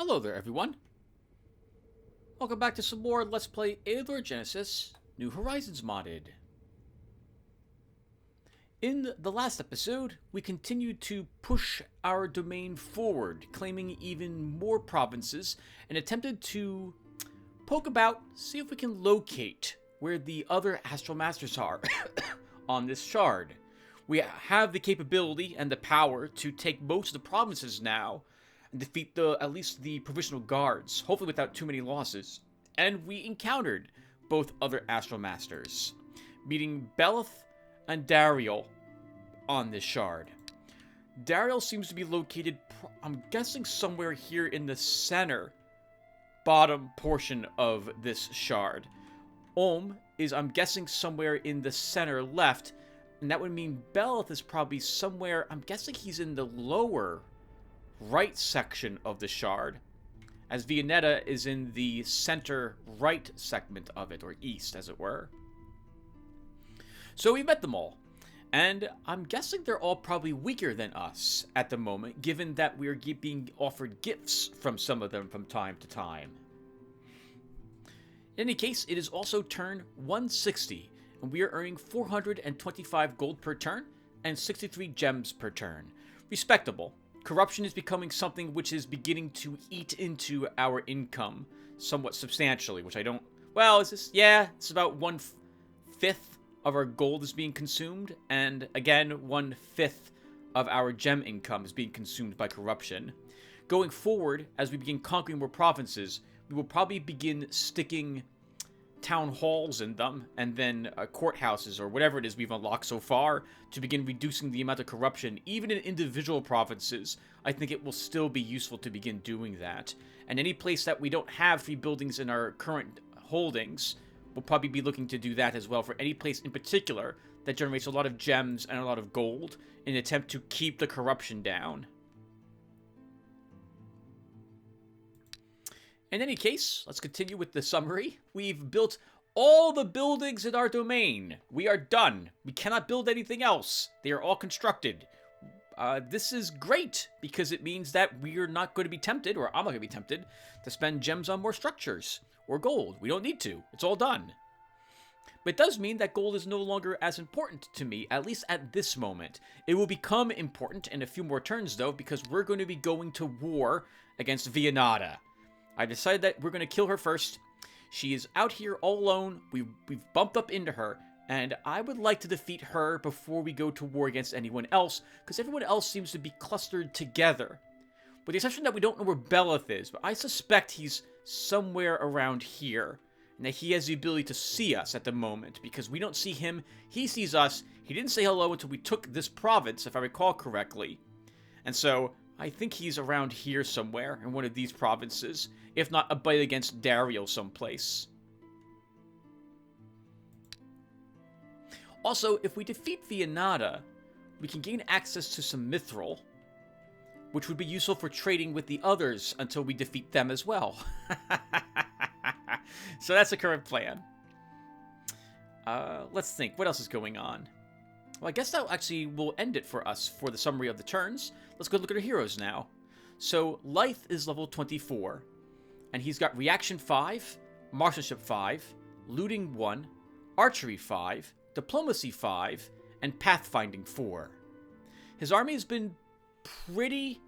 Hello there, everyone. Welcome back to some more Let's Play Eador Genesis New Horizons modded. In the last episode, we continued to push our domain forward, claiming even more provinces, and attempted to poke about, see if we can locate where the other Astral Masters are on this shard. We have the capability and the power to take most of the provinces now, and defeat at least the provisional guards, hopefully without too many losses. And we encountered both other Astral Masters, meeting Belith and Dariel on this shard. Dariel seems to be located, I'm guessing, somewhere here in the center bottom portion of this shard. Is, I'm guessing, somewhere in the center left, and that would mean Belith is probably somewhere, I'm guessing he's in the lower right section of the shard, as Vianetta is in the center right segment of it, or east, as it were. So we met them all, and I'm guessing they're all probably weaker than us at the moment, given that we're being offered gifts from some of them from time to time. In any case, it is also turn 160, and we are earning 425 gold per turn and 63 gems per turn. Respectable. Corruption is becoming something which is beginning to eat into our income somewhat substantially, which I don't... Well, is this... Yeah, it's about 1/5 of our gold is being consumed, and again, 1/5 of our gem income is being consumed by corruption. Going forward, as we begin conquering more provinces, we will probably begin sticking town halls in them, and then courthouses, or whatever it is we've unlocked so far, to begin reducing the amount of corruption. Even in individual provinces, I think it will still be useful to begin doing that. And any place that we don't have free buildings in our current holdings, we'll probably be looking to do that as well, for any place in particular that generates a lot of gems and a lot of gold, in an attempt to keep the corruption down. In any case, let's continue with the summary. We've built all the buildings in our domain. We are done. We cannot build anything else. They are all constructed. This is great, because it means that we are not going to be tempted, or I'm not going to be tempted, to spend gems on more structures, or gold. We don't need to. It's all done. But it does mean that gold is no longer as important to me, at least at this moment. It will become important in a few more turns, though, because we're going to be going to war against Vianetta. I decided that we're going to kill her first. She is out here all alone. We've bumped up into her, and I would like to defeat her before we go to war against anyone else, because everyone else seems to be clustered together. With the exception that we don't know where Belith is, but I suspect he's somewhere around here, and that he has the ability to see us at the moment, because we don't see him, he sees us. He didn't say hello until we took this province, if I recall correctly. And so I think he's around here somewhere, in one of these provinces, if not a bite against Dariel someplace. Also, if we defeat Vianetta, we can gain access to some mithril, which would be useful for trading with the others until we defeat them as well. So that's the current plan. Let's think, what else is going on? Well, I guess that actually will end it for us for the summary of the turns. Let's go look at our heroes now. So, Life is level 24, and he's got Reaction 5, Marksmanship 5, Looting 1, Archery 5, Diplomacy 5, and Pathfinding 4. His army has been pretty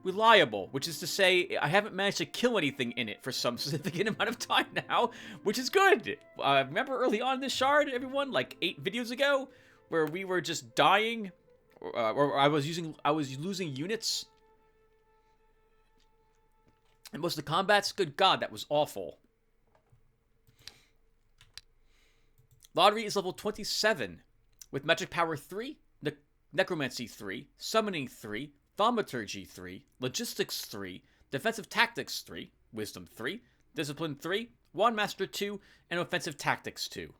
reliable, which is to say, I haven't managed to kill anything in it for some significant amount of time now, which is good. Remember early on in this shard, everyone, like 8 videos ago, where we were just dying, or I was losing units, and most of the combats? Good God, that was awful. Lotaeri is level 27, with Magic Power 3, Necromancy 3, Summoning 3, Thaumaturgy 3, Logistics 3, Defensive Tactics 3, Wisdom 3, Discipline 3, Wand Master 2, and Offensive Tactics 2.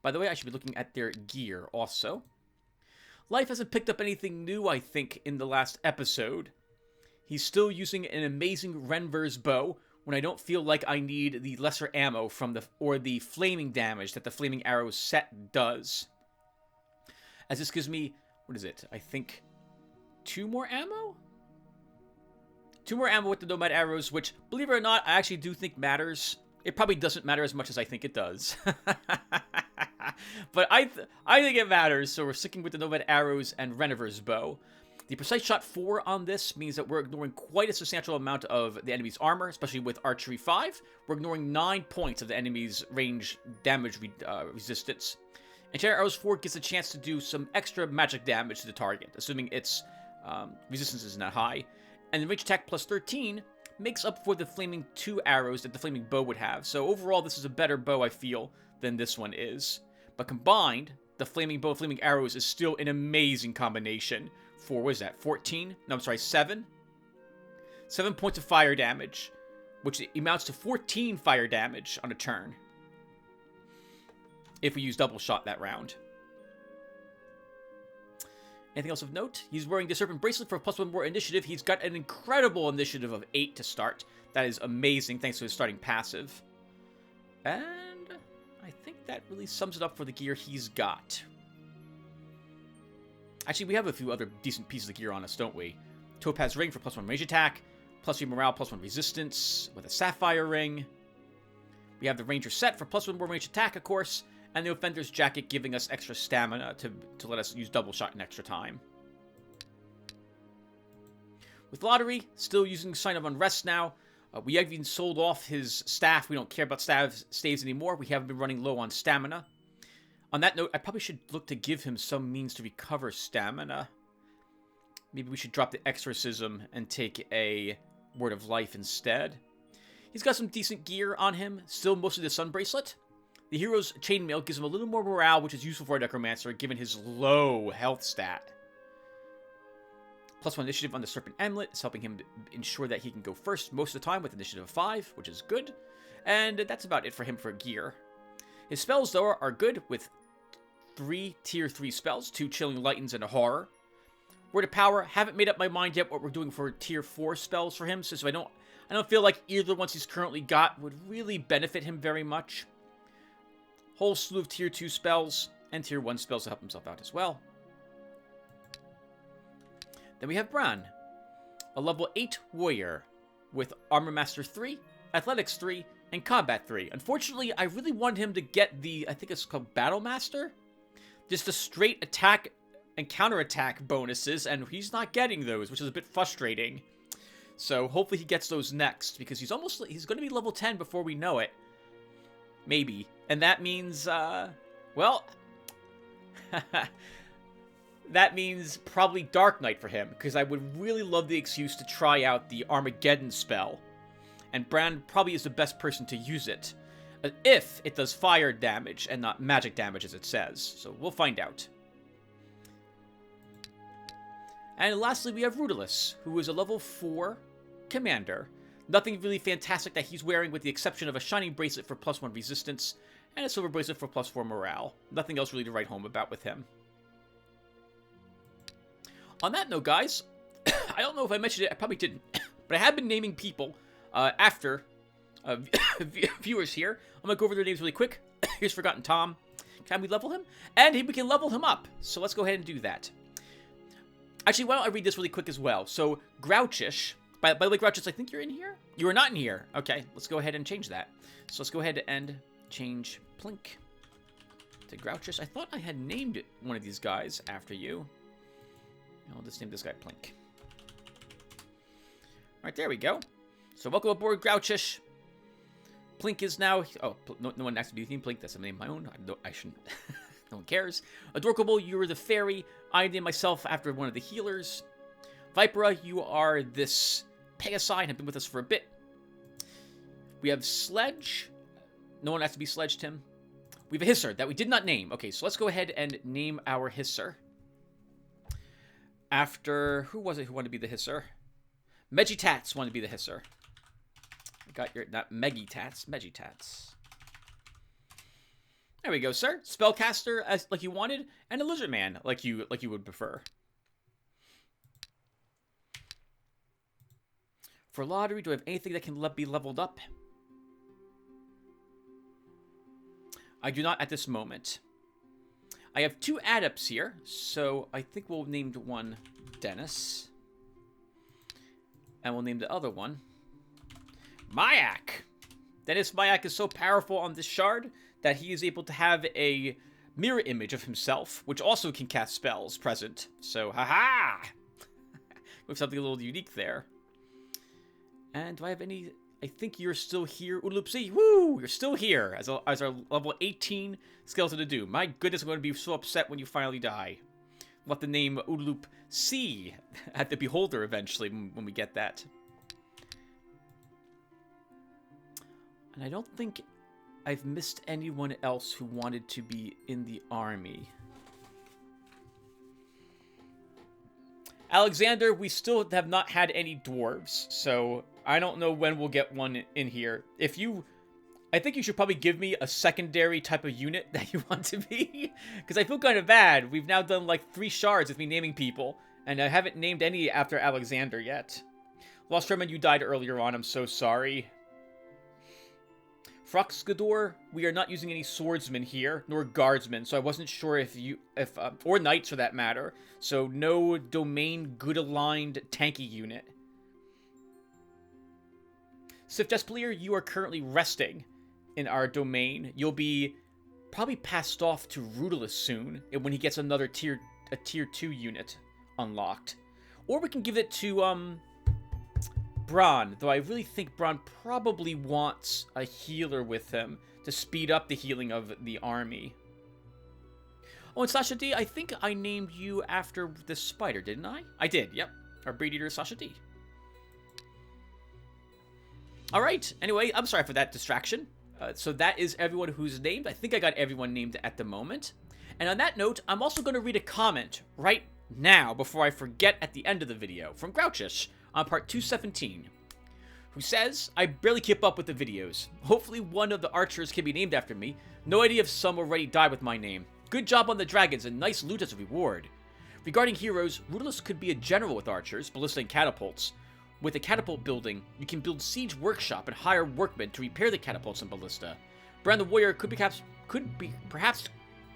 By the way, I should be looking at their gear also. Life hasn't picked up anything new, I think, in the last episode. He's still using an amazing Renver's bow when I don't feel like I need the lesser ammo from the flaming damage that the flaming arrow set does. As this gives me, what is it? I think 2 more ammo? 2 more ammo with the Nomad arrows, which, believe it or not, I actually do think matters. It probably doesn't matter as much as I think it does. But I think it matters, so we're sticking with the Nomad arrows and Reniver's bow. The precise shot 4 on this means that we're ignoring quite a substantial amount of the enemy's armor, especially with archery 5. We're ignoring 9 points of the enemy's range damage resistance. Enchanted arrows 4 gets a chance to do some extra magic damage to the target, assuming its resistance is not high. And the range attack plus 13 makes up for the flaming 2 arrows that the flaming bow would have. So overall, this is a better bow, I feel, than this one is. But combined, the flaming bow and flaming arrows is still an amazing combination for, what is that, 14? No, I'm sorry, 7? 7 points of fire damage, which amounts to 14 fire damage on a turn, if we use double shot that round. Anything else of note? He's wearing the Serpent Bracelet for +1 more initiative. He's got an incredible initiative of 8 to start. That is amazing, thanks to his starting passive. And I think that really sums it up for the gear he's got. Actually, we have a few other decent pieces of gear on us, don't we? Topaz Ring for +1 range attack, +3 morale, +1 resistance, with a Sapphire Ring. We have the Ranger set for +1 more range attack, of course, and the Offender's Jacket giving us extra stamina to let us use double shot in extra time. With Lotaeri, still using Sign of Unrest now. We have even sold off his staff. We don't care about staves anymore. We haven't been running low on stamina. On that note, I probably should look to give him some means to recover stamina. Maybe we should drop the Exorcism and take a Word of Life instead. He's got some decent gear on him. Still mostly the Sun Bracelet. The hero's chainmail gives him a little more morale, which is useful for a Necromancer, given his low health stat. +1 initiative on the Serpent Amulet is helping him ensure that he can go first most of the time with initiative of 5, which is good. And that's about it for him for gear. His spells, though, are good, with 3 tier 3 spells, 2 Chilling Lightens and a Horror. Word of Power, haven't made up my mind yet what we're doing for tier 4 spells for him, so I don't feel like either ones he's currently got would really benefit him very much. Whole slew of tier 2 spells, and tier 1 spells to help himself out as well. Then we have Bran, a level 8 warrior, with Armor Master 3, Athletics 3, and Combat 3. Unfortunately, I really wanted him to get the, I think it's called Battle Master? Just a straight attack and counterattack bonuses, and he's not getting those, which is a bit frustrating. So hopefully he gets those next, because he's going to be level 10 before we know it. Maybe. And that means, well, that means probably Dark Knight for him, because I would really love the excuse to try out the Armageddon spell. And Bran probably is the best person to use it, if it does fire damage and not magic damage as it says. So we'll find out. And lastly, we have Rutalis, who is a level 4 commander. Nothing really fantastic that he's wearing with the exception of a shining bracelet for +1 resistance and a silver bracelet for +4 morale. Nothing else really to write home about with him. On that note, guys, I don't know if I mentioned it, I probably didn't, but I have been naming people after viewers here. I'm going to go over their names really quick. Here's Forgotten Tom. Can we level him? And we can level him up. So let's go ahead and do that. Actually, why don't I read this really quick as well? So, Grouchish. By the way, Grouchish, I think you're in here? You are not in here. Okay, let's go ahead and change that. So let's go ahead and change Plink to Grouchish. I thought I had named one of these guys after you. I'll just name this guy Plink. Alright, there we go. So welcome aboard, Grouchish. Plink is now... Oh, no one has to be named Plink. That's a name of my own. I shouldn't... No one cares. Adorkable, you are the fairy. I named myself after one of the healers. Vipera, you are this Pegasi and have been with us for a bit. We have Sledge. No one has to be Sledged him. We have a Hisser that we did not name. Okay, so let's go ahead and name our Hisser. After... Who was it who wanted to be the Hisser? Megitats wanted to be the Hisser. I got your... Not Megitats. Megitats. There we go, sir. Spellcaster, as like you wanted, and a Lizard Man, like you would prefer. For Lotaeri, do I have anything that can be leveled up? I do not at this moment. I have 2 adepts here, so I think we'll name one Dennis. And we'll name the other one Mayak. Dennis Mayak is so powerful on this shard that he is able to have a mirror image of himself, which also can cast spells present. So, haha! We have something a little unique there. And do I have any... I think you're still here, Oodloopsy. Woo! You're still here as our level 18 Skeleton to do. My goodness, I'm going to be so upset when you finally die. We'll have to name Oodloop C at the Beholder eventually when we get that. And I don't think I've missed anyone else who wanted to be in the army. Alexander, we still have not had any dwarves, so I don't know when we'll get one in here. I think you should probably give me a secondary type of unit that you want to be, because I feel kind of bad. We've now done like 3 shards with me naming people, and I haven't named any after Alexander yet. Lost Sherman, you died earlier on. I'm so sorry. Froxgador, we are not using any swordsmen here, nor guardsmen, so I wasn't sure or knights for that matter. So no domain good aligned tanky unit. Sif Despalier, you are currently resting in our domain. You'll be probably passed off to Rutalis soon, when he gets another tier 2 unit unlocked. Or we can give it to, Bron, though I really think Bron probably wants a healer with him to speed up the healing of the army. Oh, and Sasha D, I think I named you after the spider, didn't I? I did, yep. Our breed eater, Sasha D. Alright, anyway, I'm sorry for that distraction. So that is everyone who's named. I think I got everyone named at the moment. And on that note, I'm also going to read a comment right now before I forget at the end of the video from Grouchish on part 217, who says, I barely keep up with the videos. Hopefully one of the archers can be named after me. No idea if some already died with my name. Good job on the dragons and nice loot as a reward. Regarding heroes, Rutalis could be a general with archers, ballista, and catapults. With a catapult building, you can build siege workshop and hire workmen to repair the catapults and ballista. Bran the warrior could perhaps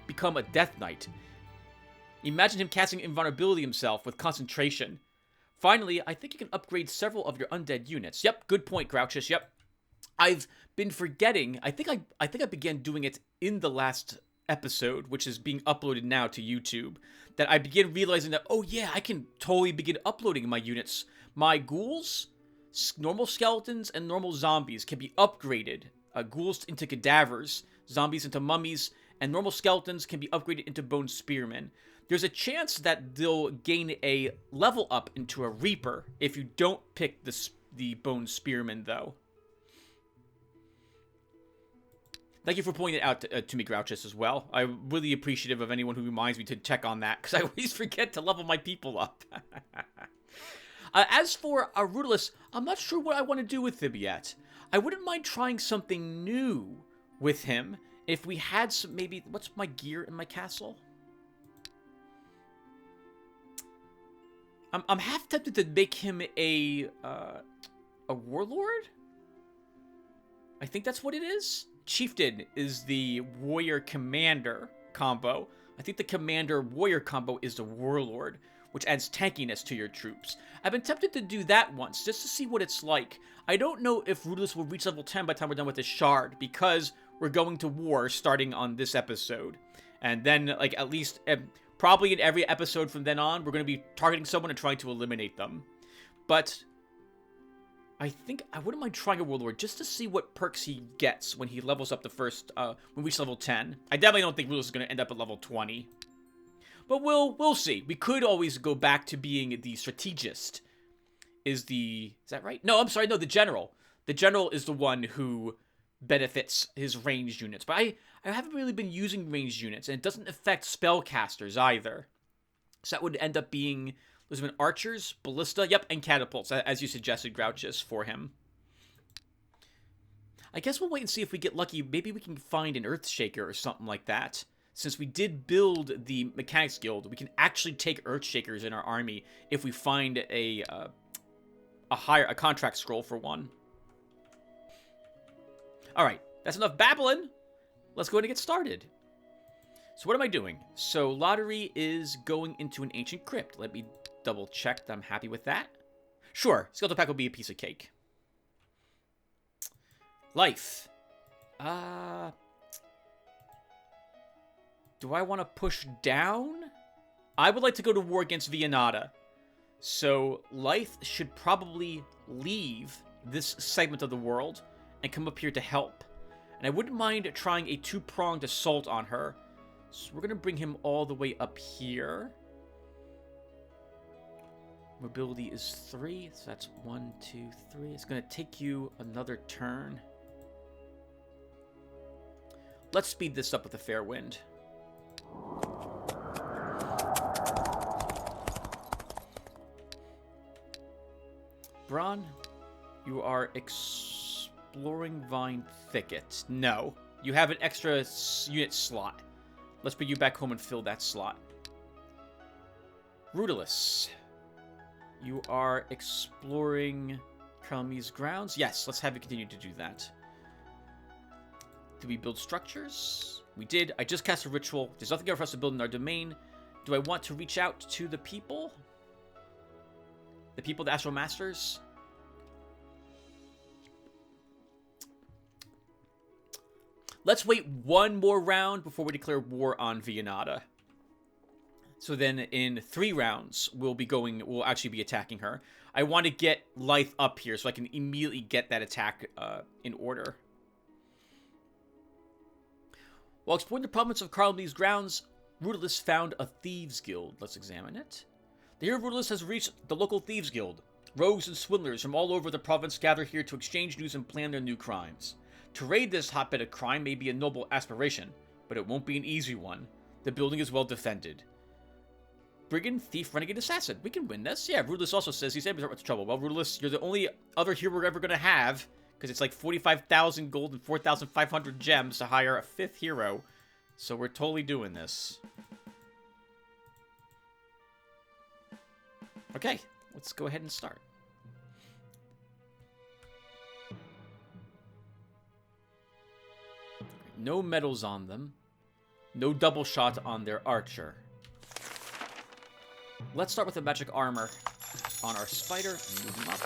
become a death knight. Imagine him casting invulnerability himself with concentration. Finally, I think you can upgrade several of your undead units. Yep, good point, Grouchish. Yep. I've been forgetting. I think I began doing it in the last episode, which is being uploaded now to YouTube, that I began realizing that, oh yeah, I can totally begin uploading my units. My ghouls, normal skeletons, and normal zombies can be upgraded. Ghouls into cadavers, zombies into mummies, and normal skeletons can be upgraded into bone spearmen. There's a chance that they'll gain a level up into a Reaper if you don't pick the Bone Spearman, though. Thank you for pointing it out to me, Grouchus, as well. I'm really appreciative of anyone who reminds me to check on that, because I always forget to level my people up. As for Rutalis, I'm not sure what I want to do with him yet. I wouldn't mind trying something new with him if we had some, maybe, what's my gear in my castle? I'm half tempted to make him a warlord? I think that's what it is. Chieftain is the warrior commander combo. I think the commander warrior combo is the warlord, which adds tankiness to your troops. I've been tempted to do that once, just to see what it's like. I don't know if Rutalis will reach level 10 by the time we're done with this shard, because we're going to war starting on this episode. And then, like, at least, probably in every episode from then on, we're going to be targeting someone and trying to eliminate them. But I think I wouldn't mind trying a warlord just to see what perks he gets when he levels up the first, when we reach level 10. I definitely don't think Rutalis is going to end up at level 20. But we'll see. We could always go back to being the strategist. Is that right? No, I'm sorry. No, the general. The general is the one who benefits his ranged units. But I haven't really been using ranged units, and it doesn't affect spellcasters either. So that would end up being, there's been archers, ballista, yep, and catapults, as you suggested, Grouchus, for him. I guess we'll wait and see if we get lucky. Maybe we can find an Earthshaker or something like that. Since we did build the Mechanics Guild, we can actually take Earthshakers in our army if we find a contract scroll for one. Alright, that's enough babbling. Let's go ahead and get started. So what am I doing? So Lotaeri is going into an ancient crypt. Let me double check that I'm happy with that. Sure, skeletal pack will be a piece of cake. Life. Do I want to push down? I would like to go to war against Viennata. So life should probably leave this segment of the world and come up here to help. And I wouldn't mind trying a two-pronged assault on her. So we're going to bring him all the way up here. Mobility is 3, so that's 1, 2, 3. It's going to take you another turn. Let's speed this up with a fair wind. Bron, you are exploring Vine Thicket. No, you have an extra unit slot. Let's bring you back home and fill that slot. Rutalis, you are exploring Kralmi's grounds. Yes, let's have you continue to do that. Did we build structures? We did. I just cast a ritual. There's nothing else for us to build in our domain. Do I want to reach out to the people? The people, the Astral Masters? Let's wait one more round before we declare war on Viennata. So then in 3 rounds, we'll actually be attacking her. I want to get Lythe up here so I can immediately get that attack in order. While exploring the province of Kralmi's grounds, Rutalis found a Thieves Guild. Let's examine it. The hero Rutalis has reached the local Thieves Guild. Rogues and swindlers from all over the province gather here to exchange news and plan their new crimes. To raid this hotbed of crime may be a noble aspiration, but it won't be an easy one. The building is well defended. Brigand, thief, renegade, assassin. We can win this. Yeah, Rutalis also says he's able to what's trouble. Well, Rutalis, you're the only other hero we're ever going to have, because it's like 45,000 gold and 4,500 gems to hire a 5th hero. So we're totally doing this. Okay, let's go ahead and start. No medals on them. No double shot on their archer. Let's start with the magic armor on our spider. Move him up.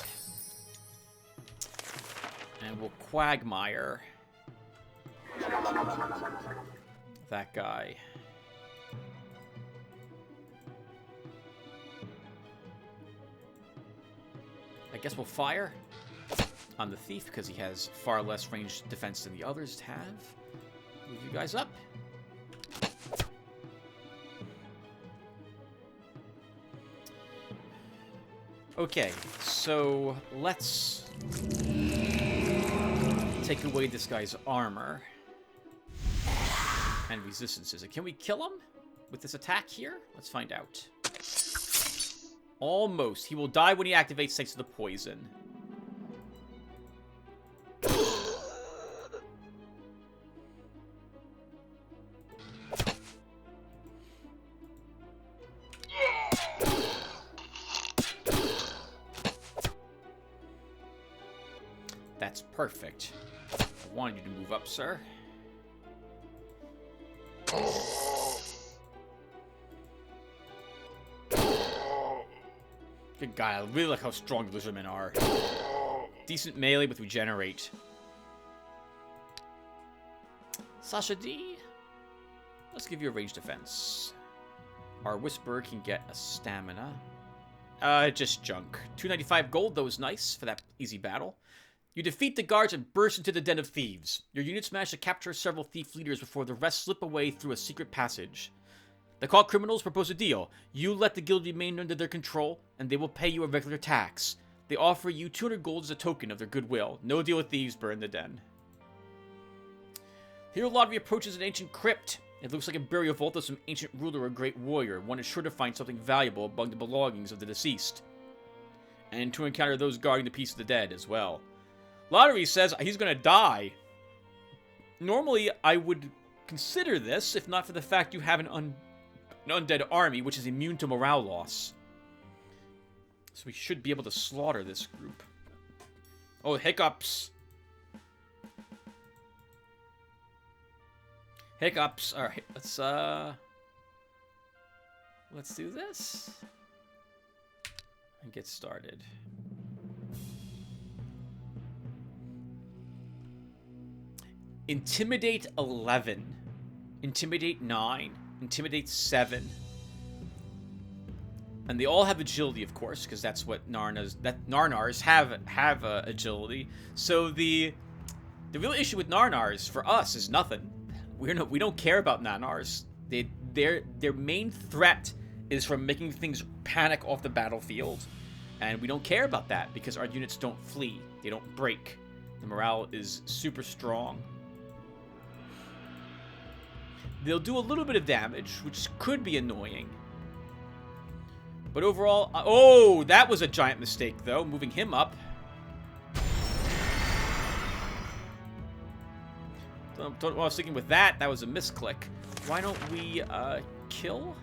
And we'll quagmire that guy. I guess we'll fire on the thief because he has far less ranged defense than the others have. Move you guys up. Okay, so let's take away this guy's armor and resistances. Can we kill him with this attack here? Let's find out. Almost. He will die when he activates thanks to the poison. That's perfect. I wanted you to move up, sir. Good God, I really like how strong the lizardmen are. Decent melee with regenerate. Sasha D, let's give you a ranged defense. Our Whisperer can get a stamina. Just junk. 295 gold, though, is nice for that easy battle. You defeat the guards and burst into the den of thieves. Your units manage to capture several thief leaders before the rest slip away through a secret passage. The caught criminals propose a deal. You let the guild remain under their control, and they will pay you a regular tax. They offer you 200 gold as a token of their goodwill. No deal with thieves, burn the den. Hero Lottery approaches an ancient crypt. It looks like a burial vault of some ancient ruler or great warrior. One is sure to find something valuable among the belongings of the deceased. And to encounter those guarding the peace of the dead as well. Lottery says he's going to die. Normally, I would consider this, if not for the fact you have an undead army, which is immune to morale loss. So we should be able to slaughter this group. Oh, hiccups. Hiccups. Alright, let's do this. And get started. Intimidate 11. Intimidate 9. Intimidate 7. And they all have agility, of course, because that's what Narnars have agility. So the real issue with Narnars for us is nothing. We don't care about Narnars. Their main threat is from making things panic off the battlefield, and we don't care about that because our units don't flee. They don't break. The morale is super strong. They'll do a little bit of damage, which could be annoying. But overall, oh, that was a giant mistake, though, moving him up. While I was thinking with that was a misclick. Why don't we, kill?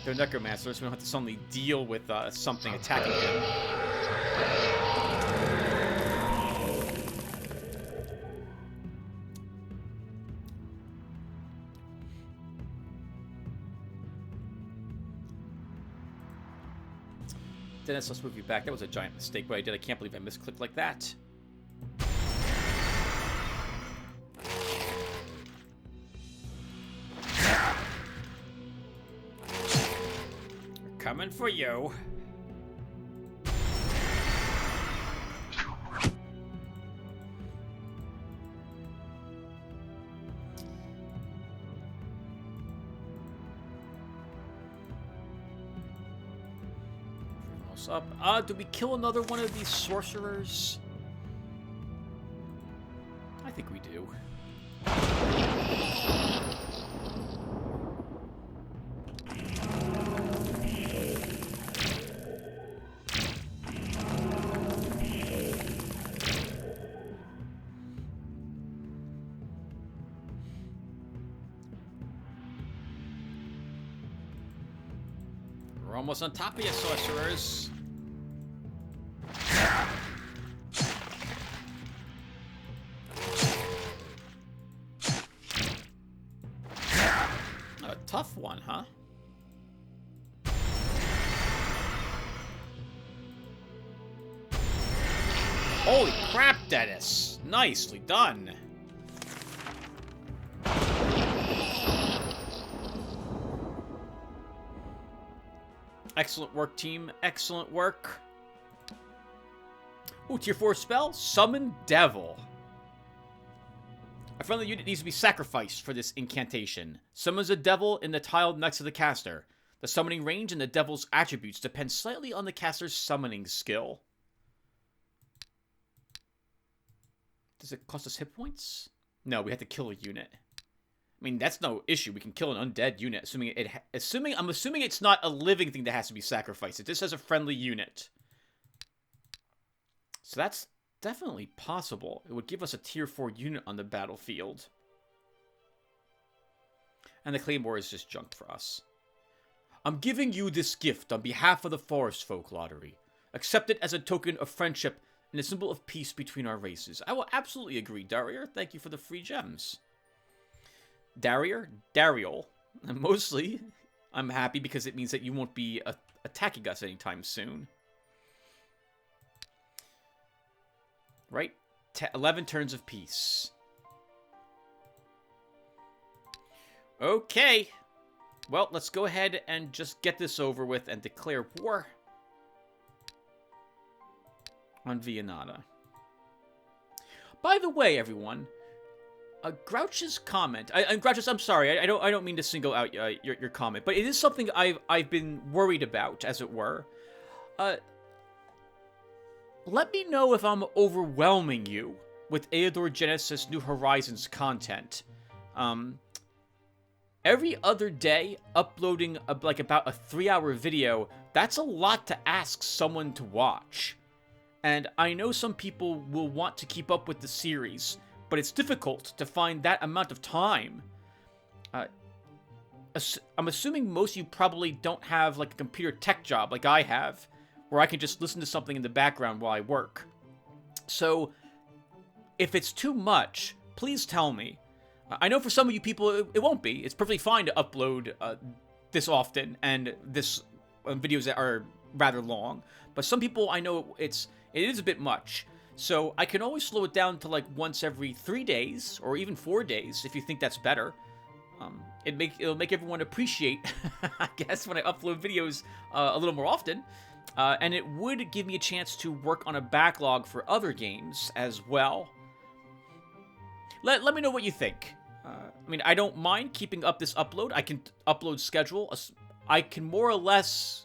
They're necromancers, so we don't have to suddenly deal with, something attacking him. Dennis, let's move you back. That was a giant mistake, but I did. I can't believe I misclicked like that. Coming for you. Up. Do we kill another one of these sorcerers? I think we do. We're almost on top of you, sorcerers. A tough one, huh? Holy crap, Dennis! Nicely done. Excellent work, team. Excellent work. Ooh, tier 4 spell. Summon Devil. A friendly unit needs to be sacrificed for this incantation. Summons a devil in the tile next to the caster. The summoning range and the devil's attributes depend slightly on the caster's summoning skill. Does it cost us hit points? No, we have to kill a unit. I mean, that's no issue. We can kill an undead unit, I'm assuming it's not a living thing that has to be sacrificed. It just has a friendly unit. So that's definitely possible. It would give us a tier 4 unit on the battlefield. And the Claymore is just junk for us. I'm giving you this gift on behalf of the Forest Folk, Lotaeri. Accept it as a token of friendship and a symbol of peace between our races. I will absolutely agree, Darier. Thank you for the free gems. Dariel. Mostly, I'm happy because it means that you won't be attacking us anytime soon. Right? 11 turns of peace. Okay. Well, let's go ahead and just get this over with and declare war on Viennana. By the way, everyone, Grouch's comment. Grouch's, I'm sorry. I don't mean to single out your comment, but it is something I've been worried about, as it were. Let me know if I'm overwhelming you with Eador Genesis New Horizons content. Every other day, uploading about a 3-hour video, that's a lot to ask someone to watch. And I know some people will want to keep up with the series, but it's difficult to find that amount of time. I'm assuming most of you probably don't have like a computer tech job like I have, where I can just listen to something in the background while I work. So, if it's too much, please tell me. I know for some of you people it won't be. It's perfectly fine to upload this often and this videos that are rather long. But some people I know it is a bit much. So I can always slow it down to like once every 3 days, or even 4 days, if you think that's better. It'll make everyone appreciate, I guess, when I upload videos a little more often. And it would give me a chance to work on a backlog for other games as well. Let me know what you think. I mean, I don't mind keeping up this upload. I can upload schedule. I can more or less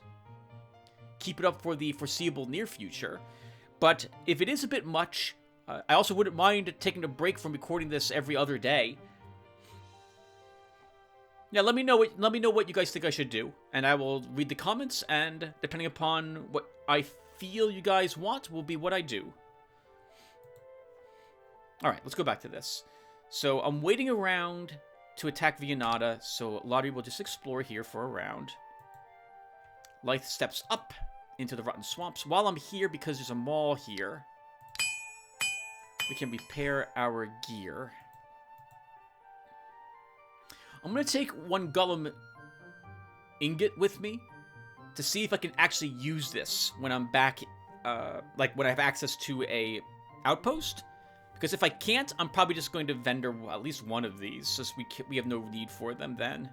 keep it up for the foreseeable near future. But if it is a bit much, I also wouldn't mind taking a break from recording this every other day. Yeah, let me know what you guys think I should do, and I will read the comments, and depending upon what I feel you guys want will be what I do. Alright, let's go back to this. So, I'm waiting around to attack Vianata, so Lotaeri will just explore here for a round. Lythe steps up into the rotten swamps. While I'm here, because there's a mall here, we can repair our gear. I'm going to take one Gollum ingot with me to see if I can actually use this when I'm back, like when I have access to a outpost. Because if I can't, I'm probably just going to vendor at least one of these, since we have no need for them then.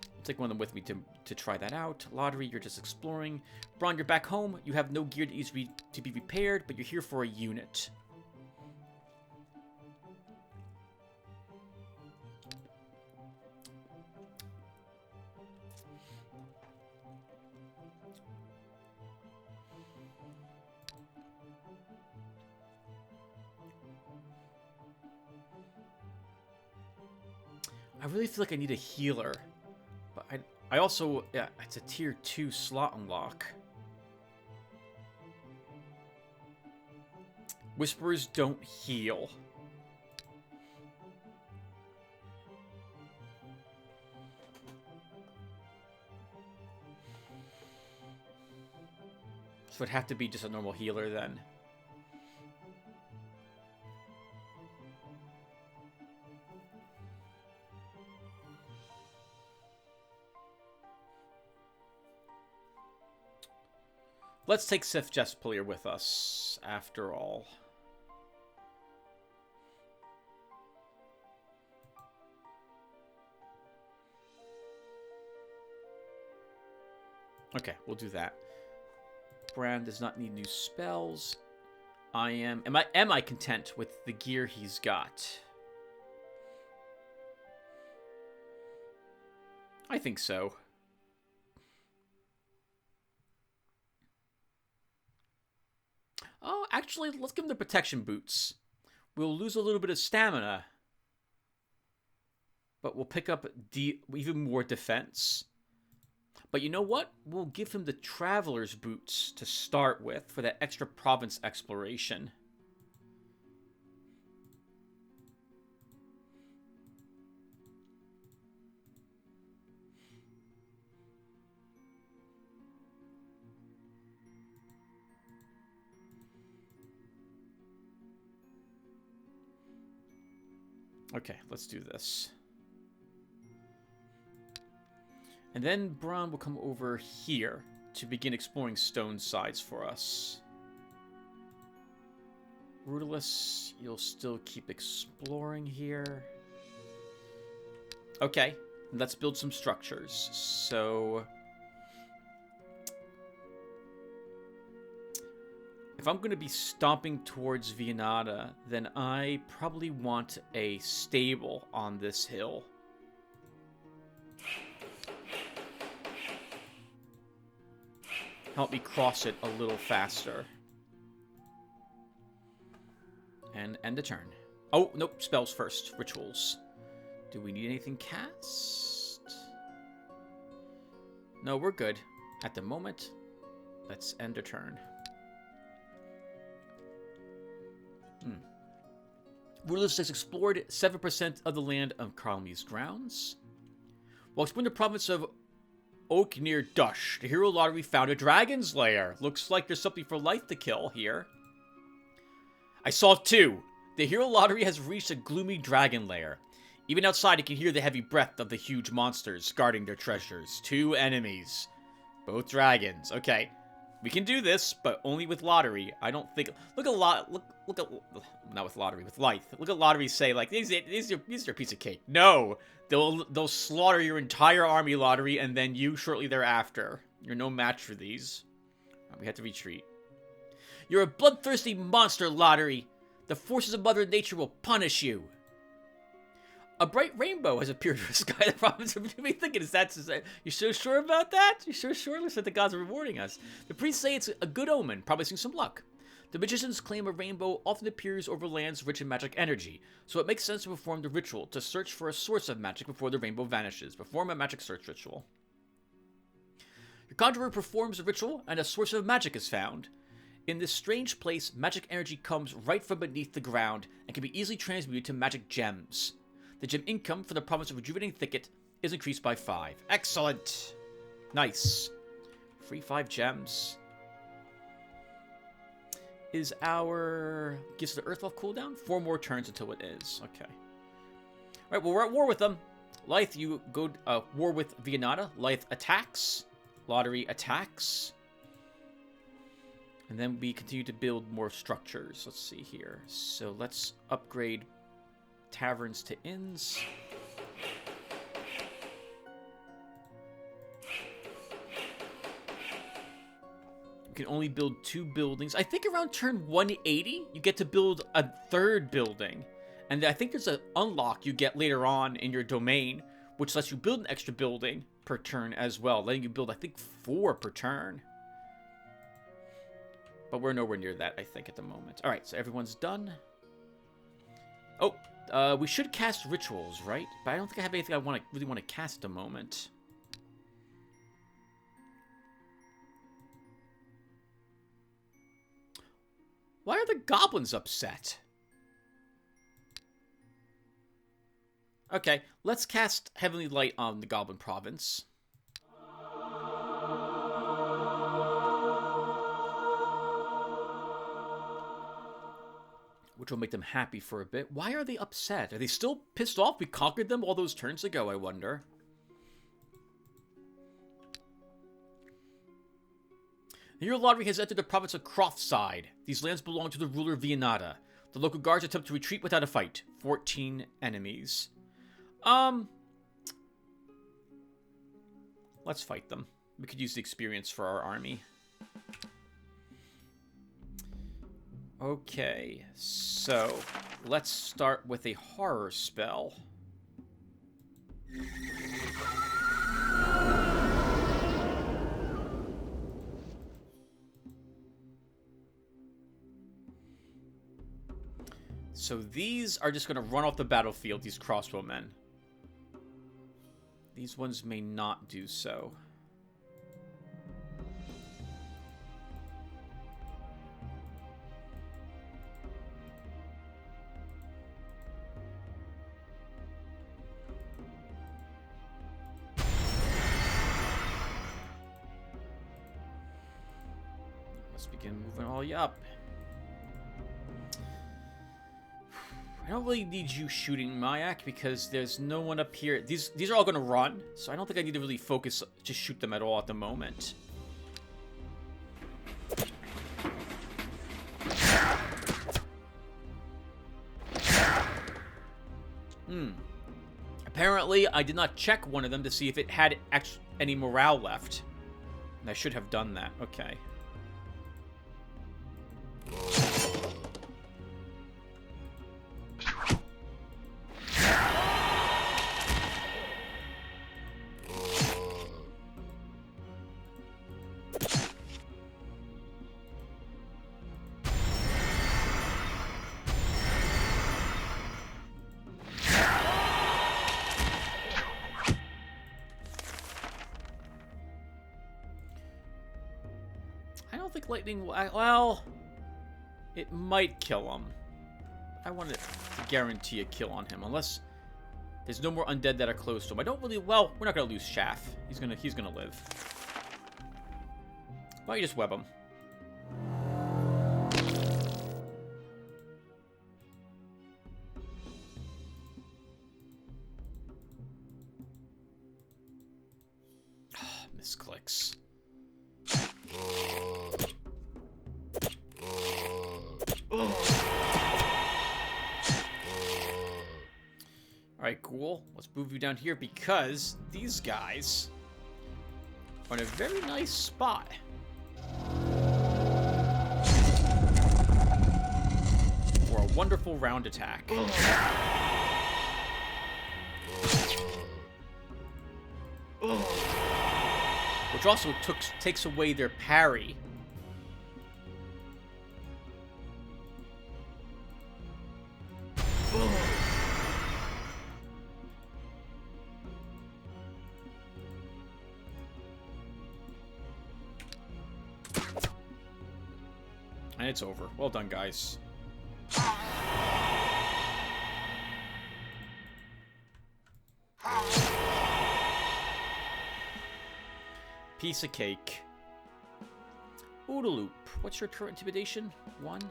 I'll take one of them with me to try that out. Lotaeri, you're just exploring. Bronn, you're back home. You have no gear to be repaired, but you're here for a unit. I really feel like I need a healer. But I also... Yeah, it's a tier 2 slot unlock. Whisperers don't heal. So it'd have to be just a normal healer then. Let's take Sif Jespalier with us, after all. Okay, we'll do that. Bran does not need new spells. Am I content with the gear he's got? I think so. Oh, actually, let's give him the protection boots. We'll lose a little bit of stamina, but we'll pick up even more defense. But you know what? We'll give him the traveler's boots to start with for that extra province exploration. Okay, let's do this. And then Bronn will come over here to begin exploring stone sides for us. Rutalis, you'll still keep exploring here. Okay, let's build some structures. So... if I'm going to be stomping towards Vianata, then I probably want a stable on this hill. Help me cross it a little faster. And end the turn. Oh, nope, spells first. Rituals. Do we need anything cast? No, we're good. At the moment, let's end a turn. Rutalis has explored 7% of the land of Karlmi's grounds. While exploring the province of Oak near Dush, the hero Lotaeri found a dragon's lair. Looks like there's something for Lythe to kill here. I saw two. The hero Lotaeri has reached a gloomy dragon lair. Even outside, he can hear the heavy breath of the huge monsters guarding their treasures. 2 enemies. Both dragons. Okay. We can do this, but only with Lotaeri. I don't think... Look at not with Lotaeri, with Lythe. Look at Lotaeri say, like, these are a piece of cake. No! They'll slaughter your entire army, Lotaeri, and then you shortly thereafter. You're no match for these. We have to retreat. You're a bloodthirsty monster, Lotaeri. The forces of Mother Nature will punish you. A bright rainbow has appeared in the sky. The province of me thinking, is that... You so sure about that? You so sure? Looks like the gods are rewarding us. The priests say it's a good omen, promising some luck. The magicians claim a rainbow often appears over lands rich in magic energy, so it makes sense to perform the ritual to search for a source of magic before the rainbow vanishes. Perform a magic search ritual. Your conjurer performs a ritual, and a source of magic is found. In this strange place, magic energy comes right from beneath the ground and can be easily transmuted to magic gems. The gem income for the province of Rejuvenating Thicket is increased by 5. Excellent! Nice. Free 5 gems. Is our... Gives the Earthwolf cooldown? 4 more turns until it is. Okay. Alright, well, we're at war with them. Lythe, you go war with Vianata. Lythe attacks. Lotaeri attacks. And then we continue to build more structures. Let's see here. So let's upgrade taverns to inns. You can only build 2 buildings. I think around turn 180, you get to build a 3rd building. And I think there's an unlock you get later on in your domain, which lets you build an extra building per turn as well, letting you build, I think, 4 per turn. But we're nowhere near that, I think, at the moment. All right, so everyone's done. Oh, we should cast rituals, right? But I don't think I have anything I really want to cast at the moment. Why are the goblins upset? Okay, let's cast Heavenly Light on the Goblin Province. Which will make them happy for a bit. Why are they upset? Are they still pissed off we conquered them all those turns ago, I wonder? Here, Lotaeri has entered the province of Croftside. These lands belong to the ruler Vianata. The local guards attempt to retreat without a fight. 14 enemies. Let's fight them. We could use the experience for our army. Okay, so let's start with a horror spell. So these are just going to run off the battlefield, these crossbowmen. These ones may not do so. Let's begin moving all you up. I don't really need you shooting Mayak because there's no one up here. These are all going to run, so I don't think I need to really focus to shoot them at all at the moment. Apparently, I did not check one of them to see if it had any morale left. And I should have done that. Okay. Lightning, well, it might kill him. I want to guarantee a kill on him, unless there's no more undead that are close to him. I don't really, well, we're not going to lose Shaft. He's gonna live. Why don't you just web him? Misclicks. Alright, cool. Let's move you down here because these guys are in a very nice spot. For a wonderful round attack. Which also takes away their parry. And it's over. Well done, guys. Piece of cake. Oodaloop. What's your current intimidation? 1.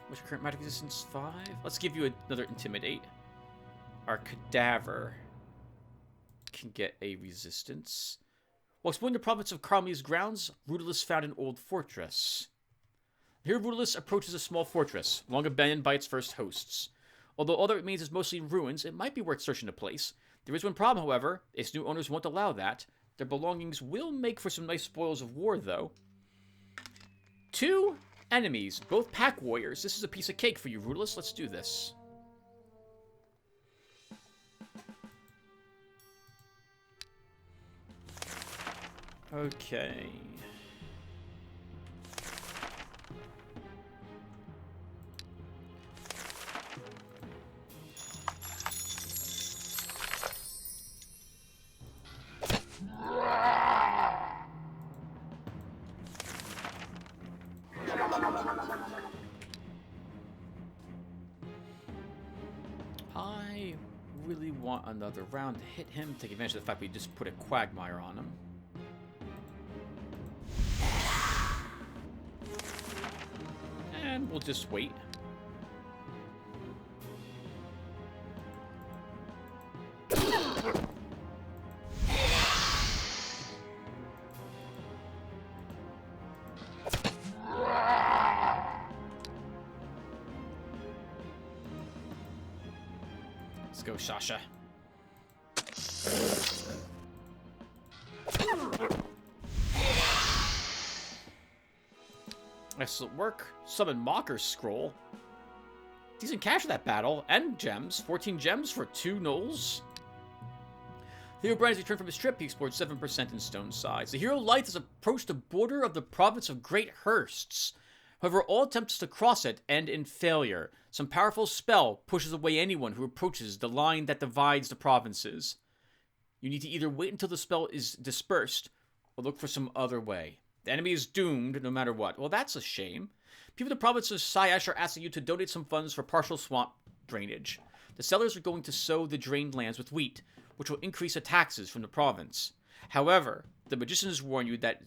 What's your current magic resistance? 5. Let's give you another intimidate. Our cadaver can get a resistance. While exploring the province of Carmi's grounds, Rutalis found an old fortress. Here Rutalis approaches a small fortress, long abandoned by its first hosts. Although all that remains is mostly ruins, it might be worth searching the place. There is one problem, however. Its new owners won't allow that. Their belongings will make for some nice spoils of war, though. 2 enemies, both pack warriors. This is a piece of cake for you, Rutalis. Let's do this. Okay. I really want another round to hit him, take advantage of the fact we just put a Quagmire on him. And we'll just wait. Let's go, Sasha. Excellent work. Summon Mocker's Scroll. Decent cash for that battle. And gems. 14 gems for 2 gnolls. The hero Brian has returned from his trip. He explored 7% in stone size. The hero Light has approached the border of the province of Great Hursts. However, all attempts to cross it end in failure. Some powerful spell pushes away anyone who approaches the line that divides the provinces. You need to either wait until the spell is dispersed, or look for some other way. The enemy is doomed no matter what. Well, that's a shame. People in the province of Syash are asking you to donate some funds for partial swamp drainage. The sellers are going to sow the drained lands with wheat, which will increase the taxes from the province. However, the magicians warn you that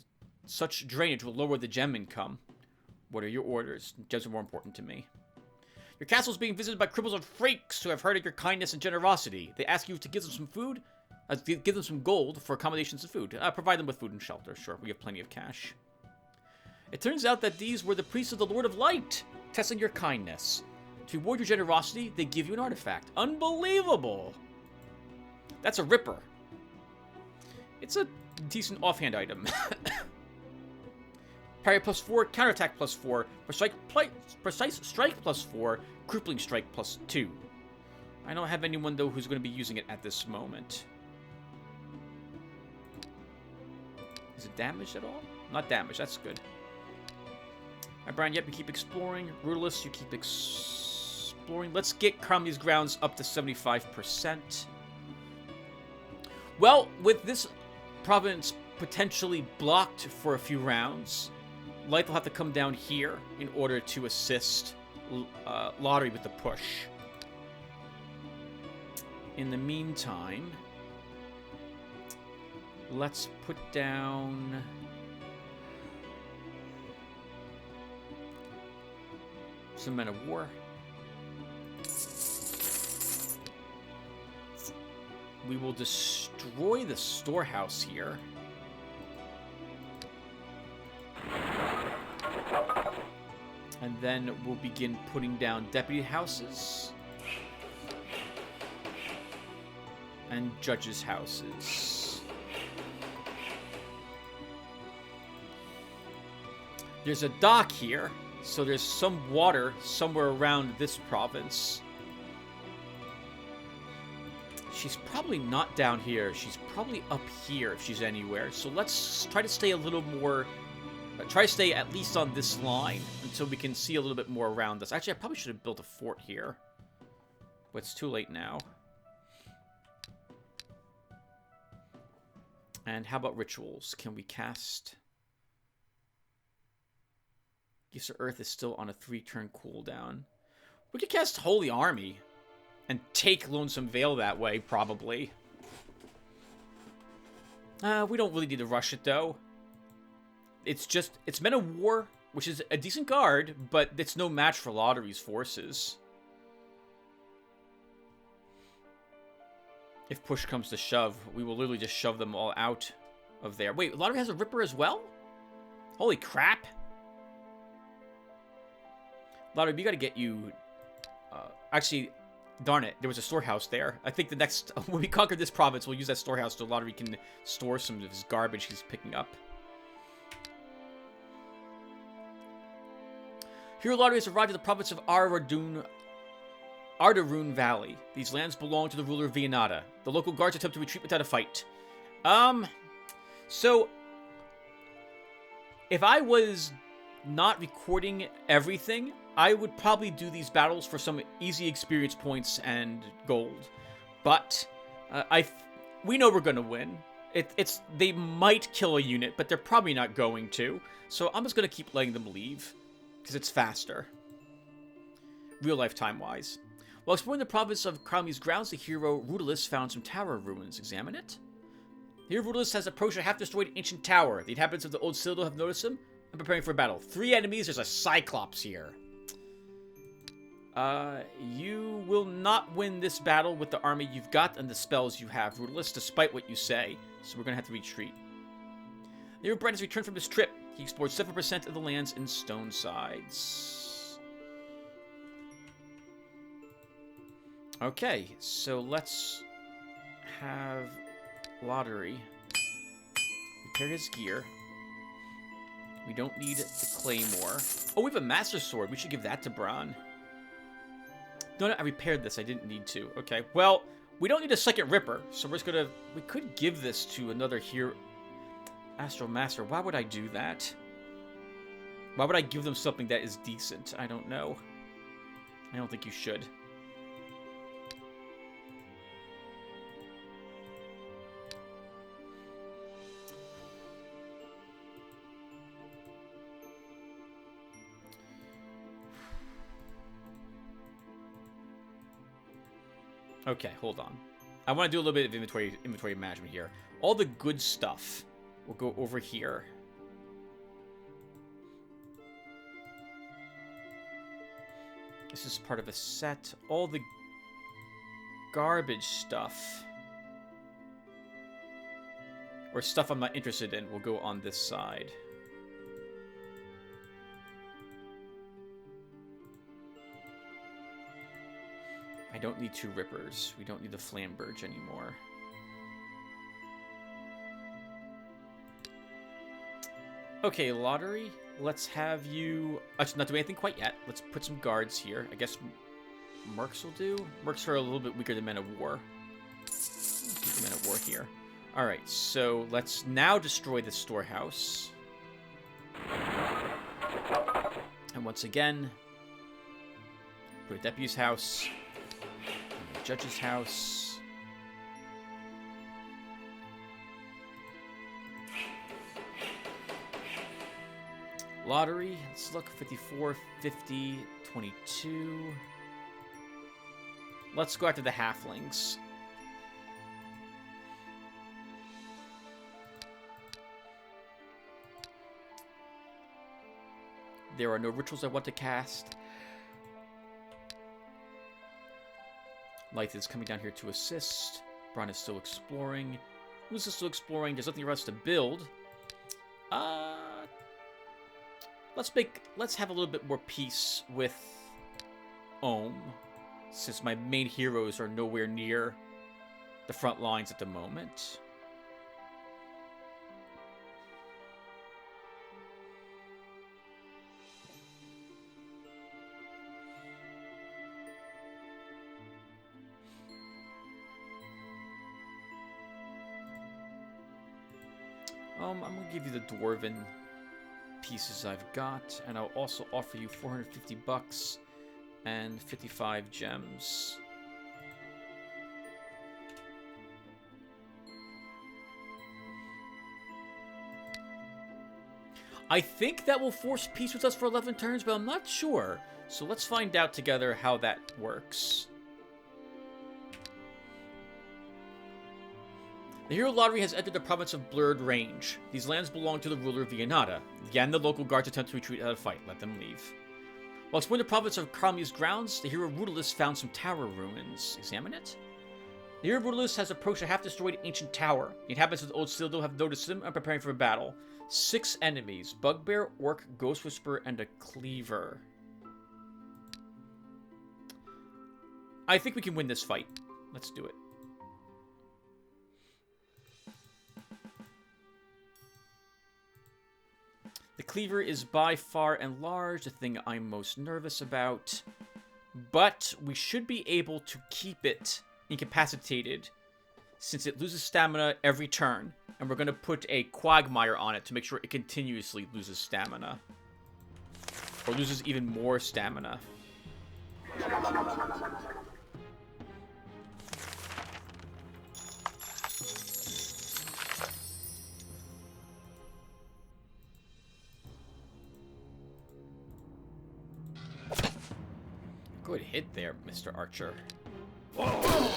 such drainage will lower the gem income. What are your orders? Gems are more important to me. Your castle is being visited by cripples and freaks who have heard of your kindness and generosity. They ask you to give them some food, give them some gold for accommodations and food. Provide them with food and shelter. Sure, we have plenty of cash. It turns out that these were the priests of the Lord of Light, testing your kindness. To reward your generosity, they give you an artifact. Unbelievable! That's a ripper. It's a decent offhand item. Parry +4, counterattack +4, precise strike +4, crippling strike +2. I don't have anyone, though, who's going to be using it at this moment. Is it damaged at all? Not damaged, that's good. Alright, Brian, yep, you keep exploring. Rutalis, you keep exploring. Let's get Carmi's grounds up to 75%. Well, with this province potentially blocked for a few rounds, Light will have to come down here in order to assist Lotaeri with the push. In the meantime, let's put down some men of war. We will destroy the storehouse here. And then we'll begin putting down deputy houses. And judges' houses. There's a dock here, so there's some water somewhere around this province. She's probably not down here. She's probably up here if she's anywhere. So let's try to stay a little more... try to stay at least on this line until we can see a little bit more around us. Actually, I probably should have built a fort here. But it's too late now. And how about rituals? Can we cast... Gifts of Earth is still on a 3-turn cooldown. We could cast Holy Army and take Lonesome Vale that way, probably. We don't really need to rush it, though. It's just... It's Men of War, which is a decent guard, but it's no match for Lotaeri's forces. If push comes to shove, we will literally just shove them all out of there. Wait, Lotaeri has a Ripper as well? Holy crap. Lotaeri, we gotta get you... actually, darn it, there was a storehouse there. I think the next... when we conquer this province, we'll use that storehouse so Lotaeri can store some of his garbage he's picking up. Hero Lotaeri has arrived at the province of Ardaroon Valley. These lands belong to the ruler of Vianata. The local guards attempt to retreat without a fight. So... if I was not recording everything... I would probably do these battles for some easy experience points and gold. But we know we're going to win. They might kill a unit, but they're probably not going to. So I'm just going to keep letting them leave, because it's faster. Real-life time-wise. While exploring the province of Crowley's grounds, the hero Rutalis found some tower ruins. Examine it. Here Rutalis has approached a half-destroyed ancient tower. The inhabitants of the old Citadel have noticed him and preparing for battle. 3 enemies, there's a Cyclops here. You will not win this battle with the army you've got and the spells you have, Rutalis, despite what you say. So we're going to have to retreat. The hero Brent has returned from his trip. He explored 7% of the lands in Stonesides. Okay, so let's have Lotaeri repair his gear. We don't need the Claymore. Oh, we have a Master Sword. We should give that to Bron. No, I repaired this. I didn't need to. Okay, well, we don't need a second Ripper, so we're just gonna... We could give this to another hero... Astral Master. Why would I do that? Why would I give them something that is decent? I don't know. I don't think you should. Okay, hold on. I want to do a little bit of inventory management here. All the good stuff will go over here. This is part of a set. All the garbage stuff, or stuff I'm not interested in, will go on this side. I don't need 2 Rippers. We don't need the Flamberge anymore. Okay, Lotaeri, let's have you... Actually, not do anything quite yet. Let's put some guards here. I guess Mercs will do. Mercs are a little bit weaker than Men of War. Keep the Men of War here. Alright, so let's now destroy the storehouse. And once again, put a deputy's house. Judge's house. Lotaeri, let's look. 54, 50, 22. Let's go after the halflings. There are no rituals I want to cast. Light is coming down here to assist. Bron is still exploring. Who's still exploring? There's nothing for us to build. Let's have a little bit more peace with Ohm, since my main heroes are nowhere near the front lines at the moment. I'm going to give you the dwarven pieces I've got, and I'll also offer you 450 bucks and 55 gems. I think that will force peace with us for 11 turns, but I'm not sure. So let's find out together how that works. The Hero Lottery has entered the province of Blurred Range. These lands belong to the ruler Vianata. Again, the local guards attempt to retreat out of fight. Let them leave. While exploring the province of Karmi's grounds, the hero Rutalis found some tower ruins. Examine it? The hero Rutalis has approached a half-destroyed ancient tower. The inhabitants of the old Citadel have noticed him and are preparing for a battle. 6 enemies: Bugbear, Orc, Ghost Whisperer, and a Cleaver. I think we can win this fight. Let's do it. The Cleaver is by far and large the thing I'm most nervous about, but we should be able to keep it incapacitated since it loses stamina every turn, and we're going to put a Quagmire on it to make sure it continuously loses stamina, or loses even more stamina. Good hit there, Mr. Archer. Whoa.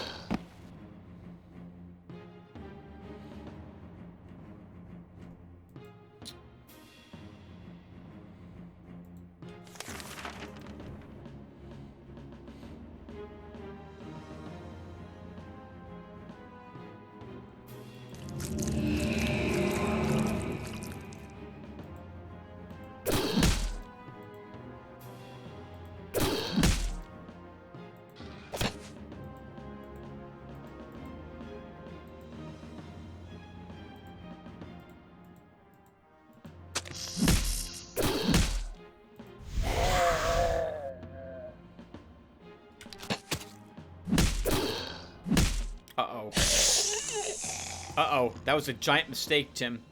Uh-oh. That was a giant mistake, Tim.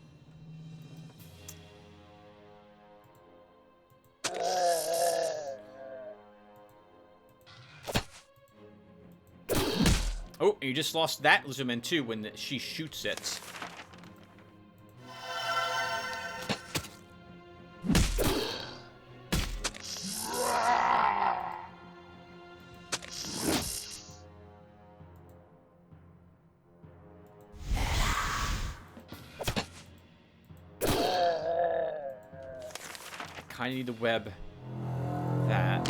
Oh, you just lost that Lizardman too when she shoots it. I need to web that.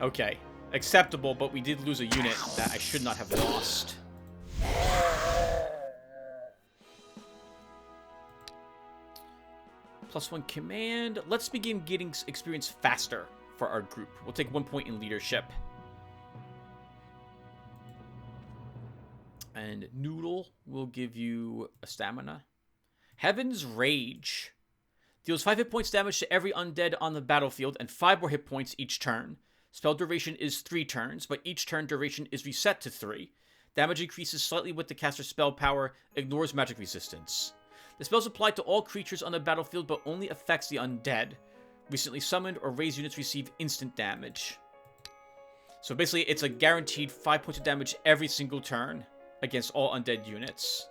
Okay. Acceptable, but we did lose a unit that I should not have lost. +1 command. Let's begin getting experience faster for our group. We'll take 1 point in leadership. And Noodle will give you a stamina. Heaven's Rage. Deals 5 hit points damage to every undead on the battlefield and 5 more hit points each turn. Spell duration is 3 turns, but each turn duration is reset to 3. Damage increases slightly with the caster's spell power, ignores magic resistance. The spell is applied to all creatures on the battlefield, but only affects the undead. Recently summoned or raised units receive instant damage. So basically, it's a guaranteed 5 points of damage every single turn against all undead units.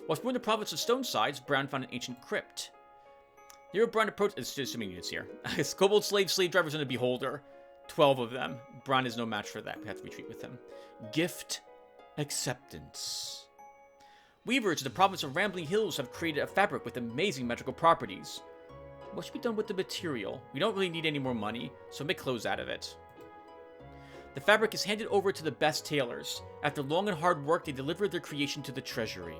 While exploring the province of Stonesides, Brown found an ancient crypt. Hero Brown approached... It's just so many units here. Kobold Slave Drivers, and a Beholder. 12 of them. Brown is no match for that. We have to retreat with him. Gift Acceptance. Weavers of the province of Rambling Hills have created a fabric with amazing magical properties. What should be done with the material? We don't really need any more money, so make clothes out of it. The fabric is handed over to the best tailors. After long and hard work, they deliver their creation to the treasury.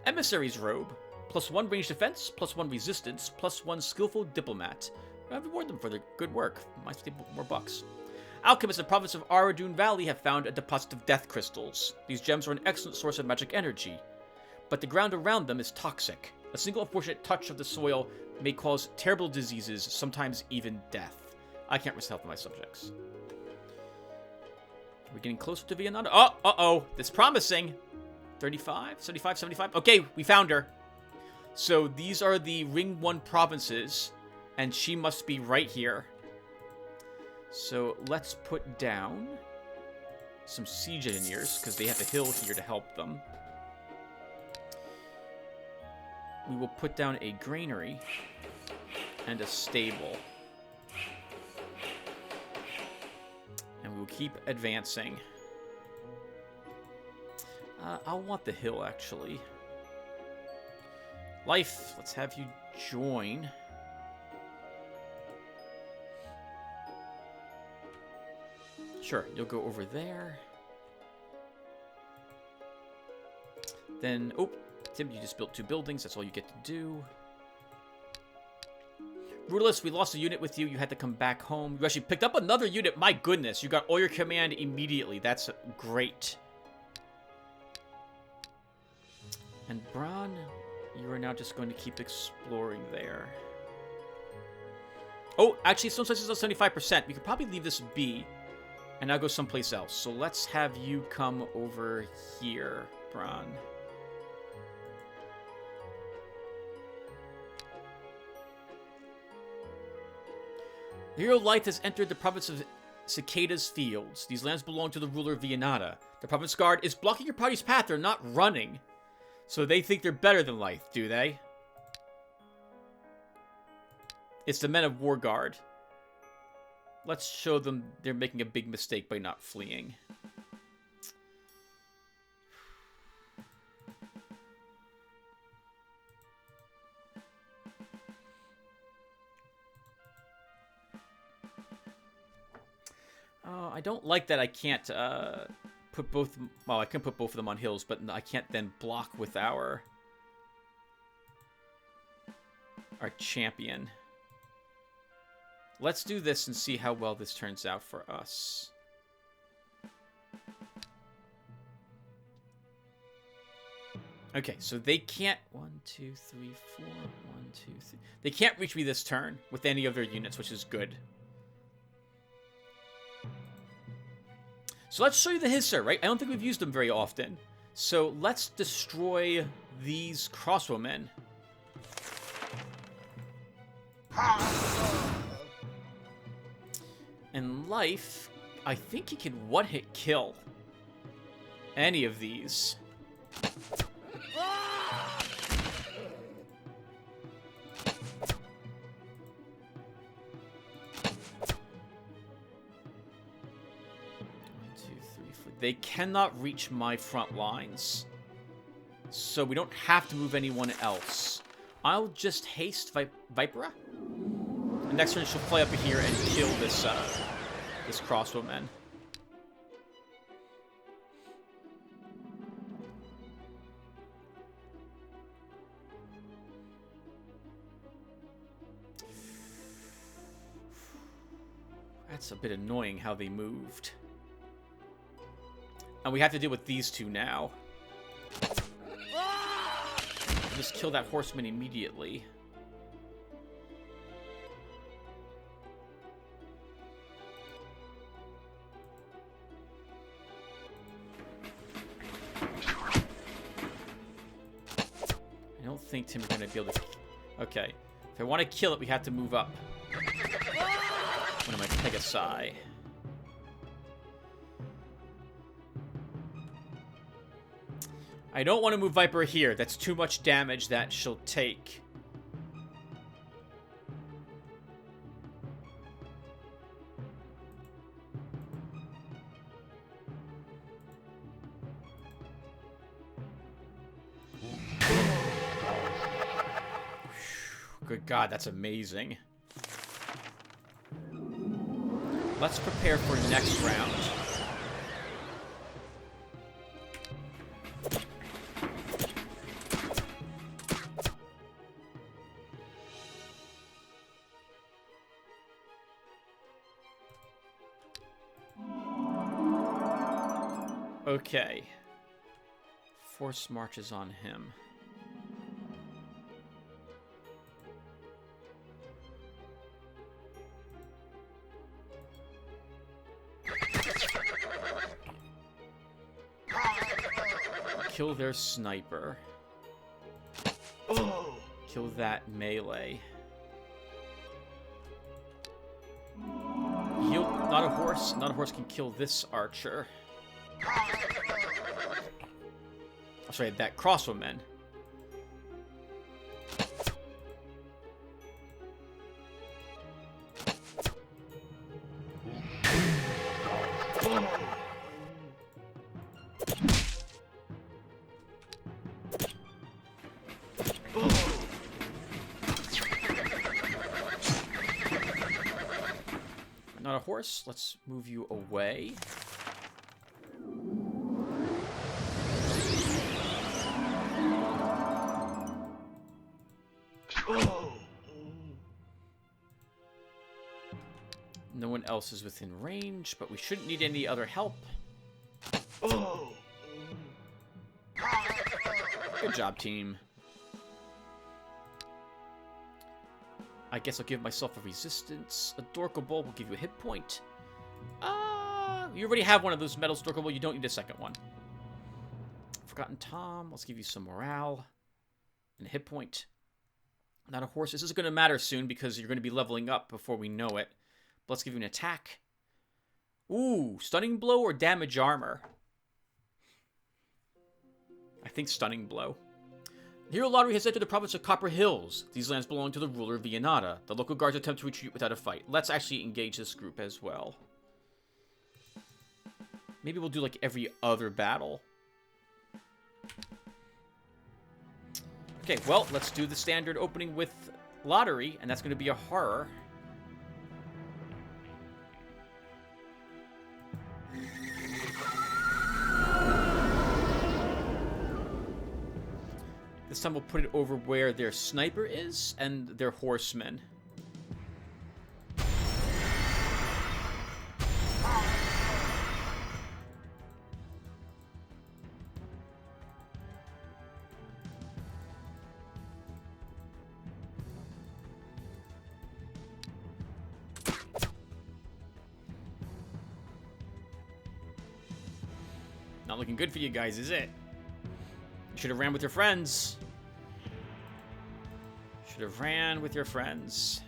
Emissary's Robe. +1 range defense, +1 resistance, +1 skillful diplomat. I reward them for their good work. Might take more bucks. Alchemists in the province of Aradun Valley have found a deposit of death crystals. These gems are an excellent source of magic energy, but the ground around them is toxic. A single unfortunate touch of the soil may cause terrible diseases, sometimes even death. I can't risk helping my subjects. We're getting closer to Viennana. Oh, uh-oh. That's promising. 35, 75, 75. Okay, we found her. So these are the Ring 1 provinces, and she must be right here. So let's put down some siege engineers, because they have a hill here to help them. We will put down a granary and a stable. And we will keep advancing. I'll want the hill, actually. Life, let's have you join. Sure, you'll go over there. Then, oh, Tim, you just built 2 buildings. That's all you get to do. Rutalis, we lost a unit with you. You had to come back home. You actually picked up another unit. My goodness, you got all your command immediately. That's great. And Bron, you are now just going to keep exploring there. Oh, actually, some places are 75%. We could probably leave this be and now go someplace else. So let's have you come over here, Bron. The Hero Light has entered the province of Cicada's Fields. These lands belong to the ruler of Viennana. The province guard is blocking your party's path. They're not running. So they think they're better than Light, do they? It's the men of War Guard. Let's show them they're making a big mistake by not fleeing. I don't like that I can't put both... Well, I can put both of them on hills, but I can't then block with our champion. Let's do this and see how well this turns out for us. Okay, so they can't... 1, 2, 3, 4... 1, 2, 3... They can't reach me this turn with any of their units, which is good. So let's show you the Hisser, right? I don't think we've used them very often. So let's destroy these crossbowmen. And Life, I think he can one-hit kill any of these. They cannot reach my front lines. So we don't have to move anyone else. I'll just haste Vipera. And next turn she'll fly up here and kill this this crossbowman. That's a bit annoying how they moved. And we have to deal with these two now. Just kill that horseman immediately. I don't think Tim's going to be able to... Okay. If I want to kill it, we have to move up. One of my Pegasi. I don't want to move Viper here. That's too much damage that she'll take. Good God, that's amazing. Let's prepare for next round. Okay. Force marches on him. Kill their sniper. Kill that melee. Heal. Not a horse. Not a horse can kill this archer. Oh, sorry, that crossbowman. Not a horse. Let's move you away. No one else is within range, but we shouldn't need any other help. Good job, team. I guess I'll give myself a resistance. A Dorkable will give you a hit point. You already have one of those medals, Dorkable. You don't need a second one. Forgotten Tom. Let's give you some morale. And a hit point. Not a horse. This is going to matter soon because you're going to be leveling up before we know it. But let's give you an attack. Ooh, stunning blow or damage armor? I think stunning blow. The Hero Lottery has entered the province of Copper Hills. These lands belong to the ruler of Vianata. The local guards attempt to retreat without a fight. Let's actually engage this group as well. Maybe we'll do like every other battle. Okay, well, let's do the standard opening with Lottery, and that's going to be a horror. This time we'll put it over where their sniper is and their horsemen. Not looking good for you guys, is it? You should have ran with your friends. Should have ran with your friends.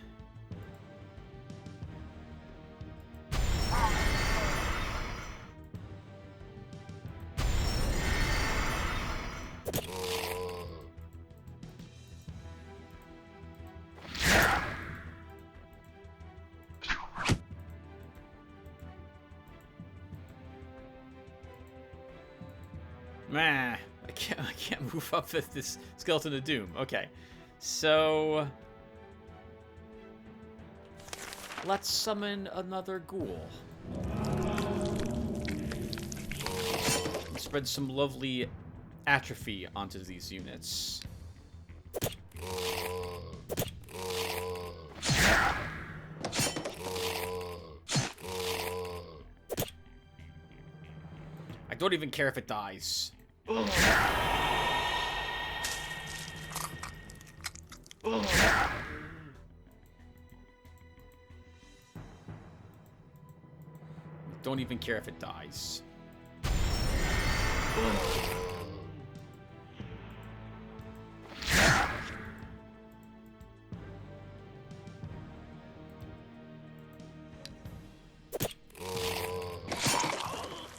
Meh, I can't move up this Skeleton of Doom. Okay, so let's summon another ghoul. Spread some lovely atrophy onto these units. I don't even care if it dies. Don't even care if it dies.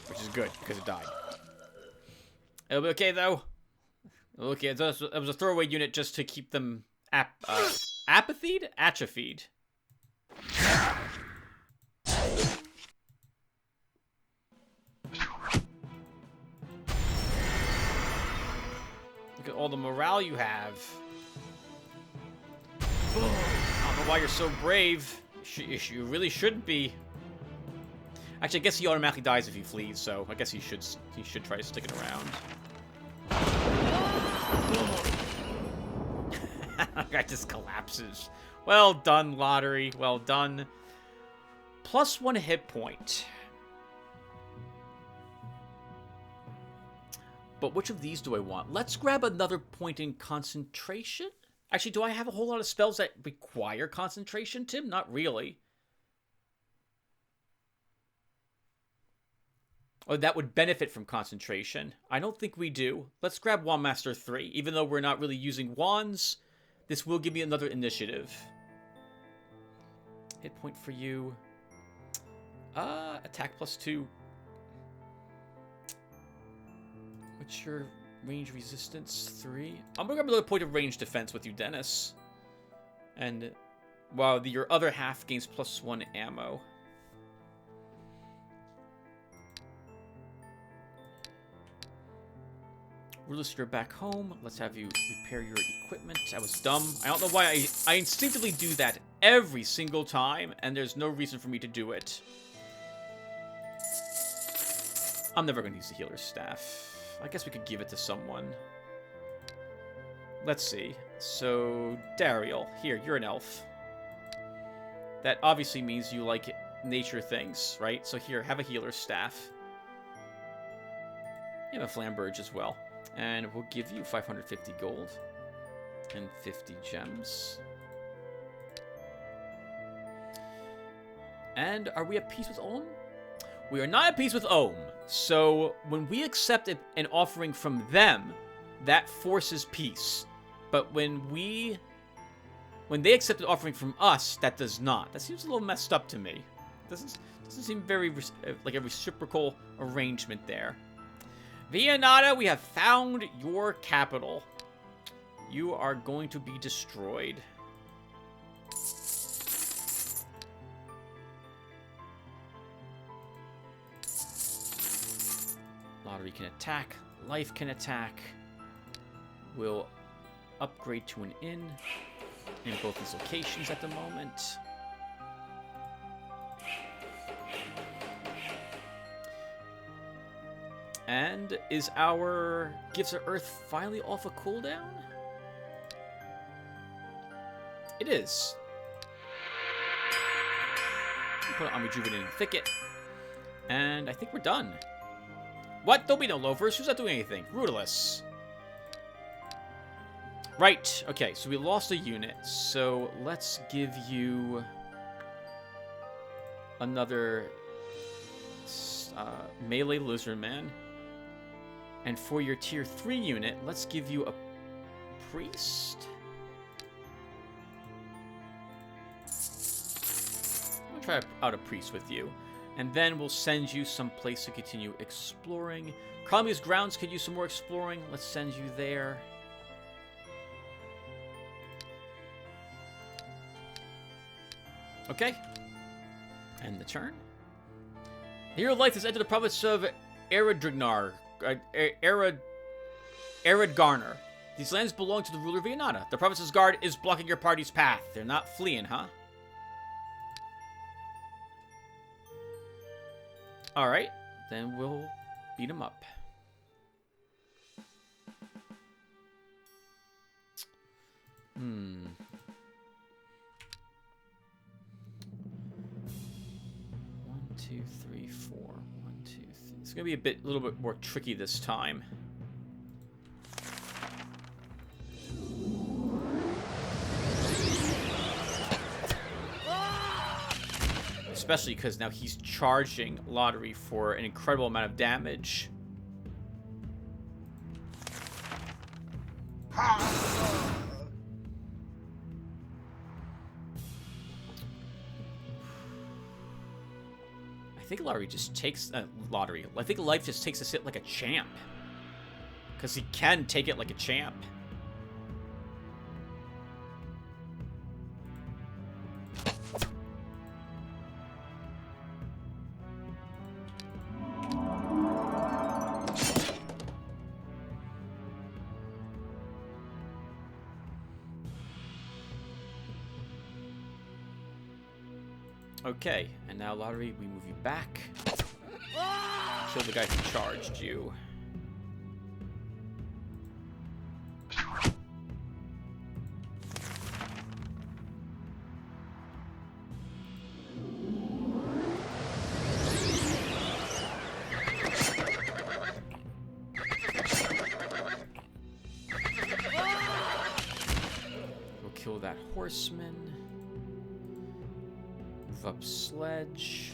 Which is good, because it died. It'll be okay, though. Okay, it was a throwaway unit just to keep them apathied? Atrophied. Look at all the morale you have. I don't know why you're so brave. You really shouldn't be. Actually, I guess he automatically dies if he flees, so I guess he should try to stick it around. Guy just collapses. Well done, Lottery. Well done. +1 hit point. But which of these do I want? Let's grab another point in concentration. Actually, do I have a whole lot of spells that require concentration, Tim? Not really. Or that would benefit from concentration. I don't think we do. Let's grab Wand Master 3. Even though we're not really using wands, this will give me another initiative. Hit point for you. Attack +2. What's your range resistance? 3. I'm gonna grab another point of range defense with you, Dennis. And while your other half gains +1 ammo. Rutalis, you're back home. Let's have you repair your equipment. I was dumb. I don't know why I instinctively do that every single time, and there's no reason for me to do it. I'm never going to use the healer's staff. I guess we could give it to someone. Let's see. So, Dariel. Here, you're an elf. That obviously means you like nature things, right? So here, have a healer's staff. You have a flamberge as well. And we'll give you 550 gold and 50 gems. And are we at peace with Ohm? We are not at peace with Ohm. So when we accept an offering from them, that forces peace. But when they accept an offering from us, that does not. That seems a little messed up to me. Doesn't seem very like a reciprocal arrangement there. Viennata, we have found your capital. You are going to be destroyed. Lotaeri can attack. Life can attack. We'll upgrade to an inn in both these locations at the moment. And is our Gifts of Earth finally off a cooldown? It is. Put it on Rejuvenating Thicket. And I think we're done. What? There'll be no loafers. Who's not doing anything? Rutalis. Right. Okay, so we lost a unit. So let's give you another melee lizardman. And for your tier 3 unit, let's give you a priest. I'm gonna try out a priest with you. And then we'll send you someplace to continue exploring. Cromley's Grounds could use some more exploring. Let's send you there. Okay. End the turn. The hero of life has entered the province of Eradrignar. Eradgarner. These lands belong to the ruler of Viennata. The province's guard is blocking your party's path. They're not fleeing, huh? Alright, then we'll beat him up. One, two, three, four. 1, 2, 3. It's gonna be a little bit more tricky this time. Especially because now he's charging Lotaeri for an incredible amount of damage. I think Lotaeri just takes... Lotaeri. I think life just takes this hit like a champ. Because he can take it like a champ. Okay, and now Lotaeri, we move you back. Kill the guy who charged you. that horseman. Move up sledge.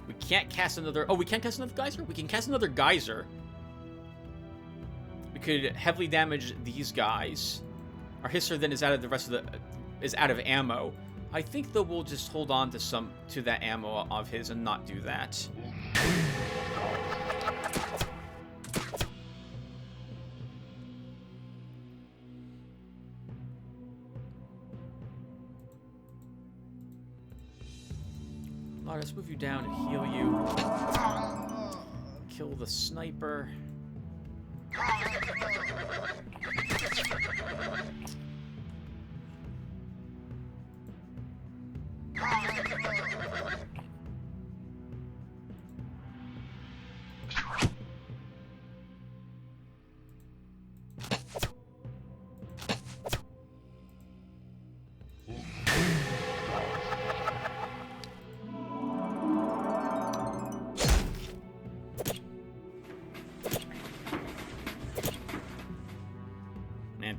We can't cast another... Oh, we can't cast another geyser? We can cast another geyser. We could heavily damage these guys. Our hisser then is out of the rest of the... is out of ammo. I think, though, we'll just hold on to that ammo of his and not do that. Let's move you down and heal you. Kill the sniper.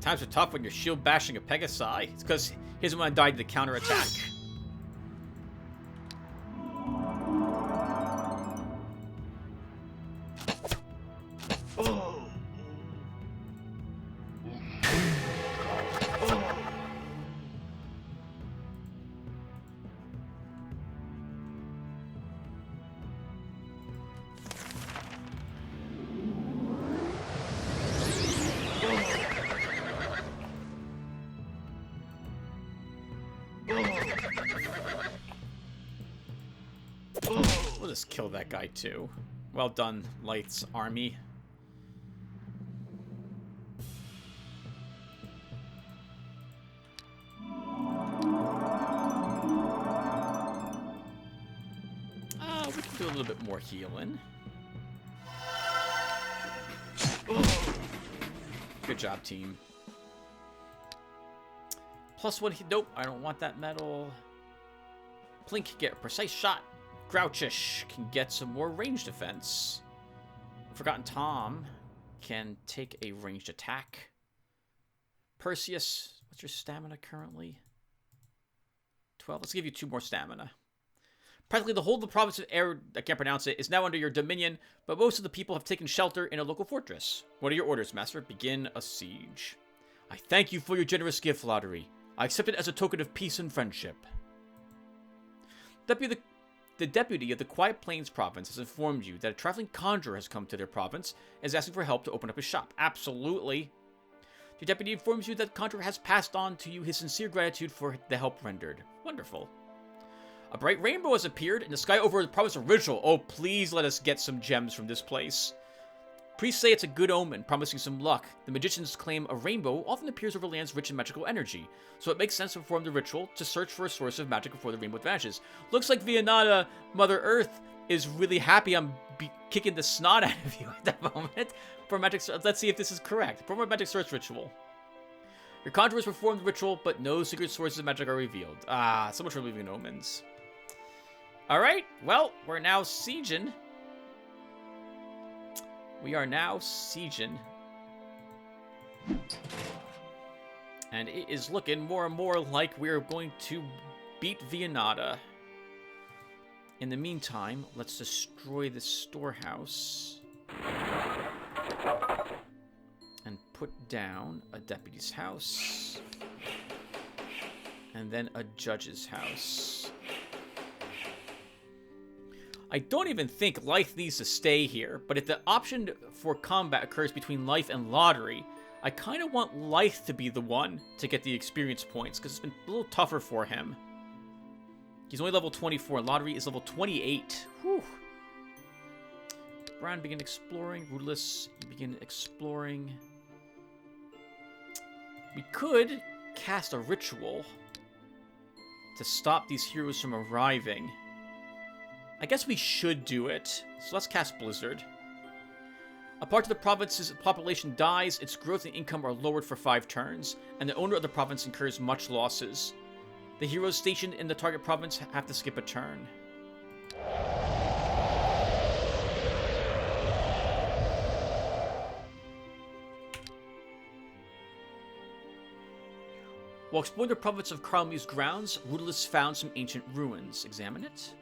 Times are tough when you're shield bashing a Pegasi. It's because he doesn't want to die to the counterattack. We'll just kill that guy too. Well done, Light's army. We can do a little bit more healing. Good job, team. +1 hit. Nope, I don't want that medal. Plink, get a precise shot. Grouchish can get some more range defense. Forgotten Tom can take a ranged attack. Perseus, what's your stamina currently? 12. Let's give you 2 more stamina. Practically the whole of the province of Air, I can't pronounce it, is now under your dominion, but most of the people have taken shelter in a local fortress. What are your orders, Master? Begin a siege. I thank you for your generous gift, Lotaeri. I accept it as a token of peace and friendship. The deputy of the Quiet Plains province has informed you that a traveling conjurer has come to their province and is asking for help to open up his shop. Absolutely. The deputy informs you that the conjurer has passed on to you his sincere gratitude for the help rendered. Wonderful. A bright rainbow has appeared in the sky over the province of Ritual. Oh, please let us get some gems from this place. Priests say it's a good omen, promising some luck. The magicians claim a rainbow often appears over lands rich in magical energy, so it makes sense to perform the ritual to search for a source of magic before the rainbow vanishes. Looks like Vianata, Mother Earth, is really happy I'm kicking the snot out of you at the moment. For magic, let's see if this is correct. Perform a magic search ritual. Your conjurers performed the ritual, but no secret sources of magic are revealed. Ah, so much for leaving omens. Alright, well, we're now sieging. We are now sieging. And it is looking more and more like we're going to beat Vianata. In the meantime, let's destroy this storehouse. And put down a deputy's house. And then a judge's house. I don't even think Life needs to stay here, but if the option for combat occurs between Life and Lotaeri, I kind of want Life to be the one to get the experience points, because it's been a little tougher for him. He's only level 24, and Lotaeri is level 28. Whew. Brian, begin exploring. Rutalis, you begin exploring. We could cast a ritual to stop these heroes from arriving. I guess we should do it. So let's cast Blizzard. A part of the province's population dies, its growth and income are lowered for 5 turns, and the owner of the province incurs much losses. The heroes stationed in the target province have to skip a turn. While exploring the province of Karlmi's grounds, Rutalis found some ancient ruins. Examine it.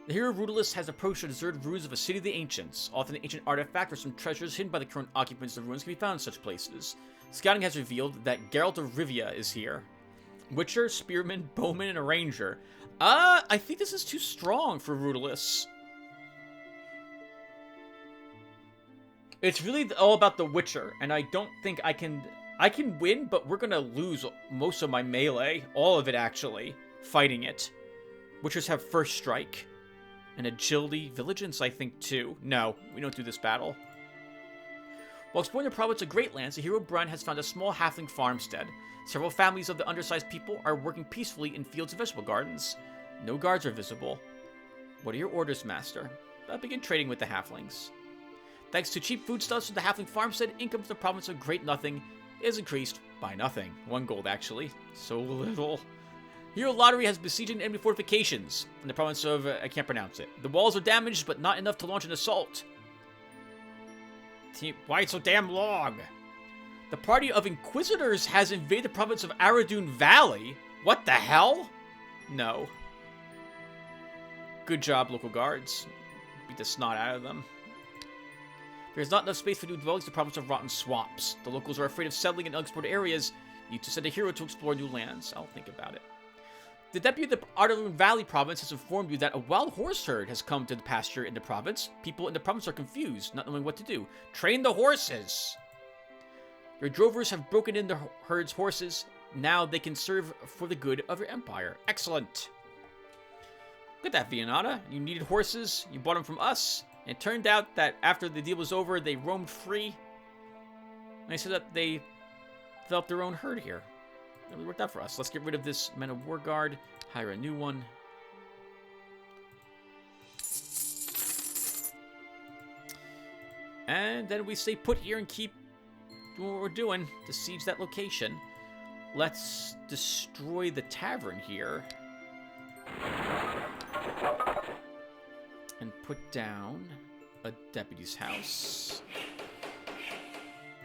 The hero Rutalis has approached the deserted ruins of a city of the ancients. Often an ancient artifact or some treasures hidden by the current occupants of the ruins can be found in such places. Scouting has revealed that Geralt of Rivia is here. Witcher, spearman, bowman, and a ranger. I think this is too strong for Rutalis. It's really all about the Witcher, and I don't think I can win, but we're gonna lose most of my melee. All of it, actually, fighting it. Witchers have first strike. And agility, vigilance, I think, too. No, we don't do this battle. While exploring the province of Greatlands, the hero Brun has found a small halfling farmstead. Several families of the undersized people are working peacefully in fields and vegetable gardens. No guards are visible. What are your orders, master? I'll begin trading with the halflings. Thanks to cheap foodstuffs from the halfling farmstead, income from the province of Great Nothing is increased by nothing. 1 gold, actually. So little. Hero Lotaeri has besieging enemy fortifications in the province of, I can't pronounce it. The walls are damaged, but not enough to launch an assault. Why so damn long? The party of Inquisitors has invaded the province of Aradun Valley. What the hell? No. Good job, local guards. Beat the snot out of them. There is not enough space for new dwellings in the province of Rotten Swamps. The locals are afraid of settling in unexplored areas. Need to send a hero to explore new lands. I'll think about it. The deputy of the Aradun Valley province has informed you that a wild horse herd has come to the pasture in the province. People in the province are confused, not knowing what to do. Train the horses! Your drovers have broken in the herd's horses. Now they can serve for the good of your empire. Excellent! Look at that, Vianata. You needed horses. You bought them from us. And it turned out that after the deal was over, they roamed free. And they said that they developed their own herd here. It really worked out for us. Let's get rid of this Men of War Guard. Hire a new one. And then we stay put here and keep doing what we're doing to siege that location. Let's destroy the tavern here. And put down a deputy's house.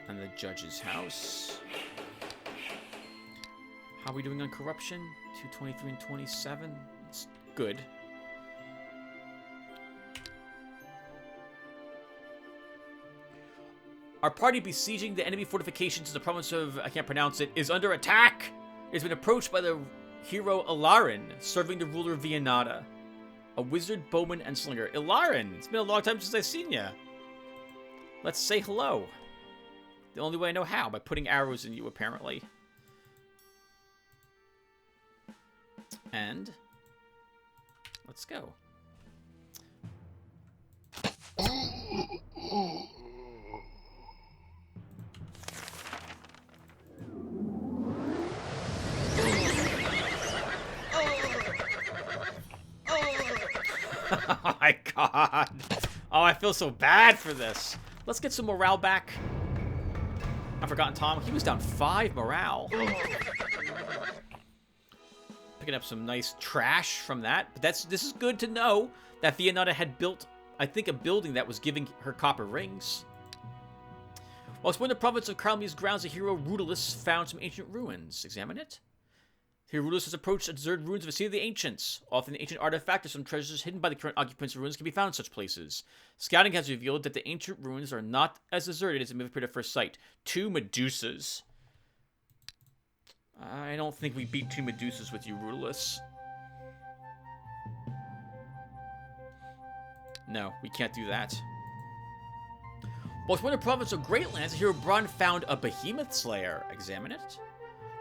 And the judge's house. How are we doing on corruption? 223 and 27. It's good. Our party besieging the enemy fortifications in the province of, I can't pronounce it, is under attack! It has been approached by the hero Ilarin, serving the ruler Vianata. A wizard, bowman, and slinger. Ilarin! It's been a long time since I've seen ya. Let's say hello. The only way I know how, by putting arrows in you, apparently. And let's go. Oh my god. Oh, I feel so bad for this. Let's get some morale back. I've forgotten Tom. He was down 5 morale. Picking up some nice trash from that. But this is good to know that Vianata had built, I think, a building that was giving her copper rings. While exploring the province of Karlmi's grounds, the hero Rutalis found some ancient ruins. Examine it. Here, Rutalis has approached the deserted ruins of a city of the ancients. Often the ancient artifact or some treasures hidden by the current occupants of ruins can be found in such places. Scouting has revealed that the ancient ruins are not as deserted as it may appear at first sight. 2 Medusas. I don't think we beat 2 Medusas with you, Rutalis. No, we can't do that. While exploring the province of Greatlands, the hero Brun found a behemoth slayer. Examine it.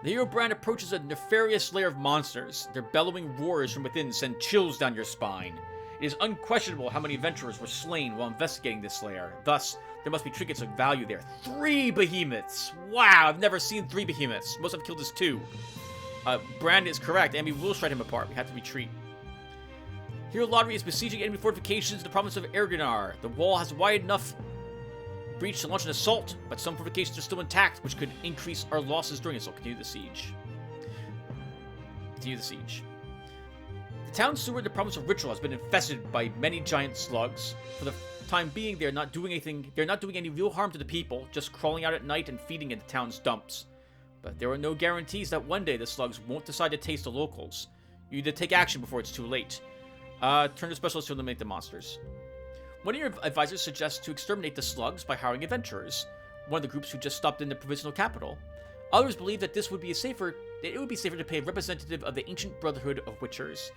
The hero Brand approaches a nefarious lair of monsters. Their bellowing roars from within send chills down your spine. It is unquestionable how many adventurers were slain while investigating this lair. Thus, there must be trinkets of value there. 3 behemoths! Wow, I've never seen 3 behemoths. Most I've killed is 2. Brand is correct, and we will shred him apart. We have to retreat. Hero Lotaeri is besieging enemy fortifications in the province of Erginar. The wall has wide enough breach to launch an assault, but some fortifications are still intact, which could increase our losses during assault. Continue the siege. Continue the siege. The town sewer in the province of Ritual has been infested by many giant slugs. For the time being, they're not doing anything. They're not doing any real harm to the people, just crawling out at night and feeding in the town's dumps. But there are no guarantees that one day the slugs won't decide to taste the locals. You need to take action before it's too late. Turn to specialists to eliminate the monsters. One of your advisors suggests to exterminate the slugs by hiring adventurers, one of the groups who just stopped in the provincial capital. Others believe that it would be safer to pay a representative of the ancient brotherhood of witchers.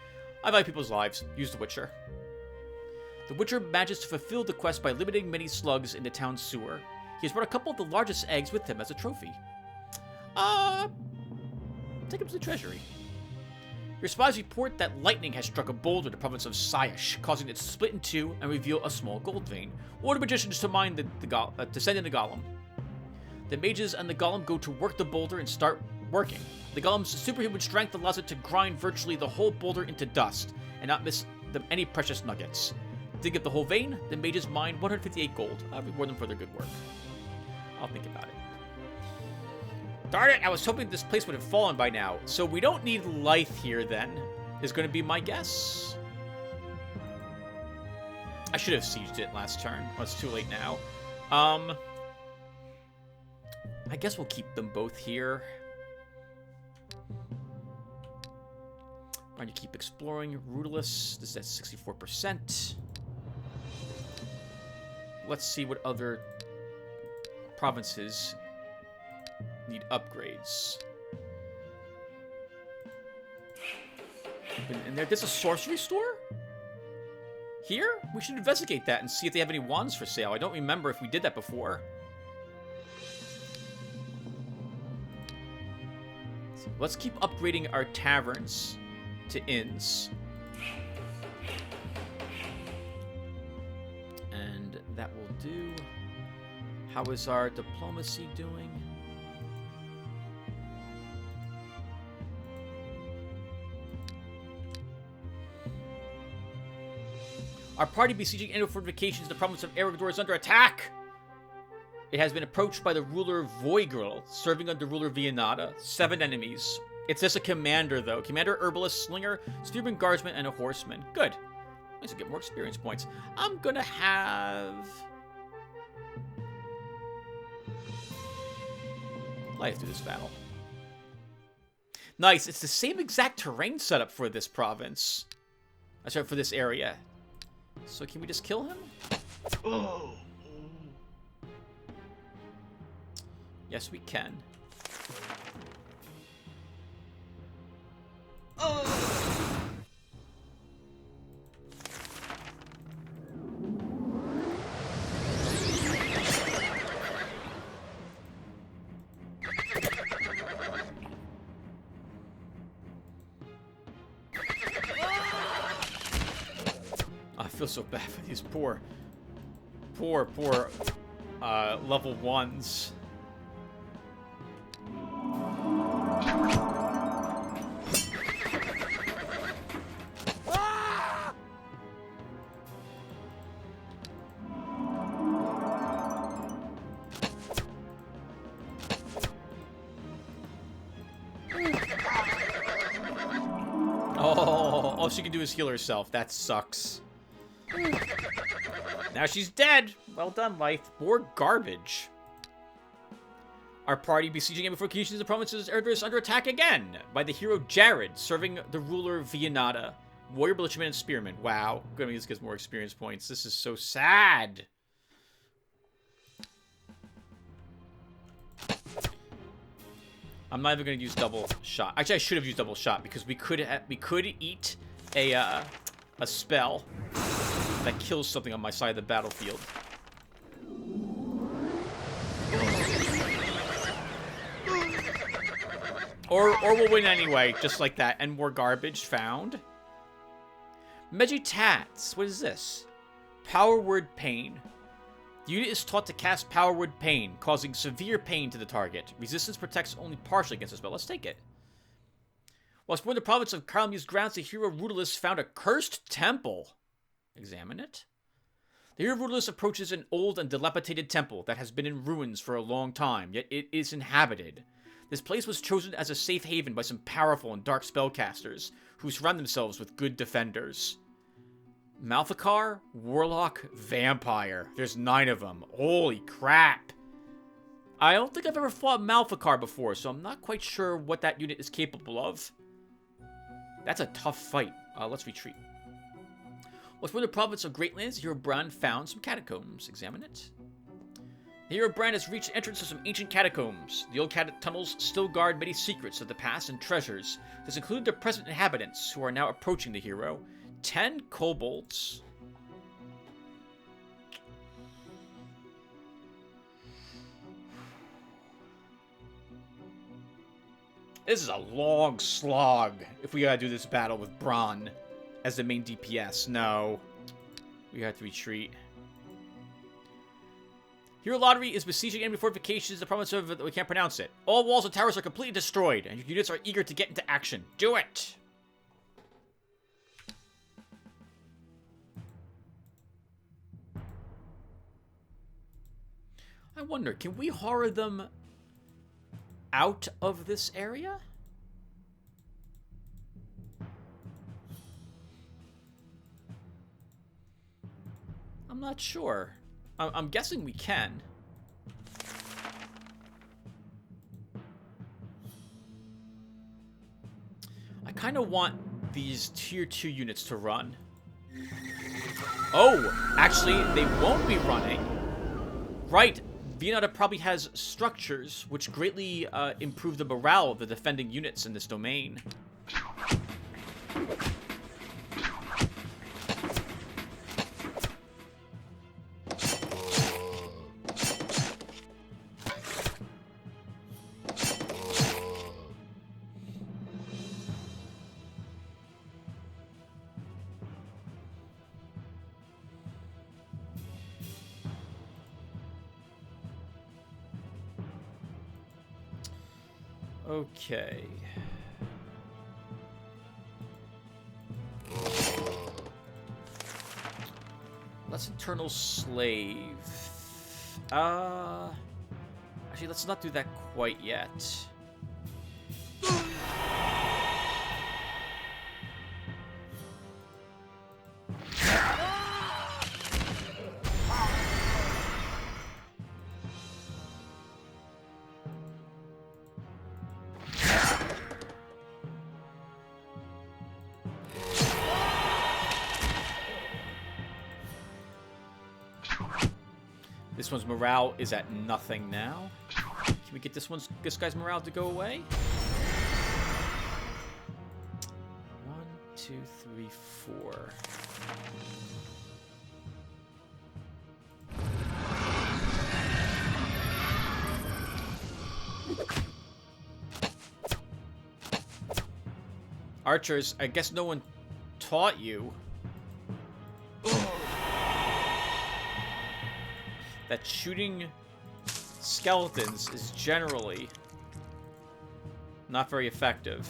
I value people's lives. Use the witcher. The witcher manages to fulfill the quest by eliminating many slugs in the town's sewer. He has brought a couple of the largest eggs with him as a trophy. Take him to the treasury. Your spies report that lightning has struck a boulder in the province of Syash, causing it to split in two and reveal a small gold vein. Order magicians to mine to send in the golem. The mages and the golem go to work the boulder and start working. The golem's superhuman strength allows it to grind virtually the whole boulder into dust and not miss any precious nuggets. Dig up the whole vein, the mages mine 158 gold. I'll reward them for their good work. I'll think about it. Darn it, I was hoping this place would have fallen by now. So we don't need Lythe here then, is going to be my guess. I should have sieged it last turn. Well, it's too late now. I guess we'll keep them both here. Trying to keep exploring. Rutalis, this is at 64%. Let's see what other provinces need upgrades. And there's a sorcery store? Here? We should investigate that and see if they have any wands for sale. I don't remember if we did that before. So let's keep upgrading our taverns to inns. And that will do. How is our diplomacy doing? Our party besieging inner fortifications. The province of Eador is under attack. It has been approached by the ruler Voigrel, serving under ruler Vianata. 7 enemies. It's just a commander, though. Commander, herbalist, slinger, spearman, guardsman, and a horseman. Good. Let's get more experience points. I'm gonna have Lythe do this battle. Nice. It's the same exact terrain setup for this province. Sorry, for this area. So can we just kill him? Oh. Yes, we can. Oh. I feel so bad for these poor level 1s. Oh, all she can do is heal herself. That sucks. Now she's dead. Well done, Lythe. More garbage. Our party besieging and fortifications of the provinces is under attack again by the hero Jared, serving the ruler Vianata. Warrior, militiaman, and spearman. Wow. Gonna just get more experience points. This is so sad. I'm not even gonna use double shot. Actually, I should have used double shot because we could eat a spell that kills something on my side of the battlefield. Or we'll win anyway, just like that. And more garbage found. Megitats. What is this? Power Word Pain. The unit is taught to cast Power Word Pain, causing severe pain to the target. Resistance protects only partially against the spell. Let's take it. While exploring the province of Karlmu's grounds, the hero Rutalis found a cursed temple. Examine it. The hero Rutalis approaches an old and dilapidated temple that has been in ruins for a long time, yet it is inhabited. This place was chosen as a safe haven by some powerful and dark spellcasters, who surround themselves with good defenders. Malthakar, Warlock, Vampire. There's 9 of them. Holy crap. I don't think I've ever fought Malfikar before, so I'm not quite sure what that unit is capable of. That's a tough fight. Let's retreat. Within the province of Greatlands, Hero Brand found some catacombs. Examine it. The Hero Brand has reached the entrance to some ancient catacombs. The old tunnels still guard many secrets of the past and treasures. This includes the present inhabitants, who are now approaching the hero. 10 kobolds. This is a long slog if we gotta do this battle with Bronn as the main DPS. No. We have to retreat. Hero Lotaeri is besieging enemy fortifications in the province of... We can't pronounce it. All walls and towers are completely destroyed, and your units are eager to get into action. Do it! I wonder, can we horror them out of this area? I'm not sure. I'm guessing we can. I kind of want these tier 2 units to run. Oh, actually, they won't be running. Right. Viennata probably has structures which greatly improve the morale of the defending units in this domain. Okay. Let's internal slave. Actually, let's not do that quite yet. This one's morale is at nothing now. Can we get this guy's morale to go away? 1, 2, 3, 4. Archers, I guess no one taught you that shooting skeletons is generally not very effective.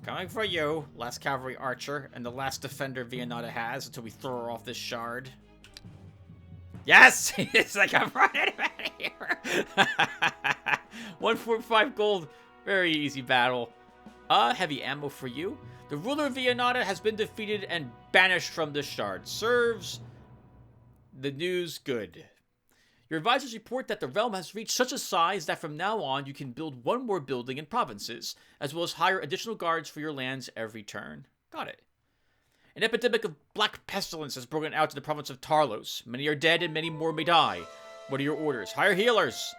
Coming for you, last cavalry archer, and the last defender Viennata has until we throw her off this shard. Yes! It's like I'm running out of here! 145 gold. Very easy battle. Heavy ammo for you. The ruler of Viennata has been defeated and banished from the shard. Serves the news good. Your advisors report that the realm has reached such a size that from now on you can build one more building in provinces, as well as hire additional guards for your lands every turn. Got it. An epidemic of black pestilence has broken out in the province of Tarlos. Many are dead and many more may die. What are your orders? Hire healers!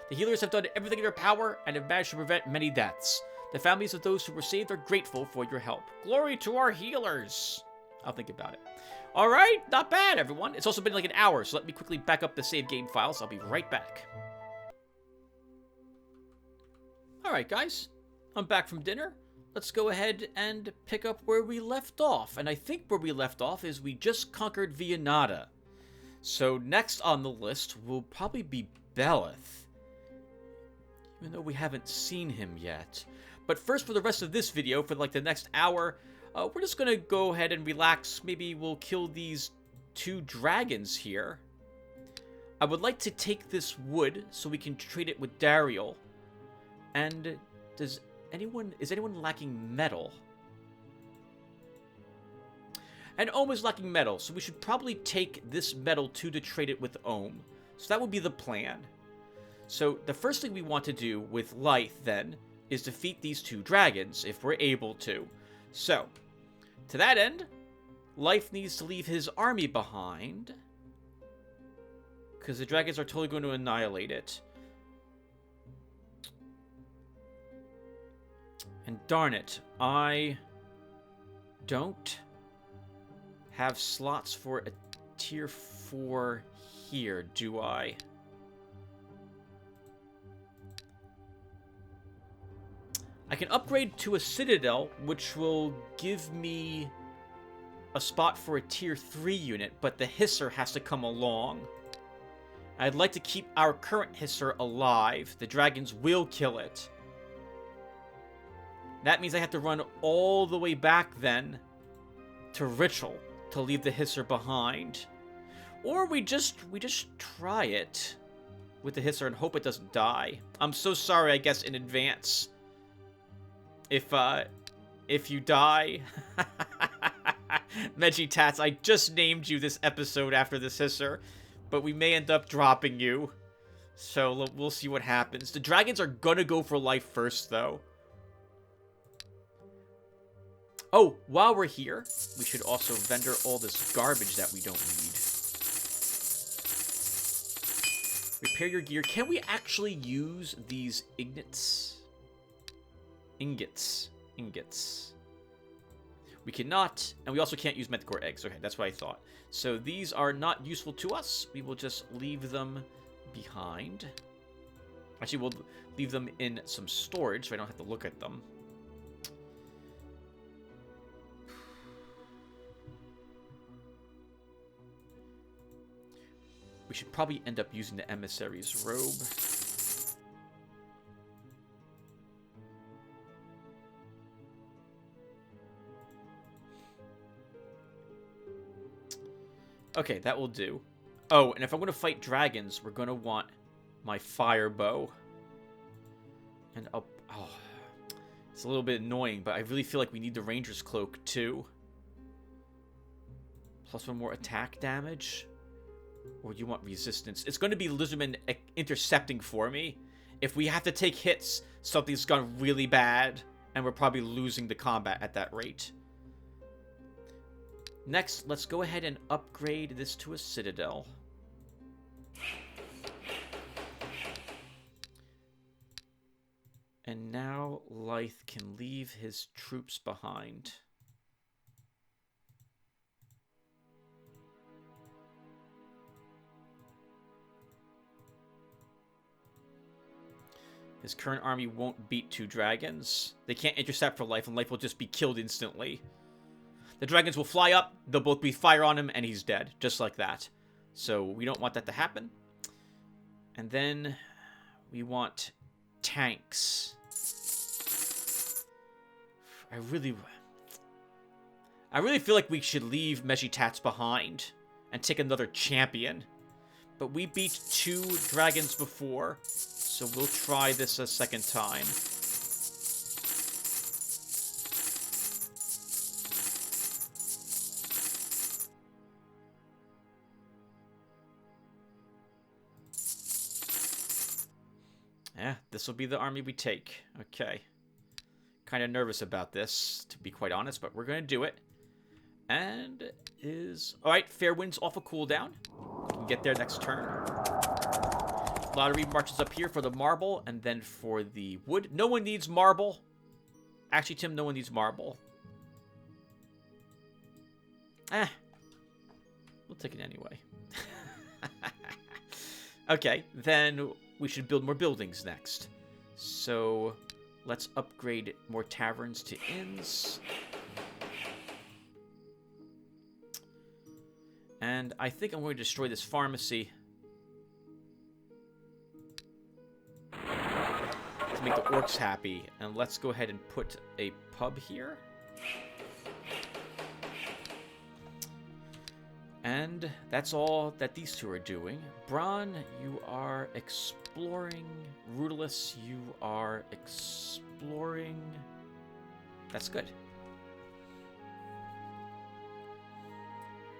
The healers have done everything in their power and have managed to prevent many deaths. The families of those who were saved are grateful for your help. Glory to our healers! I'll think about it. Alright, not bad, everyone. It's also been like an hour, so let me quickly back up the save game files. I'll be right back. Alright, guys. I'm back from dinner. Let's go ahead and pick up where we left off. And I think where we left off is we just conquered Viennata. So next on the list will probably be Belith. Even though we haven't seen him yet. But first, for the rest of this video, for like the next hour, we're just going to go ahead and relax. Maybe we'll kill these 2 dragons here. I would like to take this wood so we can trade it with Dariel. And is anyone lacking metal? And Ohm is lacking metal, so we should probably take this metal to trade it with Ohm. So that would be the plan. So the first thing we want to do with Lythe, then, is defeat these 2 dragons, if we're able to. So, to that end, Lythe needs to leave his army behind, because the dragons are totally going to annihilate it. And darn it, I don't have slots for a tier 4 here, do I? I can upgrade to a Citadel, which will give me a spot for a tier 3 unit, but the Hisser has to come along. I'd like to keep our current Hisser alive. The dragons will kill it. That means I have to run all the way back then to Ritual to leave the Hisser behind. Or we just try it with the Hisser and hope it doesn't die. I'm so sorry, I guess, in advance. If you die, Megitats, I just named you this episode after this Hisser, but we may end up dropping you. So we'll see what happens. The dragons are gonna go for life first, though. Oh, while we're here, we should also vendor all this garbage that we don't need. Repair your gear. Can we actually use these ingots? Ingots. We cannot, and we also can't use Metacore eggs. Okay, that's what I thought. So these are not useful to us. We will just leave them behind. Actually, we'll leave them in some storage so I don't have to look at them. We should probably end up using the emissary's robe. Okay, that will do. Oh, and if I'm going to fight dragons, we're going to want my fire bow. And oh, it's a little bit annoying, but I really feel like we need the ranger's cloak too. Plus 1 more attack damage. Or do you want resistance? It's going to be Lizardman intercepting for me. If we have to take hits, something's gone really bad, and we're probably losing the combat at that rate. Next, let's go ahead and upgrade this to a Citadel. And now Lythe can leave his troops behind. His current army won't beat 2 dragons. They can't intercept for Lythe, and Lythe will just be killed instantly. The dragons will fly up, they'll both be fire on him, and he's dead. Just like that. So we don't want that to happen. And then we want tanks. I really feel like we should leave Megitats behind and take another champion. But we beat 2 dragons before, so we'll try this a second time. Yeah, this will be the army we take. Okay. Kind of nervous about this, to be quite honest, but we're going to do it. And is... Alright, fair wind's off a cooldown. We can get there next turn. Lotaeri marches up here for the marble, and then for the wood. No one needs marble. Actually, Tim, no one needs marble. We'll take it anyway. Okay, then we should build more buildings next. So let's upgrade more taverns to inns. And I think I'm going to destroy this pharmacy to make the orcs happy. And let's go ahead and put a pub here. And that's all that these 2 are doing. Bron, you are exploring. Rutalis, you are exploring. That's good.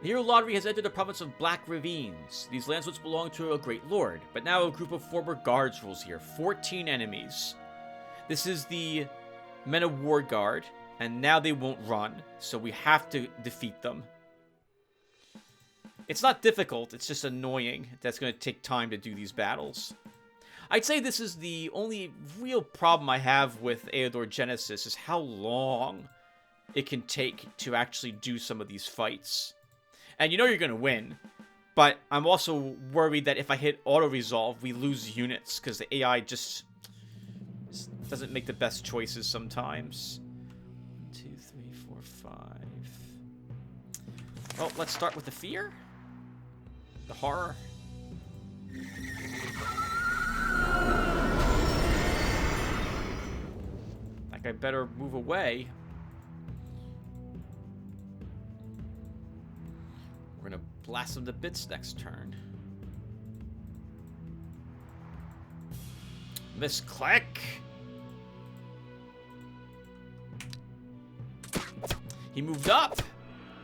The hero Lotaeri has entered the province of Black Ravines. These lands once belonged to a great lord, but now a group of former guards rules here. 14 enemies. This is the Men of War Guard, and now they won't run, so we have to defeat them. It's not difficult, it's just annoying. That's going to take time to do these battles. I'd say this is the only real problem I have with Eador Genesis, is how long it can take to actually do some of these fights. And you know you're going to win, but I'm also worried that if I hit auto-resolve, we lose units, because the AI just doesn't make the best choices sometimes. 1, 2, 3, 4, 5. Well, let's start with the fear. The horror. Like, I better move away. We're gonna blast them to bits next turn. Misclick. He moved up.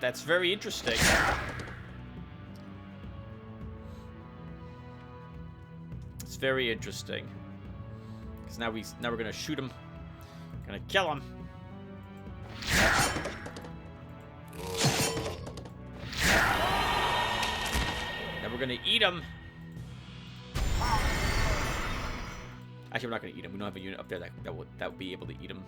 That's very interesting. It's very interesting. Because now we're gonna shoot him. Gonna kill him. Then we're gonna eat him. Actually, we're not gonna eat him. We don't have a unit up there that would be able to eat him.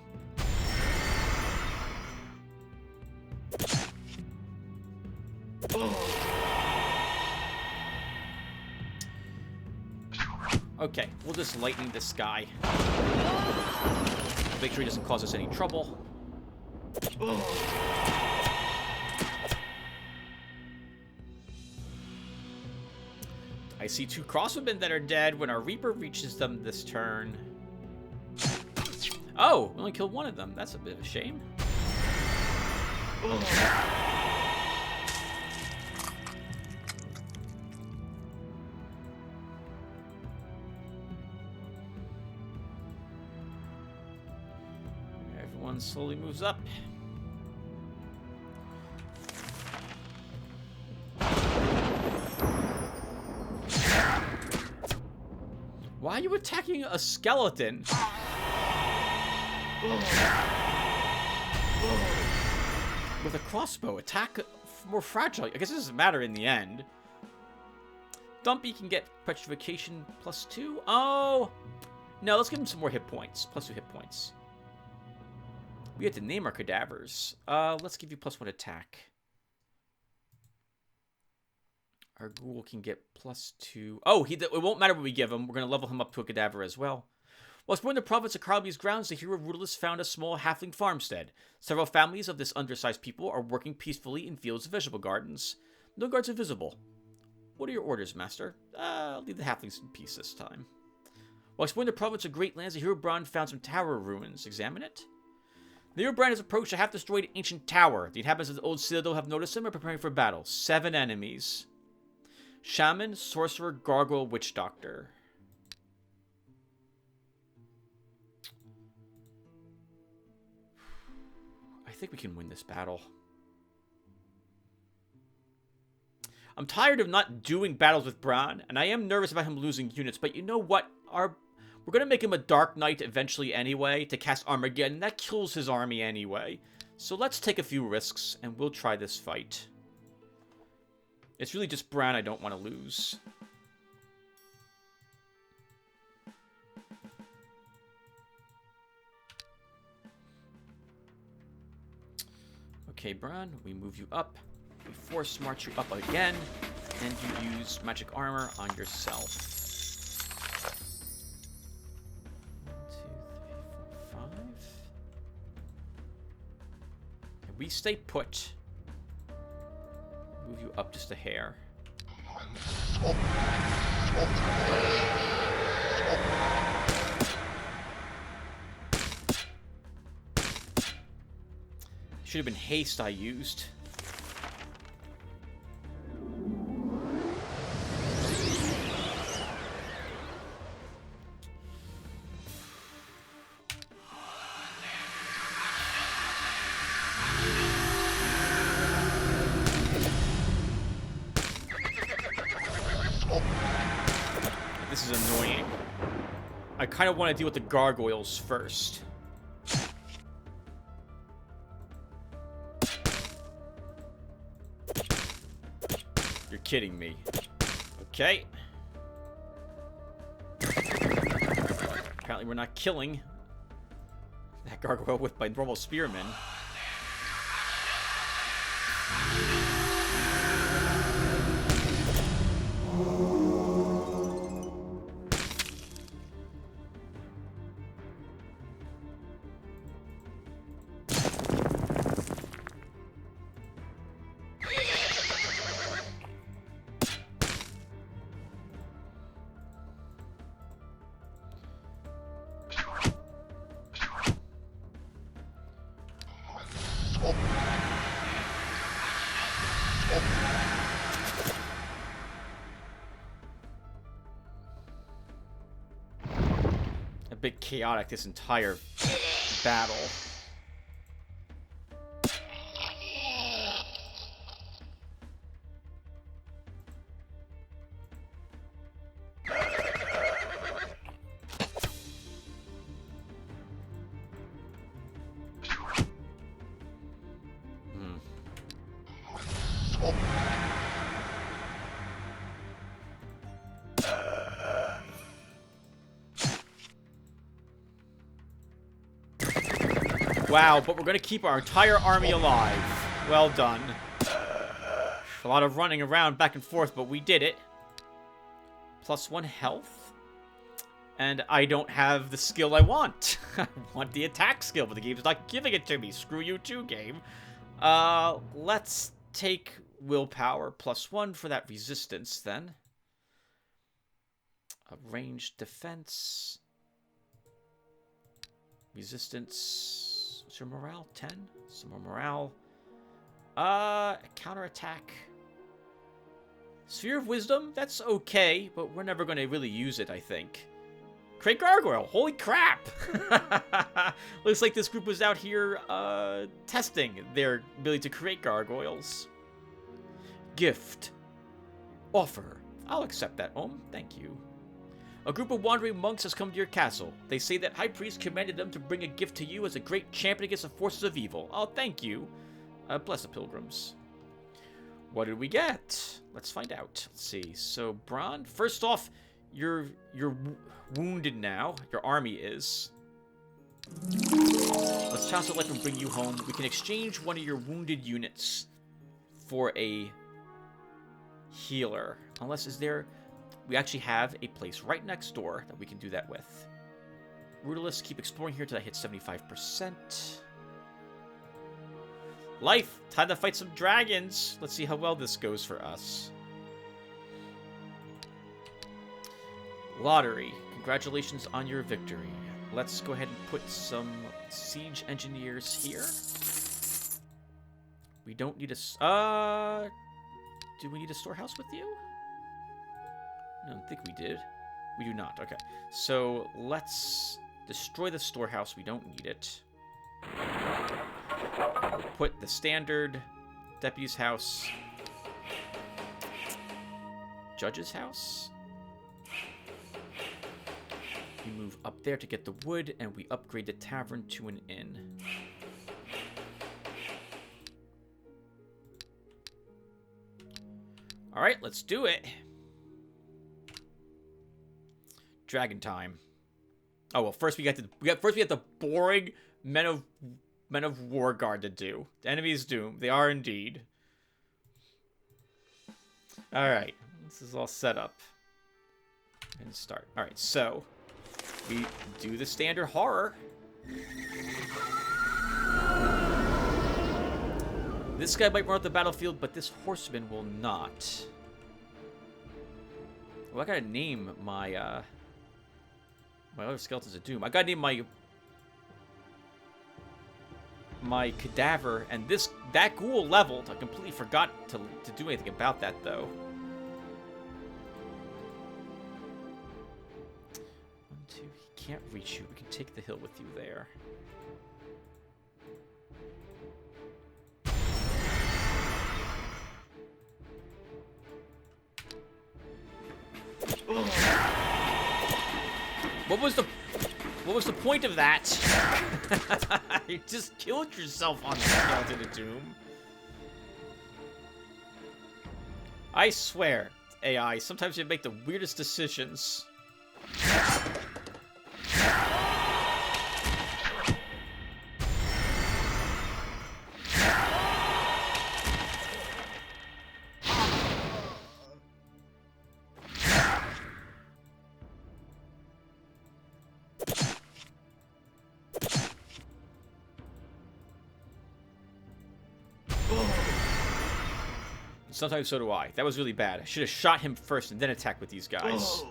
Okay, we'll just lightning this guy. Make sure he doesn't cause us any trouble. I see 2 crossbowmen that are dead when our Reaper reaches them this turn. Oh, we only killed one of them. That's a bit of a shame. Everyone slowly moves up. Why are you attacking a skeleton? With a crossbow, attack more fragile. I guess it doesn't matter in the end. Dumpy can get petrification +2. Oh! No, let's give him some more hit points. +2 hit points. We have to name our cadavers. Let's give you +1 attack. Our ghoul can get +2. Oh, it won't matter what we give him. We're going to level him up to a cadaver as well. While exploring the province of Carly's grounds, the hero Rutalis found a small halfling farmstead. Several families of this undersized people are working peacefully in fields of vegetable gardens. No guards are visible. What are your orders, master? I'll leave the halflings in peace this time. While exploring the province of Great Lands, the hero Bran found some tower ruins. Examine it. The hero Bran has approached a half-destroyed ancient tower. The inhabitants of the old Citadel have noticed him and are preparing for battle. 7 enemies. Shaman, Sorcerer, Gargoyle, Witch Doctor. I think we can win this battle. I'm tired of not doing battles with Bran, and I am nervous about him losing units, but you know what? We're going to make him a Dark Knight eventually anyway, to cast Armageddon. That kills his army anyway. So let's take a few risks, and we'll try this fight. It's really just Bran I don't want to lose. Okay, Bran, we move you up. We force march you up again, and you use magic armor on yourself. 1, 2, 3, 4, 5. And we stay put. Move you up just a hair. Should have been haste I used. I kind of want to deal with the gargoyles first. You're kidding me. Okay. Apparently we're not killing that gargoyle with my normal spearmen. A bit chaotic, this entire battle. Wow, but we're going to keep our entire army alive. Well done. A lot of running around back and forth, but we did it. +1 health. And I don't have the skill I want. I want the attack skill, but the game's not giving it to me. Screw you too, game. Let's take willpower +1 for that resistance, then. Ranged defense. Resistance. What's your morale? 10? Some more morale. Counterattack. Sphere of Wisdom? That's okay, but we're never going to really use it, I think. Create Gargoyle! Holy crap! Looks like this group was out here, testing their ability to create gargoyles. Gift. Offer. I'll accept that, Thank you. A group of wandering monks has come to your castle. They say that High Priest commanded them to bring a gift to you as a great champion against the forces of evil. Oh, thank you. Bless the pilgrims. What did we get? Let's find out. Let's see. So, Bron, first off, you're wounded now. Your army is. Let's challenge the life and bring you home. We can exchange one of your wounded units for a healer. Unless, is there... We actually have a place right next door that we can do that with. Rutalis, keep exploring here till I hit 75%. Life! Time to fight some dragons! Let's see how well this goes for us. Lotaeri, congratulations on your victory. Let's go ahead and put some siege engineers here. We don't need a... do we need a storehouse with you? I don't think we did. We do not. Okay. So let's destroy the storehouse. We don't need it. Put the standard deputy's house. Judge's house. We move up there to get the wood, and we upgrade the tavern to an inn. All right, let's do it. Dragon time. Oh well, first we got the boring men of war guard to do. The enemy is doomed. They are indeed. All right, this is all set up. And start. All right, so we do the standard horror. This guy might run out the battlefield, but this horseman will not. Well, I gotta name my my other skeletons of doom. I gotta name my cadaver, and that ghoul leveled. I completely forgot to do anything about that though. 1, 2. He can't reach you. We can take the hill with you there. What was the What was the point of that? You just killed yourself on the Skeleton of Doom. I swear, AI, sometimes you make the weirdest decisions. Sometimes so do I. That was really bad. I should have shot him first and then attacked with these guys.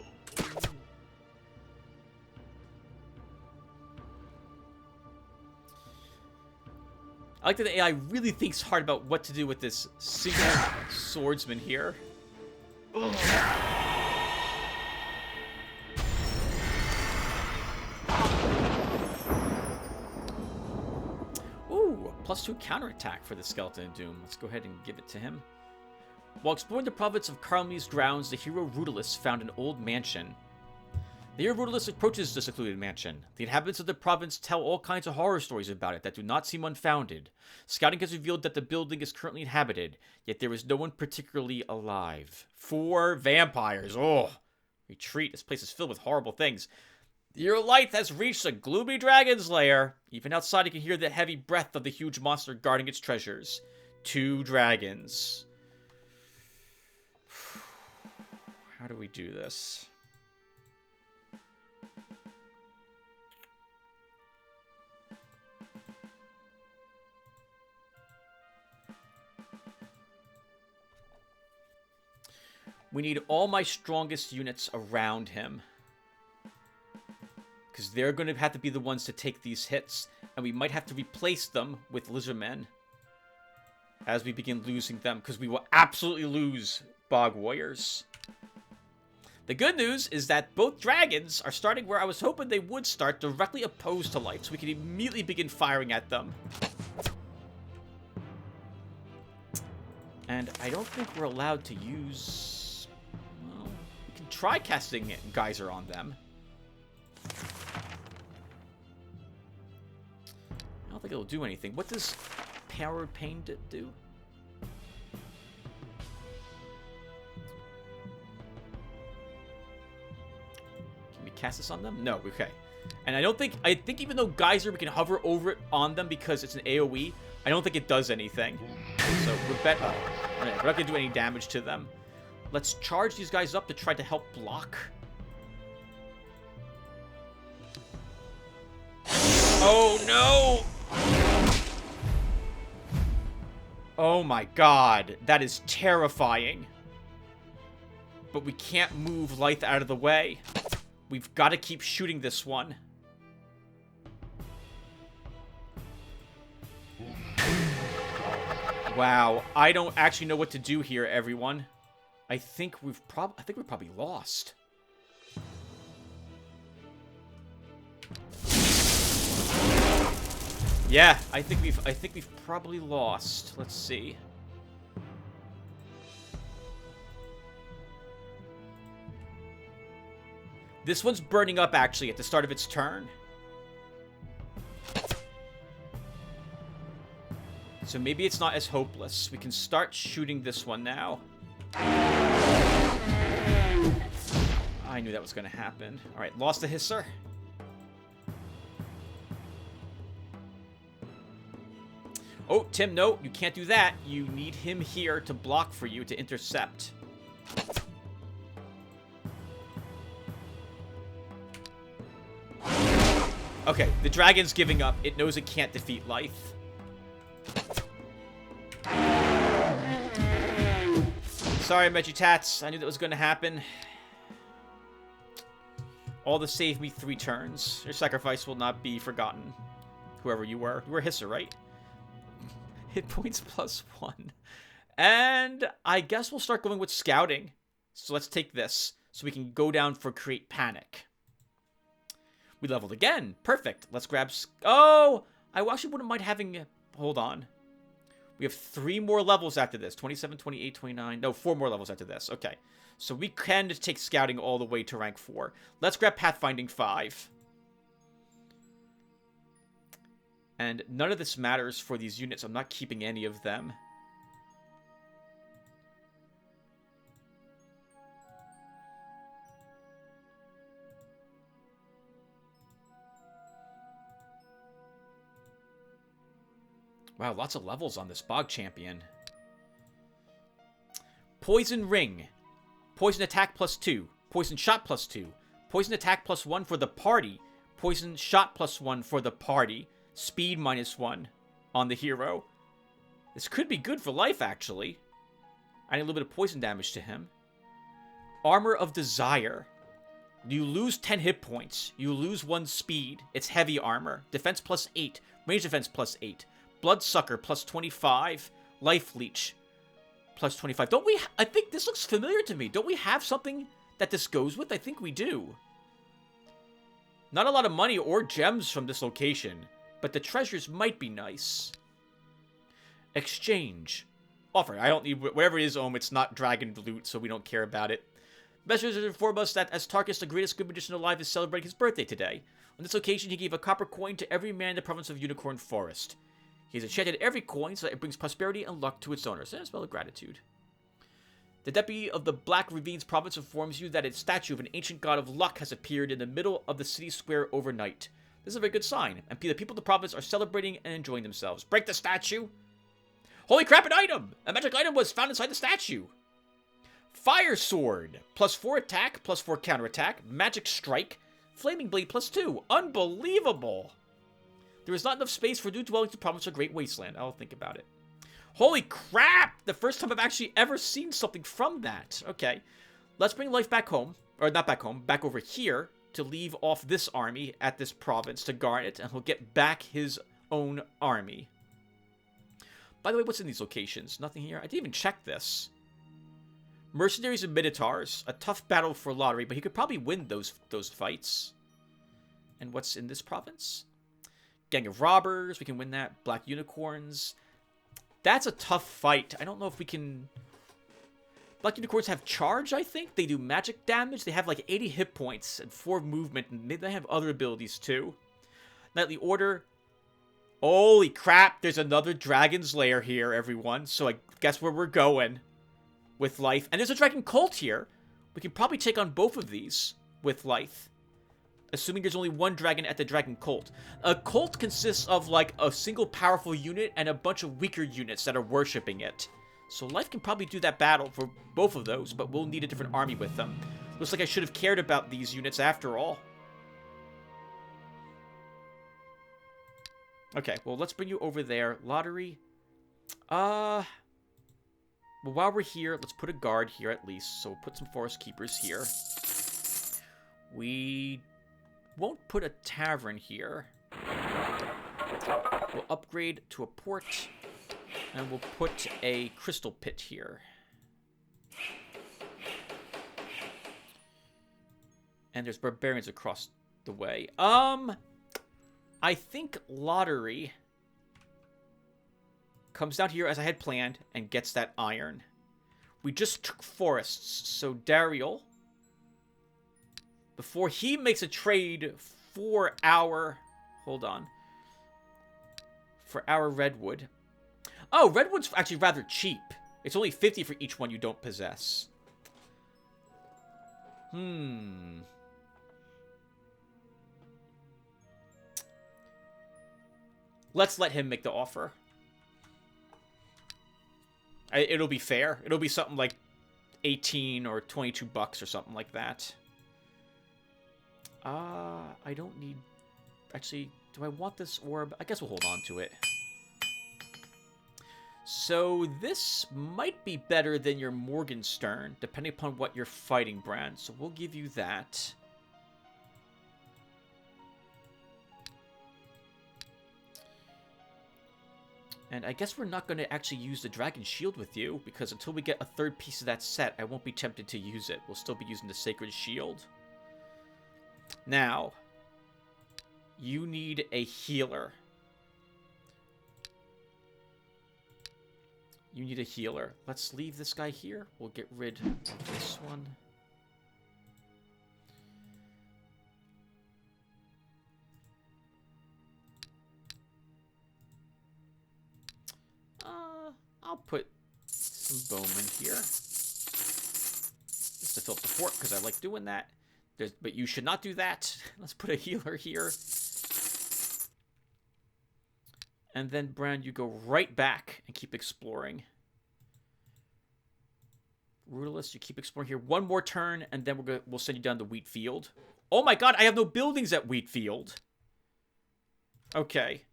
I like that the AI really thinks hard about what to do with this single swordsman here. Ooh, +2 counterattack for the Skeleton of Doom. Let's go ahead and give it to him. While exploring the province of Karlmi's grounds, the hero Rutalis found an old mansion. The hero Rutalis approaches the secluded mansion. The inhabitants of the province tell all kinds of horror stories about it that do not seem unfounded. Scouting has revealed that the building is currently inhabited, yet there is no one particularly alive. 4 vampires. Oh, retreat. This place is filled with horrible things. The hero Lythe has reached a gloomy dragon's lair. Even outside, you can hear the heavy breath of the huge monster guarding its treasures. 2 dragons. How do we do this? We need all my strongest units around him. Because they're going to have to be the ones to take these hits. And we might have to replace them with lizardmen. As we begin losing them. Because we will absolutely lose Bog Warriors. The good news is that both dragons are starting where I was hoping they would start, directly opposed to Lythe, so we can immediately begin firing at them. And I don't think we're allowed to use... Well, we can try casting Geyser on them. I don't think it'll do anything. What does Power Pain do? Cast this on them? No, okay. And I think even though Geyser, we can hover over it on them because it's an AoE, I don't think it does anything. So we're not going to do any damage to them. Let's charge these guys up to try to help block. Oh no! Oh my god, that is terrifying. But we can't move Lythe out of the way. We've got to keep shooting this one. Wow, I don't actually know what to do here, everyone. I think we're probably lost. Yeah, I think we've probably lost. Let's see. This one's burning up, actually, at the start of its turn. So maybe it's not as hopeless. We can start shooting this one now. I knew that was going to happen. All right, lost the Hisser. Oh, Tim, no, you can't do that. You need him here to block for you, to intercept. Okay, the dragon's giving up. It knows it can't defeat Lythe. Sorry, Megitats. I knew that was going to happen. All to save me 3 turns. Your sacrifice will not be forgotten. Whoever you were. You were Hisser, right? Hit points +1. And I guess we'll start going with scouting. So let's take this. So we can go down for Create Panic. We leveled again. Perfect. Let's grab... Oh! I actually wouldn't mind having... Hold on. We have 3 more levels after this. 27, 28, 29... No, 4 more levels after this. Okay. So we can just take scouting all the way to rank 4. Let's grab Pathfinding 5. And none of this matters for these units. I'm not keeping any of them. Wow, lots of levels on this Bog Champion. Poison Ring. Poison attack +2. Poison shot +2. Poison attack +1 for the party. Poison shot +1 for the party. Speed -1 on the hero. This could be good for life, actually. I need a little bit of poison damage to him. Armor of Desire. You lose 10 hit points. You lose 1 speed. It's heavy armor. Defense +8. Range defense +8. Bloodsucker +25. Life Leech +25. Don't we... I think this looks familiar to me. Don't we have something that this goes with? I think we do. Not a lot of money or gems from this location, but the treasures might be nice. Exchange. Offer. I don't need... Whatever it is, it's not dragon loot, so we don't care about it. Messengers inform us that Astarchus, the greatest good magician alive, is celebrating his birthday today. On this occasion, he gave a copper coin to every man in the province of Unicorn Forest. He has enchanted every coin so that it brings prosperity and luck to its owners, and as well as gratitude. The deputy of the Black Ravines province informs you that a statue of an ancient god of luck has appeared in the middle of the city square overnight. This is a very good sign, and the people of the province are celebrating and enjoying themselves. Break the statue! Holy crap, an item! A magic item was found inside the statue! Fire Sword! +4 attack, +4 counterattack, magic strike, flaming blade +2. Unbelievable! There is not enough space for new dwellings to promise a great wasteland. I'll think about it. Holy crap! The first time I've actually ever seen something from that. Okay. Let's bring life back home. Or not back home. Back over here to leave off this army at this province to guard it. And he'll get back his own army. By the way, what's in these locations? Nothing here. I didn't even check this. Mercenaries and Minotaurs. A tough battle for Lotaeri, but he could probably win those fights. And what's in this province? Gang of Robbers, we can win that. Black Unicorns. That's a tough fight. I don't know if we can... Black Unicorns have charge, I think. They do magic damage. They have like 80 hit points and 4 movement. And they have other abilities too. Knightly Order. Holy crap, there's another Dragon's Lair here, everyone. So I guess where we're going with life. And there's a Dragon Cult here. We can probably take on both of these with life. Assuming there's only one dragon at the Dragon Cult. A cult consists of like a single powerful unit and a bunch of weaker units that are worshipping it. So life can probably do that battle for both of those, but we'll need a different army with them. Looks like I should have cared about these units after all. Okay, well let's bring you over there. Lotaeri. Well, while we're here, let's put a guard here at least. So we'll put some forest keepers here. We... won't put a tavern here. We'll upgrade to a port. And we'll put a crystal pit here. And there's barbarians across the way. I think Lotaeri comes down here as I had planned and gets that iron. We just took forests, so Dariel... before he makes a trade for our... hold on. For our redwood. Oh, redwood's actually rather cheap. It's only 50 for each one you don't possess. Let's let him make the offer. It'll be fair. It'll be something like 18 or 22 bucks or something like that. I don't need... actually, do I want this orb? I guess we'll hold on to it. So this might be better than your Morgenstern, depending upon what you're fighting, Bran. So we'll give you that. And I guess we're not going to actually use the Dragon Shield with you, because until we get a third piece of that set, I won't be tempted to use it. We'll still be using the Sacred Shield. Now, you need a healer. You need a healer. Let's leave this guy here. We'll get rid of this one. some bowmen here. Just to fill up the fort, because I like doing that. But you should not do that. Let's put a healer here. And then, Brown, you go right back and keep exploring. Rutalis, you keep exploring here. One more turn, and then we'll send you down to Wheat Field. Oh my god, I have no buildings at Wheat Field. Okay.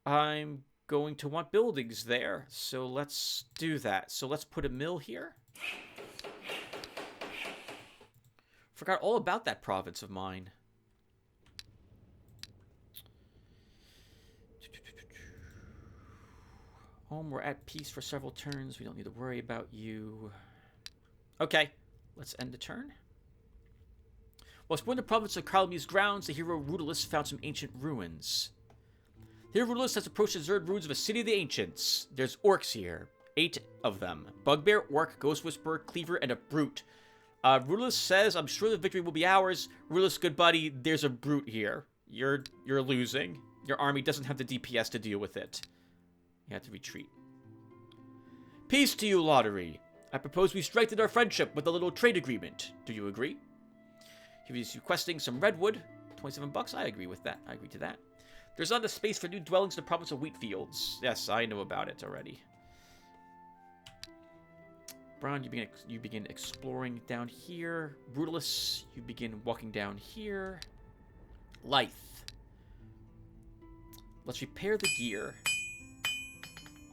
I'm going to want buildings there, so let's do that. So let's put a mill here. Forgot all about that province of mine. Home, we're at peace for several turns. We don't need to worry about you. Okay, let's end the turn. While exploring the province of Kralmi's grounds, the hero Rutalis found some ancient ruins. Here, Rutalis has approached the deserted ruins of a city of the ancients. There's orcs here. 8 of them. Bugbear, orc, ghost whisperer, cleaver, and a brute. Rutalis says, I'm sure the victory will be ours. Rutalis, good buddy, there's a brute here. You're losing. Your army doesn't have the DPS to deal with it. You have to retreat. Peace to you, Lotaeri. I propose we strengthen our friendship with a little trade agreement. Do you agree? He's requesting some redwood. 27 bucks. I agree with that. I agree to that. There's not enough space for new dwellings in the province of Wheatfields. Yes, I know about it already. Brown, you begin exploring down here. Rutalis, you begin walking down here. Lithe. Let's repair the gear.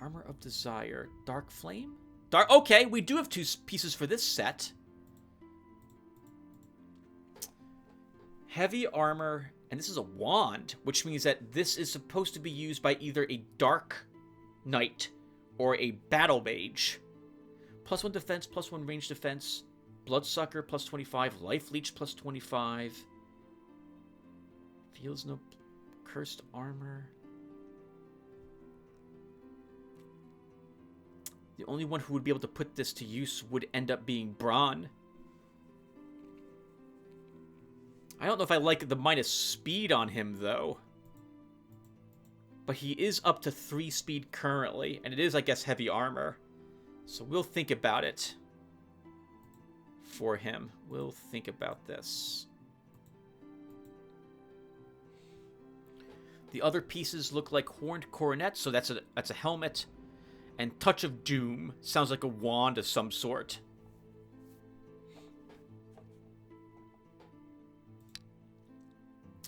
Armor of Desire. Dark Flame? Okay, we do have 2 pieces for this set. Heavy armor, and this is a wand, which means that this is supposed to be used by either a Dark Knight or a Battle Mage. +1 defense, +1 range defense. Bloodsucker, +25. Life Leech, +25. Feels no cursed armor. The only one who would be able to put this to use would end up being Braun. I don't know if I like the minus speed on him, though. But he is up to 3 speed currently, and it is, I guess, heavy armor. So we'll think about it for him. We'll think about this. The other pieces look like horned coronets, so that's a helmet. And Touch of Doom sounds like a wand of some sort.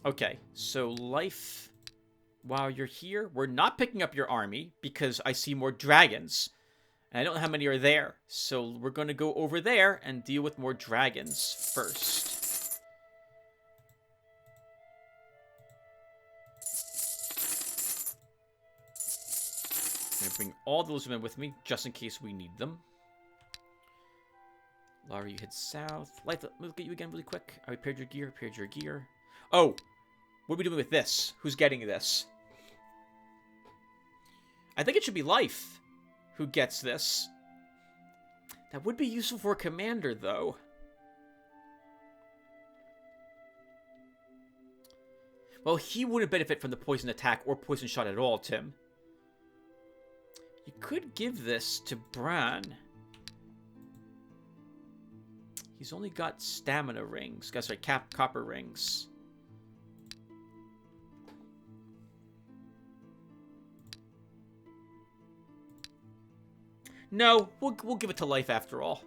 Okay, so life while you're here. We're not picking up your army because I see more dragons. And I don't know how many are there. So we're going to go over there and deal with more dragons first. I'm going to bring all those men with me, just in case we need them. Lara, you head south. Life, let me look at you again really quick. I repaired your gear, Oh! What are we doing with this? Who's getting this? I think it should be Life who gets this. That would be useful for a commander, though. Well, he wouldn't benefit from the poison attack or poison shot at all, Tim. You could give this to Bran. He's only got stamina rings. Sorry, copper rings. No, we'll give it to Life after all.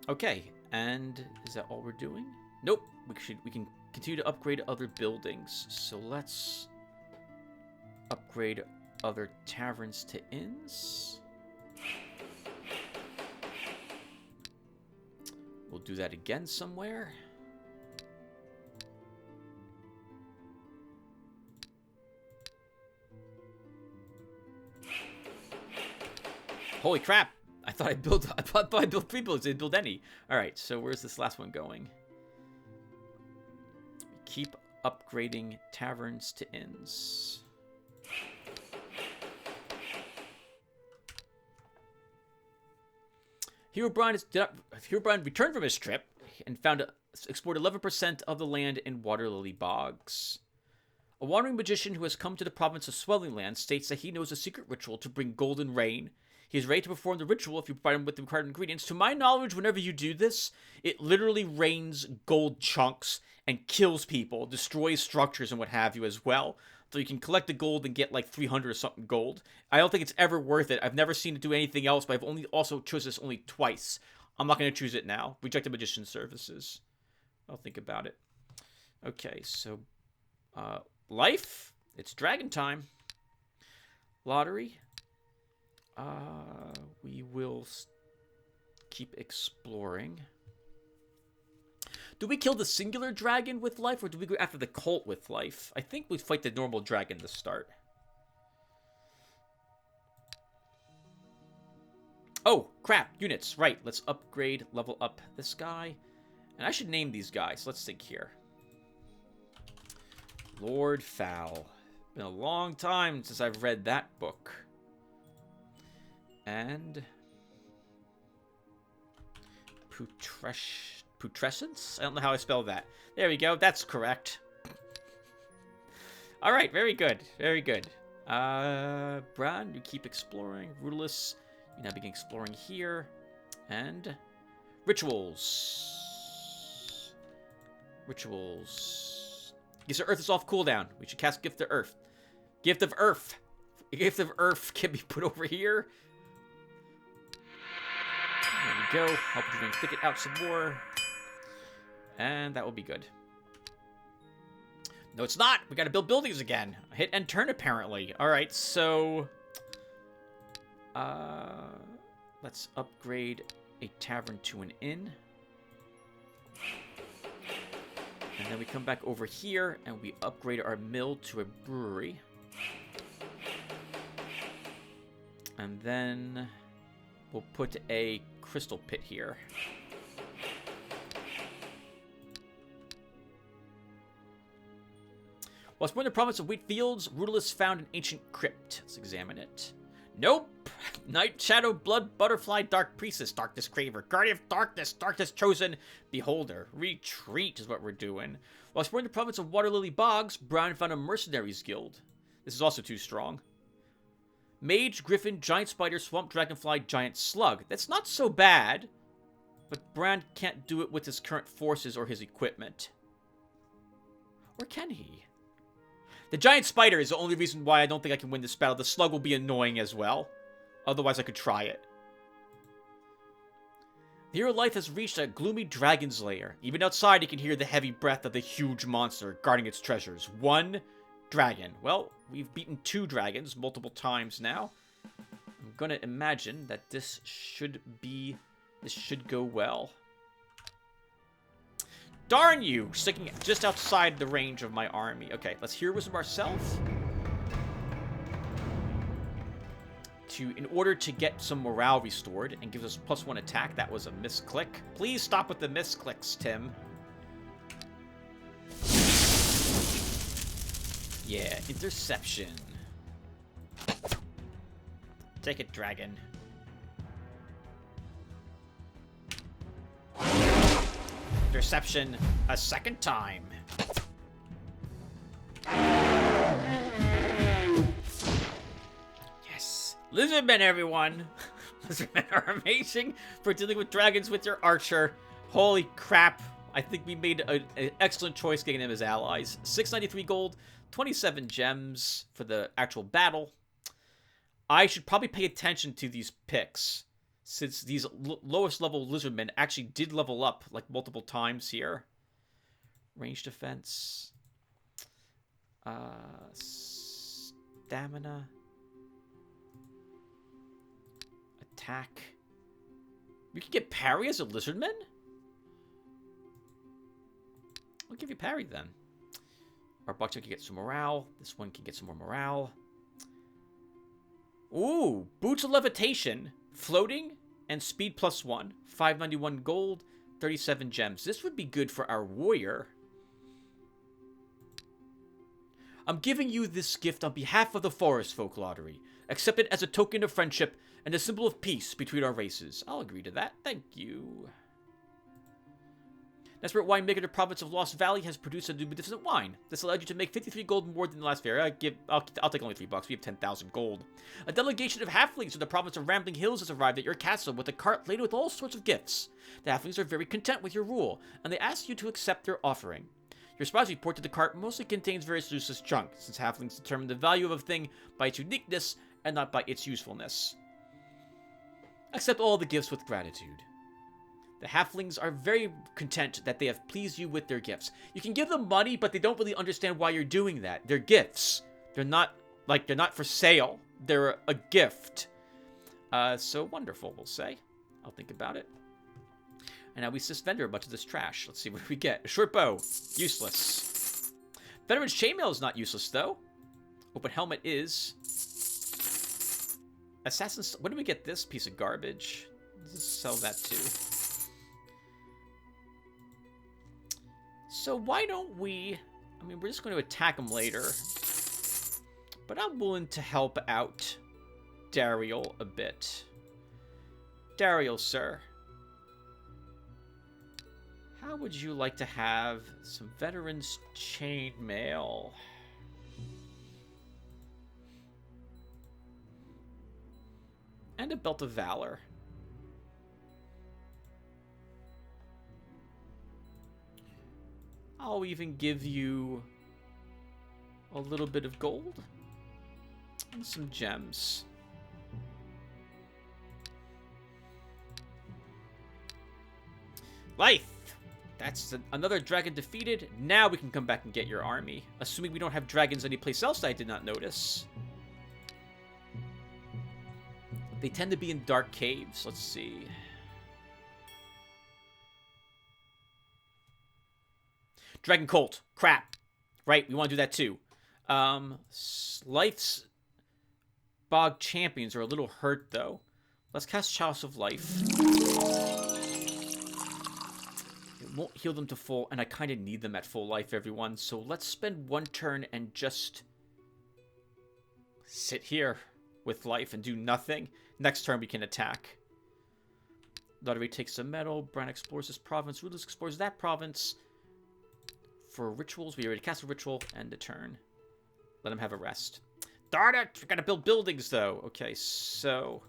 Okay, and is that all we're doing? Nope. We can continue to upgrade other buildings. So let's upgrade other taverns to inns. We'll do that again somewhere. Holy crap! I thought I built 3 buildings. I didn't build any. All right, so where's this last one going? Keep upgrading taverns to inns. Herobrine returned from his trip. and explored 11% of the land in water lily bogs. A wandering magician who has come to the province of Swelling Land states that he knows a secret ritual to bring golden rain. He is ready to perform the ritual if you provide him with the required ingredients. To my knowledge, whenever you do this, it literally rains gold chunks and kills people, destroys structures and what have you as well. So you can collect the gold and get like 300 or something gold. I don't think it's ever worth it. I've never seen it do anything else, but I've only also chosen this only twice. I'm not going to choose it now. Reject the magician's services. I'll think about it. Okay, so life. It's dragon time. Lottery. We will keep exploring. Do we kill the singular dragon with life, or do we go after the cult with life? I think we fight the normal dragon to start. Oh, crap. Units. Right. Let's upgrade, level up this guy. And I should name these guys. Let's think here. Lord Fowl. Been a long time since I've read that book. And Putrescence? I don't know how I spell that. There we go. That's correct. All right. Very good. Very good. Bran, you keep exploring. Rutalis, you now begin exploring here. And rituals. Rituals. Gift of Earth is off cooldown. We should cast Gift of Earth. Gift of Earth. Gift of Earth can be put over here. There we go. Help you bring Thicket out some more. And that will be good. No, it's not. We got to build buildings again. Hit and turn, apparently. All right, so let's upgrade a tavern to an inn. And then we come back over here and we upgrade our mill to a brewery. And then we'll put a crystal pit here. While exploring the province of wheat fields, Rutalis found an ancient crypt. Let's examine it. Nope. Night Shadow, Blood, Butterfly, Dark Priestess, Darkness Craver, Guardian of Darkness, Darkness Chosen, Beholder. Retreat is what we're doing. While exploring the province of Water Lily Bogs, Brown found a Mercenaries Guild. This is also too strong. Mage, Griffin, Giant Spider, Swamp Dragonfly, Giant Slug. That's not so bad, but Brand can't do it with his current forces or his equipment. Or can he? The Giant Spider is the only reason why I don't think I can win this battle. The Slug will be annoying as well. Otherwise, I could try it. The hero life has reached a gloomy dragon's lair. Even outside, you can hear the heavy breath of the huge monster guarding its treasures. One dragon. Well, we've beaten 2 dragons multiple times now. I'm gonna imagine that this should go well. Darn you! Sticking just outside the range of my army. Okay, let's hear Wisdom ourselves. In order to get some morale restored and gives us +1 attack. That was a misclick. Please stop with the misclicks, Tim. Yeah, interception. Take it, dragon. Interception a second time. Yes. Lizardmen, everyone. Lizardmen are amazing for dealing with dragons with your archer. Holy crap. I think we made an excellent choice getting them as allies. 693 gold, 27 gems for the actual battle. I should probably pay attention to these picks, since these lowest level lizardmen actually did level up like multiple times here. Range defense. Stamina. Attack. We can get parry as a lizardman? I'll give you parry then. Our buckshot can get some morale. This one can get some more morale. Ooh, boots of levitation, floating, and speed +1. 591 gold, 37 gems. This would be good for our warrior. I'm giving you this gift on behalf of the Forest Folk Lottery. Accept it as a token of friendship and a symbol of peace between our races. I'll agree to that. Thank you. Desperate winemaker in the province of Lost Valley has produced a magnificent wine. This allowed you to make 53 gold more than the last fair. I'll take only $3. We have 10,000 gold. A delegation of halflings from the province of Rambling Hills has arrived at your castle with a cart laden with all sorts of gifts. The halflings are very content with your rule, and they ask you to accept their offering. Your spies report that the cart mostly contains various useless junk, since halflings determine the value of a thing by its uniqueness and not by its usefulness. Accept all the gifts with gratitude. The halflings are very content that they have pleased you with their gifts. You can give them money, but they don't really understand why you're doing that. They're gifts. They're not for sale. They're a gift. So wonderful, we'll say. I'll think about it. And now we assist vendor a bunch of this trash. Let's see what we get. A short bow. Useless. Veteran's chainmail is not useless, though. Open helmet is. Assassin's... When do we get this piece of garbage? Let's sell that, too. So why don't we... I mean, we're just going to attack them later. But I'm willing to help out Dariel a bit. Dariel, sir. How would you like to have some veterans chainmail? And a belt of valor. I'll even give you a little bit of gold and some gems. Life! That's another dragon defeated. Now we can come back and get your army. Assuming we don't have dragons anyplace else that I did not notice. They tend to be in dark caves. Let's see. Dragon Colt. Crap. Right, we want to do that too. Life's Bog Champions are a little hurt, though. Let's cast Chalice of Life. It won't heal them to full, and I kind of need them at full life, everyone. So let's spend one turn and just sit here with life and do nothing. Next turn we can attack. Lotaeri takes some metal. Bran explores this province. Rutalis explores that province. For rituals, we already cast a ritual. End a turn. Let him have a rest. Darn it! We gotta build buildings, though. Okay, so...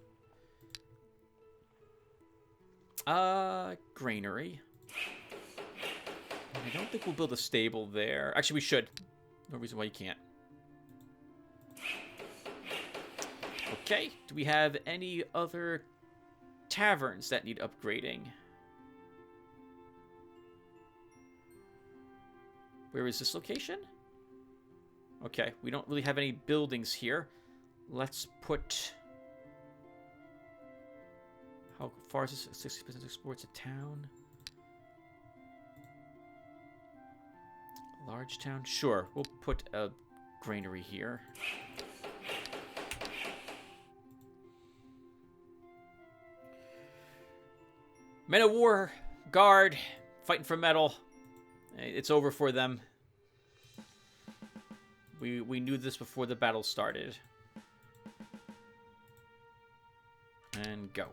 Granary. I don't think we'll build a stable there. Actually, we should. No reason why you can't. Okay, do we have any other taverns that need upgrading? Where is this location? Okay, we don't really have any buildings here. Let's put... How far is this? 60% exports a town? Large town? Sure, we'll put a granary here. Men of War, guard, fighting for metal. It's over for them. We knew this before the battle started. And go.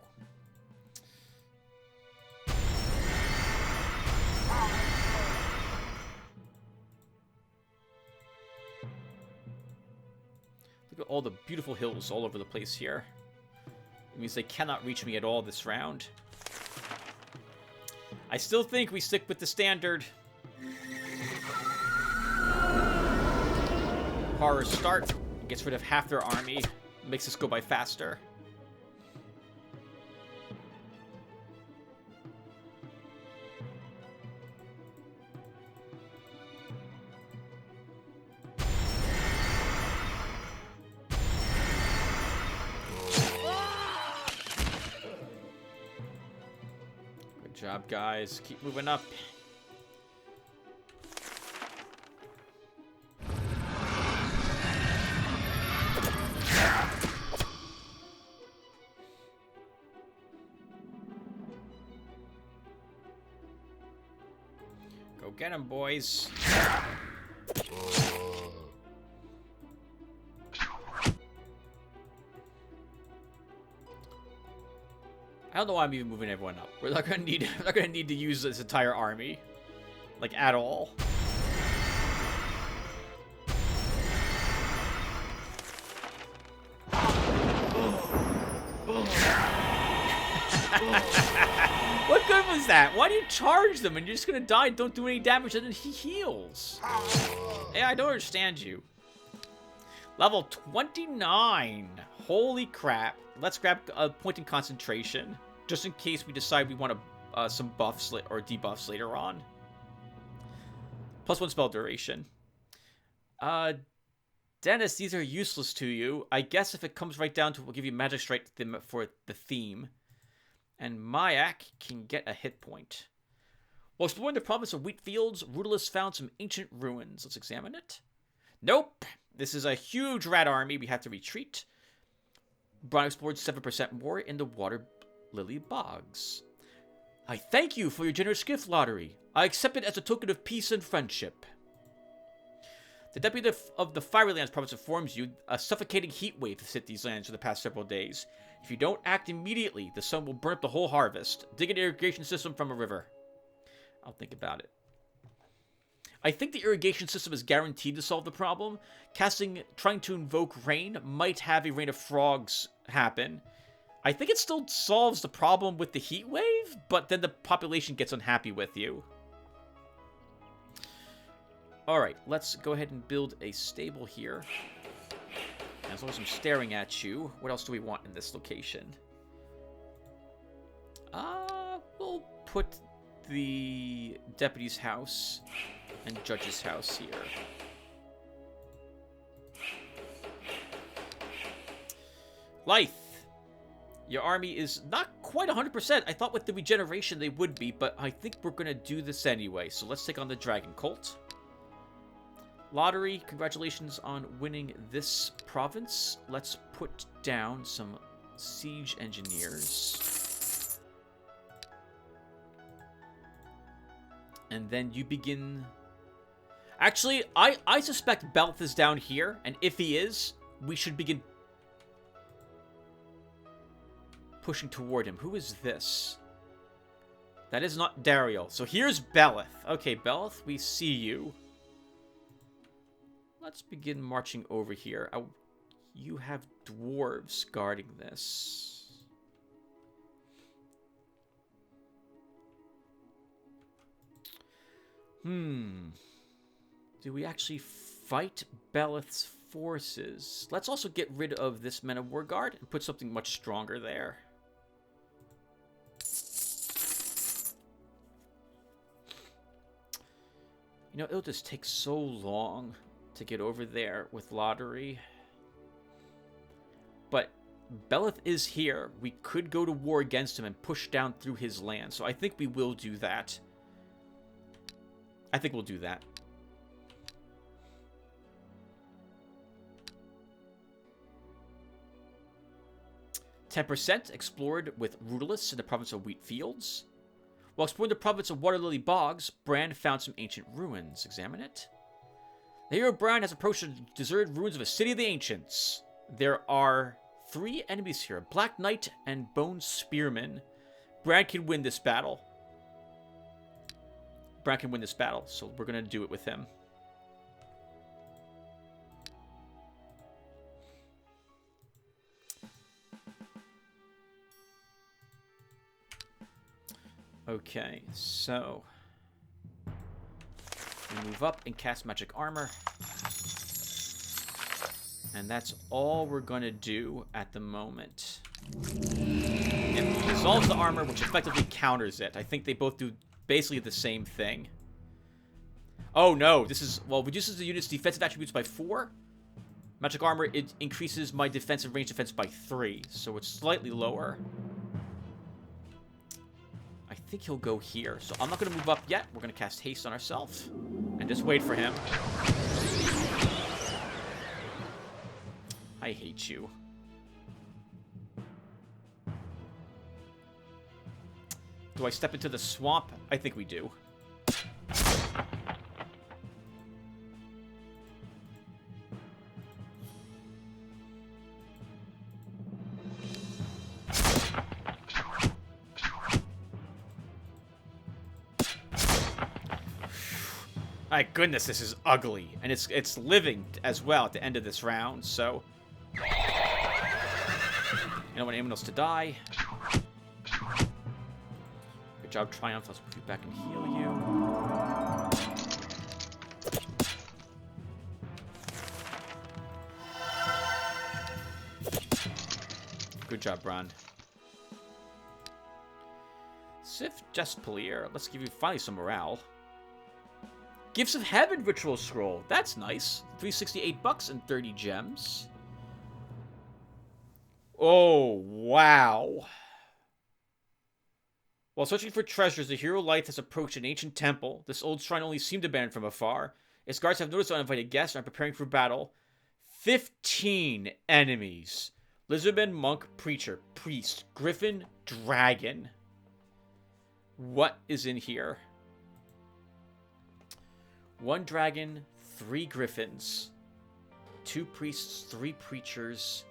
Look at all the beautiful hills all over the place here. It means they cannot reach me at all this round. I still think we stick with the standard. Horror start. Gets rid of half their army. Makes us go by faster. Good job, guys. Keep moving up. Get him, boys. I don't know why I'm even moving everyone up. We're not gonna need to use this entire army. Like, at all. What good was that? Why do you charge them and you're just gonna die and don't do any damage and then he heals? Hey, I don't understand you. Level 29. Holy crap. Let's grab a point in concentration. Just in case we decide we want some buffs or debuffs later on. +1 spell duration. Dennis, these are useless to you. I guess if it comes right down to it, we'll give you Magic Strike for the theme. And Mayak can get a hit point. While exploring the province of Wheatfields, Rutalis found some ancient ruins. Let's examine it. Nope. This is a huge rat army. We have to retreat. Brian explored 7% more in the Water Lily Bogs. I thank you for your generous gift, Lotaeri. I accept it as a token of peace and friendship. The deputy of the Firelands province informs you a suffocating heat wave has hit these lands for the past several days. If you don't act immediately, the sun will burn up the whole harvest. Dig an irrigation system from a river. I'll think about it. I think the irrigation system is guaranteed to solve the problem. Trying to invoke rain might have a rain of frogs happen. I think it still solves the problem with the heat wave, but then the population gets unhappy with you. Alright, let's go ahead and build a stable here. As long as I'm staring at you, what else do we want in this location? We'll put the deputy's house and judge's house here. Lythe. Your army is not quite 100%. I thought with the regeneration they would be, but I think we're going to do this anyway. So let's take on the Dragon Cult. Lotaeri, congratulations on winning this province. Let's put down some siege engineers. And then you begin... Actually, I suspect Belth is down here, and if he is, we should begin pushing toward him. Who is this? That is not Dario. So here's Beleth. Okay, Beleth, we see you. Let's begin marching over here. You have dwarves guarding this. Do we actually fight Beleth's forces? Let's also get rid of this Men of War Guard and put something much stronger there. You know, it'll just take so long to get over there with Lotaeri. But Beleth is here. We could go to war against him and push down through his land. So I think we will do that. I think we'll do that. %, explored with Rutalis in the province of Wheatfields. While exploring the province of Water Lily Bogs, Bran found some ancient ruins. Examine it. The hero Bran has approached the deserted ruins of a city of the ancients. There are 3 enemies here, Black Knight and Bone Spearman. Bran can win this battle. Bran can win this battle, so we're going to do it with him. Okay, so we move up and cast Magic Armor. And that's all we're going to do at the moment. It dissolves the armor, which effectively counters it. I think they both do basically the same thing. Oh no, this is, well, reduces the unit's defensive attributes by 4. Magic Armor, it increases my defensive range defense by 3, so it's slightly lower. I think he'll go here. So I'm not going to move up yet. We're going to cast Haste on ourselves. And just wait for him. I hate you. Do I step into the swamp? I think we do. My goodness, this is ugly. And it's living as well at the end of this round, so... I don't want anyone else to die. Good job, Triumph. Let's move you back and heal you. Good job, Brand. Sif Jespalier. Let's give you finally some morale. Gifts of Heaven Ritual Scroll. That's nice. 368 bucks and 30 gems. Oh, wow. While searching for treasures, the hero Light has approached an ancient temple. This old shrine only seemed abandoned from afar. Its guards have noticed uninvited guests and are preparing for battle. 15 enemies. Lizardman, Monk, Preacher, Priest, Griffin, Dragon. What is in here? 1 dragon, 3 griffins, 2 priests, 3 preachers,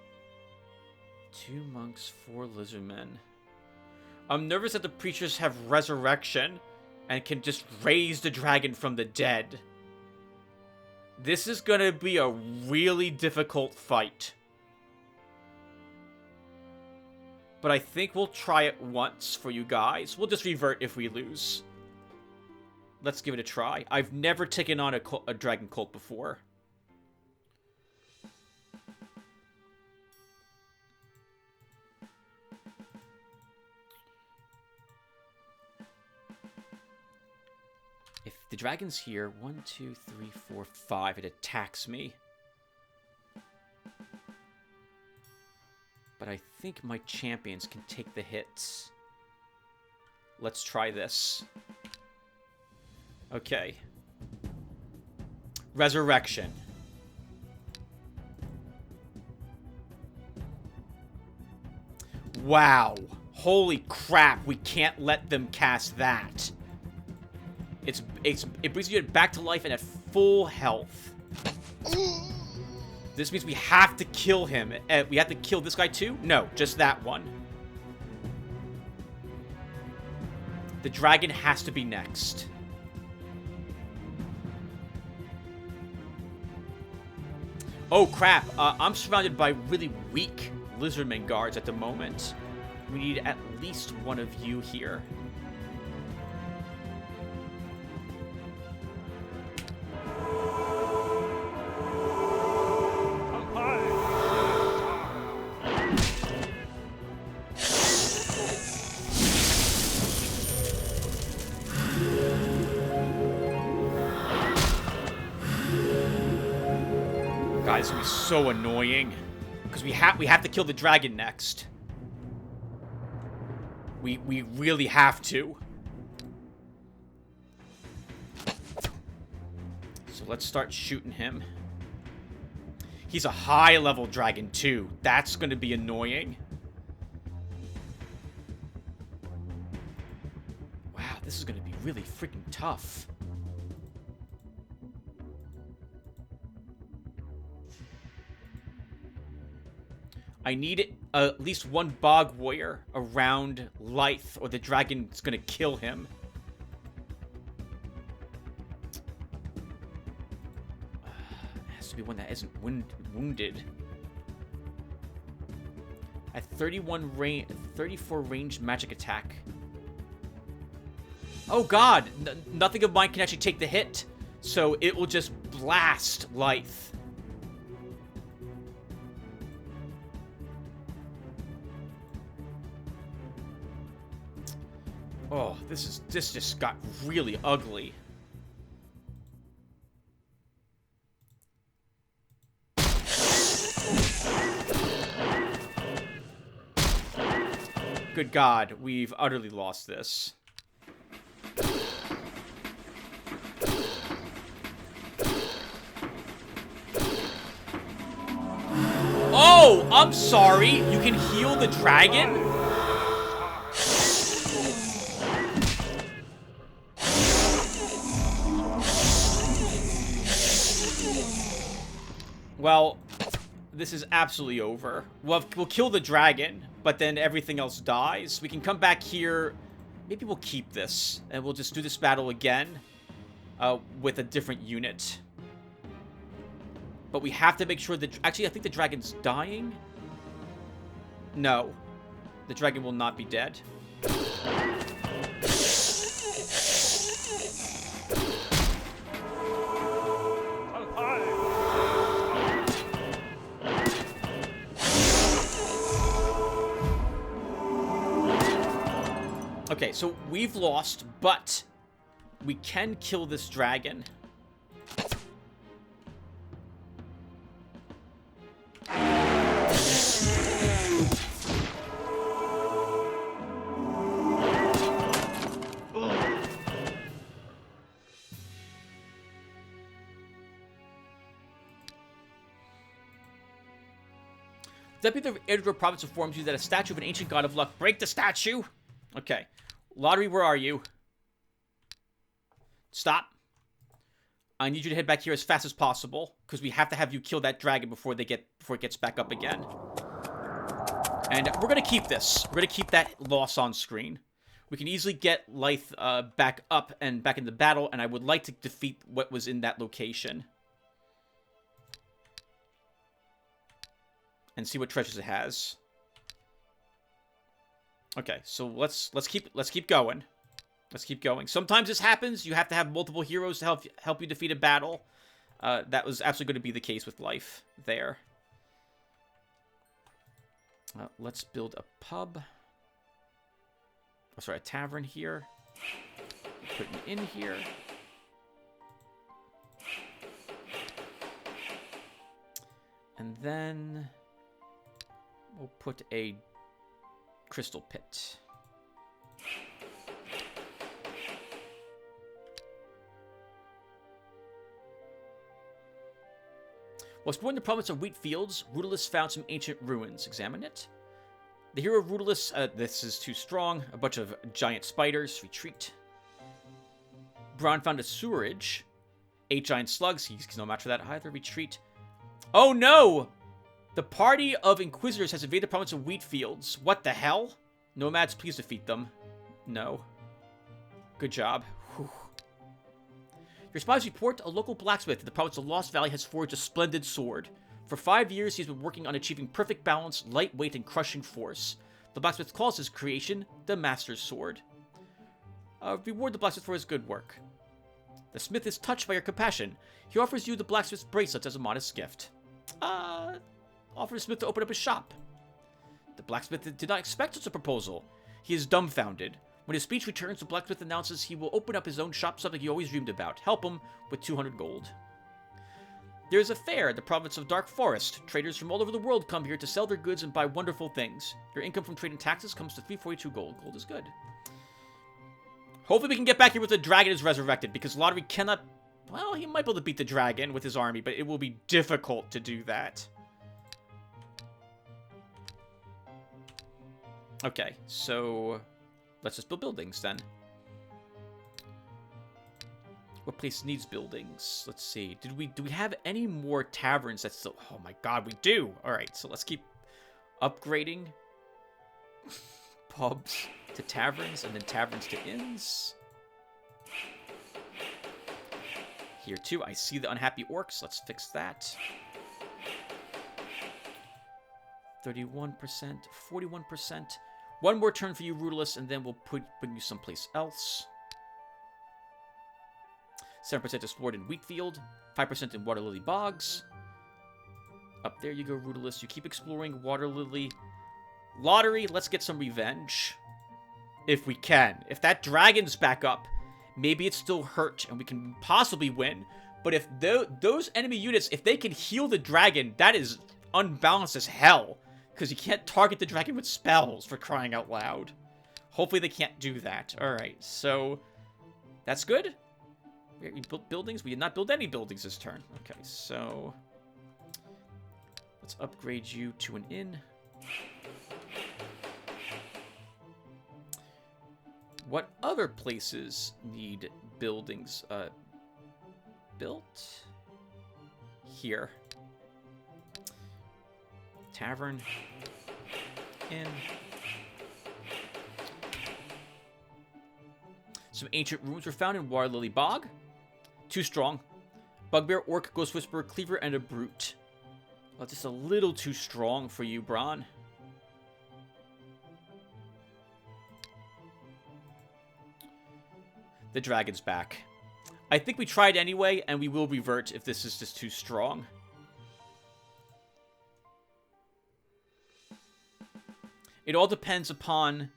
2 monks, 4 lizardmen. I'm nervous that the preachers have resurrection and can just raise the dragon from the dead. This is gonna be a really difficult fight. But I think we'll try it once for you guys. We'll just revert if we lose. Let's give it a try. I've never taken on a dragon cult before. If the dragon's here, 1, 2, 3, 4, 5, it attacks me. But I think my champions can take the hits. Let's try this. Okay. Resurrection. Wow. Holy crap, we can't let them cast that. It brings you back to life and at full health. This means we have to kill him. We have to kill this guy too? No, just that one. The dragon has to be next. Oh crap, I'm surrounded by really weak lizardmen guards at the moment. We need at least one of you here. Guys, it's gonna be so annoying because we have to kill the dragon next. We really have to. So let's start shooting him. He's a high level dragon too. That's gonna be annoying. Wow, this is gonna be really freaking tough. I need at least one bog warrior around Lythe, or the dragon's gonna kill him. It has to be one that isn't wounded. At 34 ranged magic attack. Oh god! Nothing of mine can actually take the hit, so it will just blast Lythe. Oh, this just got really ugly. Good God, we've utterly lost this. Oh, I'm sorry. You can heal the dragon? Well, this is absolutely over. We'll kill the dragon, but then everything else dies. We can come back here. Maybe we'll keep this, and we'll just do this battle again. with a different unit. But we have to make sure that... Actually, I think the dragon's dying. No. The dragon will not be dead. Okay, so we've lost, but we can kill this dragon. Deputy of Eador province informs you that a statue of an ancient god of luck. Break the statue! Okay. Lotaeri, where are you? Stop. I need you to head back here as fast as possible, because we have to have you kill that dragon before it gets back up again. And we're gonna keep this. We're gonna keep that loss on screen. We can easily get Lythe back up and back into battle, and I would like to defeat what was in that location. And see what treasures it has. Okay, so let's keep going. Let's keep going. Sometimes this happens. You have to have multiple heroes to help you defeat a battle. That was absolutely going to be the case with Lythe there. Let's build a pub. Oh, sorry, a tavern here. Put an inn here. And then we'll put a crystal pit. While exploring the province of wheat fields, Rutalis found some ancient ruins. Examine it. The hero of Rutalis, this is too strong. A bunch of giant spiders. Retreat. Bron found a sewerage. 8 giant slugs. He's no match for that either. Retreat. Oh no! The party of Inquisitors has invaded the province of wheat fields. What the hell? Nomads, please defeat them. No. Good job. Whew. Your spies report a local blacksmith in the province of Lost Valley has forged a splendid sword. For 5 years, he's been working on achieving perfect balance, lightweight, and crushing force. The blacksmith calls his creation the Master's Sword. Reward the blacksmith for his good work. The smith is touched by your compassion. He offers you the blacksmith's bracelets as a modest gift. Offer the smith to open up his shop. The blacksmith did not expect such a proposal. He is dumbfounded. When his speech returns, the blacksmith announces he will open up his own shop, something he always dreamed about. Help him with 200 gold. There is a fair in the province of Dark Forest. Traders from all over the world come here to sell their goods and buy wonderful things. Your income from trade and taxes comes to 342 gold. Gold is good. Hopefully we can get back here with the dragon is resurrected, because Lotaeri cannot... Well, he might be able to beat the dragon with his army, but it will be difficult to do that. Okay, so let's just build buildings then. What place needs buildings? Let's see. Do we have any more taverns that's still... Oh my god, we do! Alright, so let's keep upgrading pubs to taverns, and then taverns to inns. Here too, I see the unhappy orcs. Let's fix that. 31%, 41%. One more turn for you, Rutalis, and then we'll bring you someplace else. 7% explored in Wheatfield, 5% in Water Lily Bogs. Up there you go, Rutalis. You keep exploring Water Lily. Lotaeri, let's get some revenge. If we can. If that dragon's back up, maybe it's still hurt and we can possibly win. But if those enemy units, if they can heal the dragon, that is unbalanced as hell. Because you can't target the dragon with spells, for crying out loud. Hopefully they can't do that. Alright, so that's good. We built buildings. We did not build any buildings this turn. Okay, so let's upgrade you to an inn. What other places need buildings built? Here. Tavern. Inn. Some ancient ruins were found in Water Lily Bog. Too strong. Bugbear, Orc, Ghost Whisperer, Cleaver, and a Brute. Well, just a little too strong for you, Bron. The dragon's back. I think we tried anyway, and we will revert if this is just too strong. It all depends upon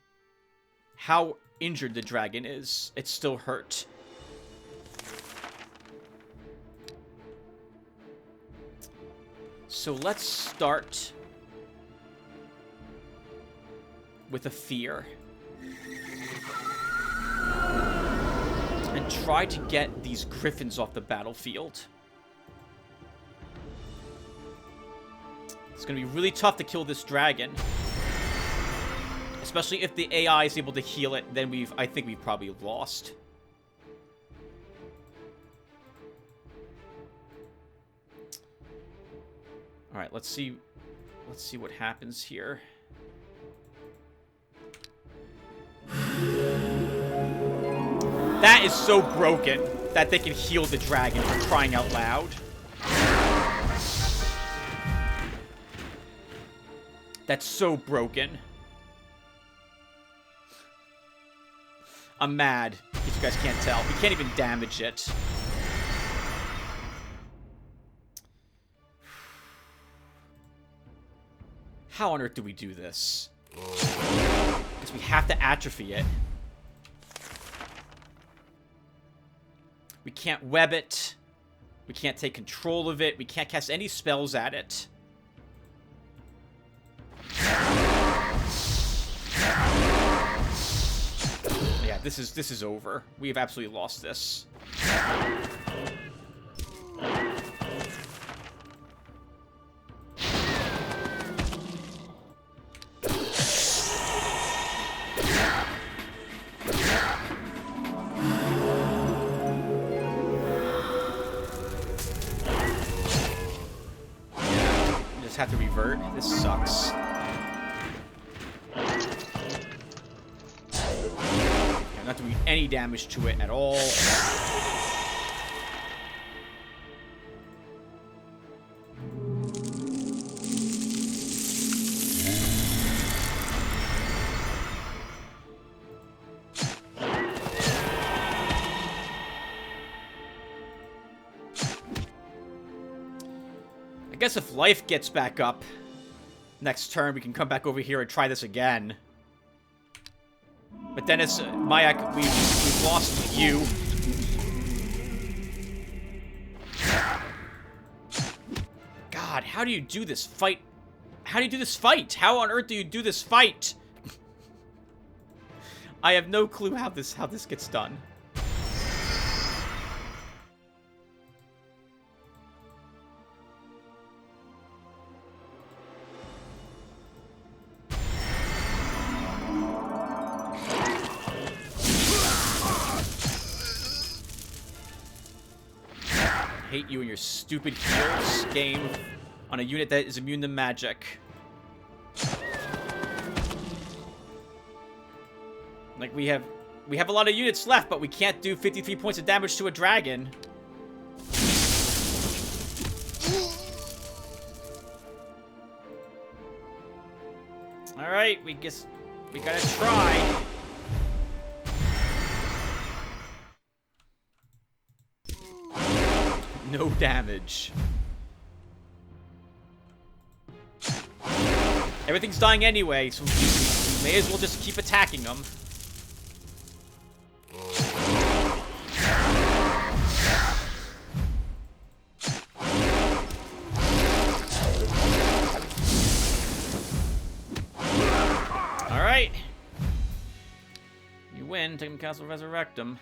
how injured the dragon is. It's still hurt. So let's start with a fear. And try to get these griffins off the battlefield. It's going to be really tough to kill this dragon. Especially if the AI is able to heal it, then I think we've probably lost. Alright, let's see what happens here. That is so broken that they can heal the dragon for crying out loud. That's so broken. I'm mad, if you guys can't tell. We can't even damage it. How on earth do we do this? Because we have to atrophy it. We can't web it. We can't take control of it. We can't cast any spells at it. Yeah, this is over. We have absolutely lost this. Have to revert. This sucks. I'm not doing any damage to it at all. I guess if life gets back up next turn, we can come back over here and try this again. But then it's Mayak, we've lost you. God, how do you do this fight? How do you do this fight? How on earth do you do this fight? I have no clue how this gets done. Hate you and your stupid heals game on a unit that is immune to magic. Like we have a lot of units left, but we can't do 53 points of damage to a dragon. All right, we gotta try. No damage. Everything's dying anyway, so we may as well just keep attacking them. Alright. You win. Take them castle, resurrect them.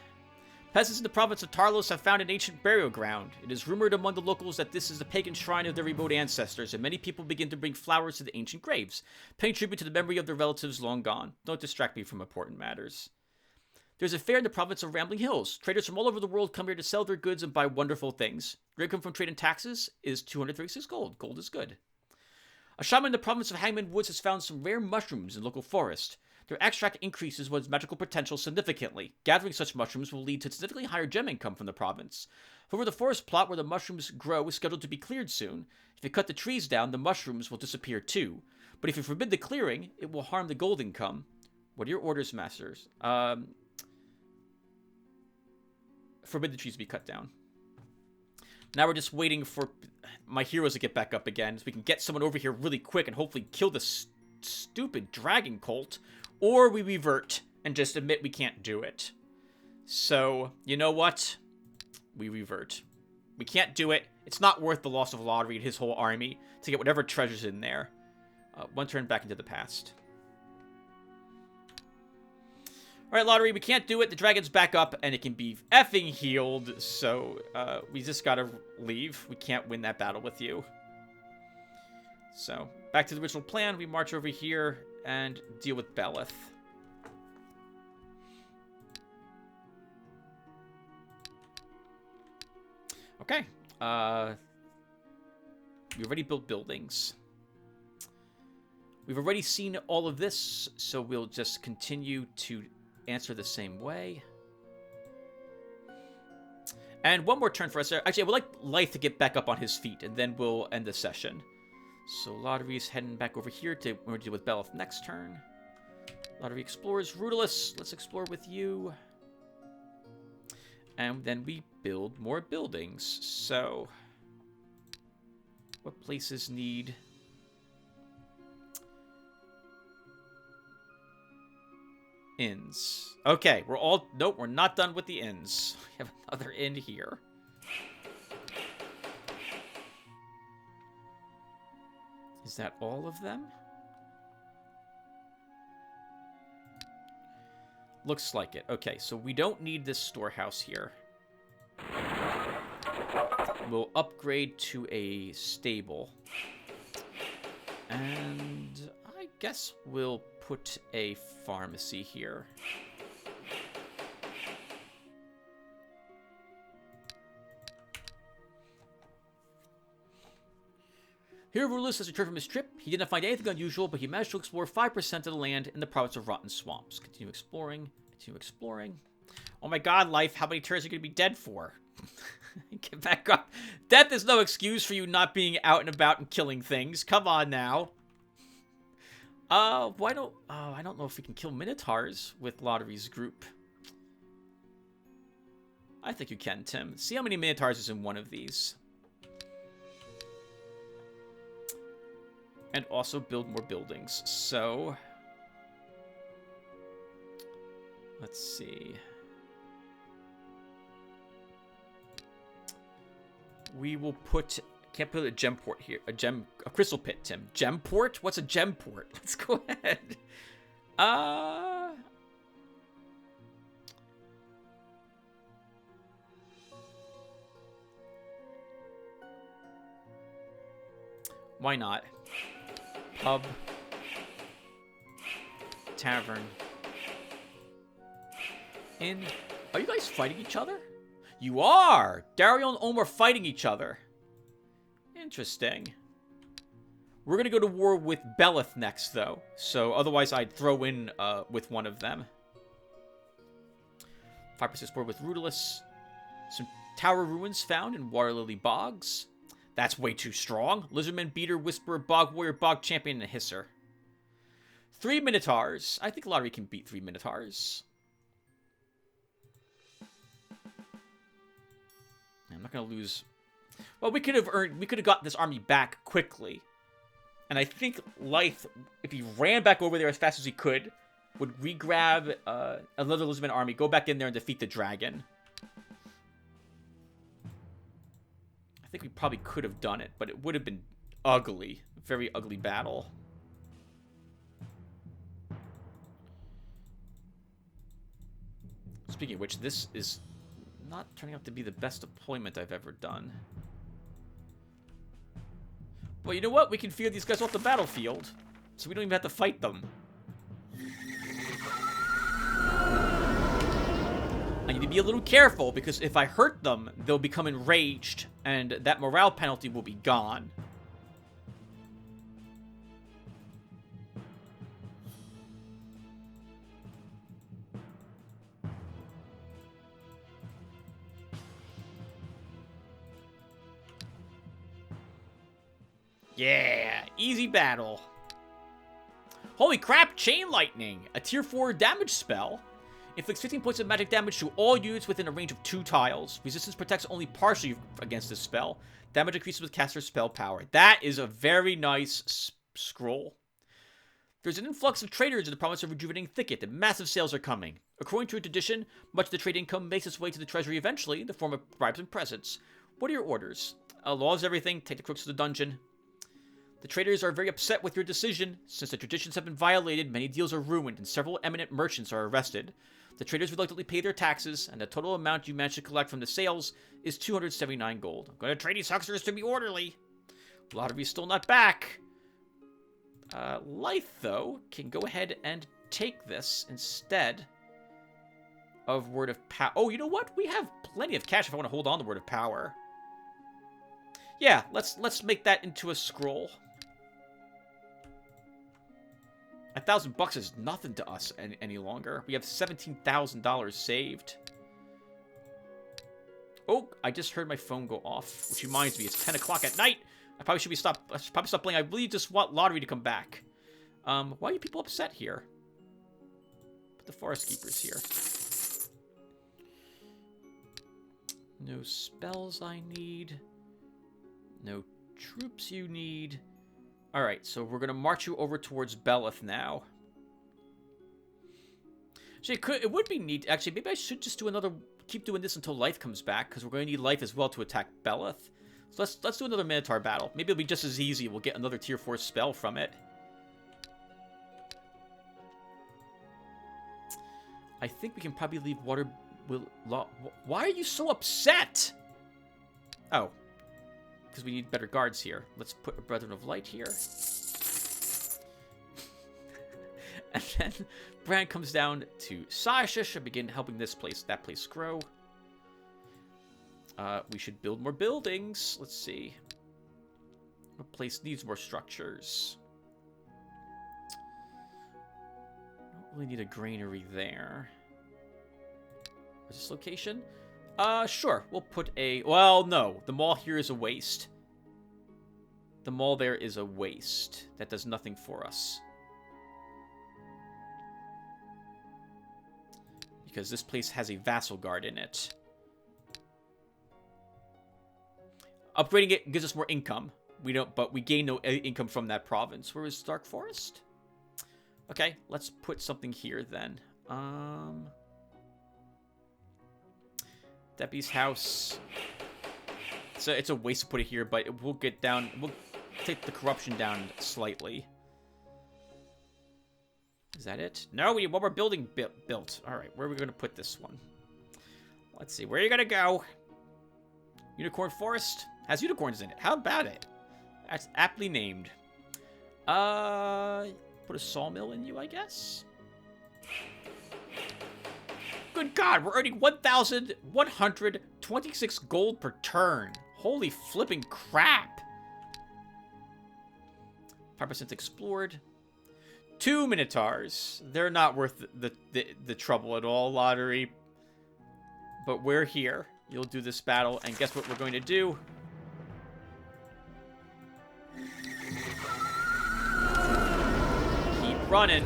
Peasants in the province of Tarlos have found an ancient burial ground. It is rumored among the locals that this is the pagan shrine of their remote ancestors, and many people begin to bring flowers to the ancient graves, paying tribute to the memory of their relatives long gone. Don't distract me from important matters. There's a fair in the province of Rambling Hills. Traders from all over the world come here to sell their goods and buy wonderful things. Your income from trade and taxes is 236 gold. Gold is good. A shaman in the province of Hangman Woods has found some rare mushrooms in local forest. Their extract increases one's magical potential significantly. Gathering such mushrooms will lead to significantly higher gem income from the province. However, the forest plot where the mushrooms grow is scheduled to be cleared soon. If you cut the trees down, the mushrooms will disappear too. But if you forbid the clearing, it will harm the gold income. What are your orders, masters? Forbid the trees to be cut down. Now we're just waiting for my heroes to get back up again, so we can get someone over here really quick and hopefully kill this stupid dragon cult. Or we revert and just admit we can't do it. So, you know what? We revert. We can't do it. It's not worth the loss of Lotaeri and his whole army to get whatever treasure's in there. One turn back into the past. Alright, Lotaeri, we can't do it. The dragon's back up, and it can be effing healed. So, we just gotta leave. We can't win that battle with you. So, back to the original plan. We march over here and deal with Belith. Okay. We already built buildings. We've already seen all of this, so we'll just continue to answer the same way. And one more turn for us. Actually, I would like Lythe to get back up on his feet, and then we'll end the session. So Lotaeri's heading back over here to we're gonna deal with Belith next turn. Lotaeri explores. Rutalis, let's explore with you. And then we build more buildings. So, what places need... inns. Okay, we're all... Nope, we're not done with the inns. We have another inn here. Is that all of them? Looks like it. Okay, so we don't need this storehouse here. We'll upgrade to a stable. And I guess we'll put a pharmacy here. Here, Rutalis has returned from his trip. He did not find anything unusual, but he managed to explore 5% of the land in the province of Rotten Swamps. Continue exploring. Continue exploring. Oh my god, Life, how many turns are you going to be dead for? Get back up. Death is no excuse for you not being out and about and killing things. Come on now. Why don't... Oh, I don't know if we can kill Minotaurs with Lotaeri's group. I think you can, Tim. See how many Minotaurs is in one of these. And also build more buildings. So, let's see. We will put... Can't put a gem port here. A crystal pit, Tim. Gem port? What's a gem port? Let's go ahead. Why not? Pub. Tavern. Inn. Are you guys fighting each other? You are! Dario and Omer fighting each other. Interesting. We're gonna go to war with Belith next, though. So, otherwise I'd throw in with one of them. 5% support with Rutalis. Some tower ruins found in Water Lily Bogs. That's way too strong. Lizardman, Beater, Whisperer, Bog Warrior, Bog Champion, and a Hisser. 3 Minotaurs. I think Lotaeri can beat 3 Minotaurs. I'm not gonna lose... Well, we could have got this army back quickly. And I think Lythe, if he ran back over there as fast as he could, would re-grab another Lizardman army, go back in there and defeat the dragon. I think we probably could have done it, but it would have been ugly. A very ugly battle. Speaking of which, this is not turning out to be the best deployment I've ever done. Well, you know what? We can fear these guys off the battlefield, so we don't even have to fight them. I need to be a little careful, because if I hurt them, they'll become enraged, and that morale penalty will be gone. Yeah, easy battle. Holy crap, Chain Lightning, a tier 4 damage spell. Inflicts 15 points of magic damage to all units within a range of 2 tiles. Resistance protects only partially against this spell. Damage increases with caster spell power. That is a very nice scroll. There's an influx of traders in the province of Rejuvenating Thicket, and massive sales are coming. According to a tradition, much of the trade income makes its way to the treasury eventually in the form of bribes and presents. What are your orders? Laws everything. Take the crooks to the dungeon. The traders are very upset with your decision. Since the traditions have been violated, many deals are ruined, and several eminent merchants are arrested. The traders reluctantly pay their taxes, and the total amount you manage to collect from the sales is 279 gold. I'm going to trade these hucksters to be orderly. Lotaeri's still not back. Life, though, can go ahead and take this instead of Word of Power. Oh, you know what? We have plenty of cash if I want to hold on to Word of Power. Yeah, let's make that into a scroll. $1,000 is nothing to us any longer. We have $17,000 saved. Oh, I just heard my phone go off, which reminds me, it's 10 o'clock at night. I probably should stop playing. I really just want Lotaeri to come back. Why are you people upset here? Put the Forest Keepers here. No spells I need. No troops you need. Alright, so we're going to march you over towards Beleth now. Actually, it would be neat. Actually, maybe I should just do another... Keep doing this until life comes back, because we're going to need life as well to attack Beleth. So let's do another Minotaur battle. Maybe it'll be just as easy. We'll get another tier 4 spell from it. I think we can probably leave water... Why are you so upset? Oh. Because we need better guards here. Let's put a Brethren of Light here. And then Bran comes down to Sashish and begin helping that place grow. We should build more buildings. Let's see. What place needs more structures? Don't really need a granary there. Where's this location? Sure. We'll put a... Well, no. The mall here is a waste. The mall there is a waste. That does nothing for us. Because this place has a vassal guard in it. Upgrading it gives us more income. But we gain no income from that province. Where is Dark Forest? Okay, let's put something here then. Debbie's house. So it's a waste to put it here, but it will get down. We'll take the corruption down slightly. Is that it? No, we need one more building built. All right, where are we going to put this one? Let's see. Where are you going to go? Unicorn Forest has unicorns in it. How about it? That's aptly named. Put a sawmill in you, I guess. Good God, we're earning 1,126 gold per turn. Holy flipping crap. 5% explored. 2 Minotaurs. They're not worth the trouble at all, Lotaeri. But we're here. You'll do this battle, and guess what we're going to do? Keep running.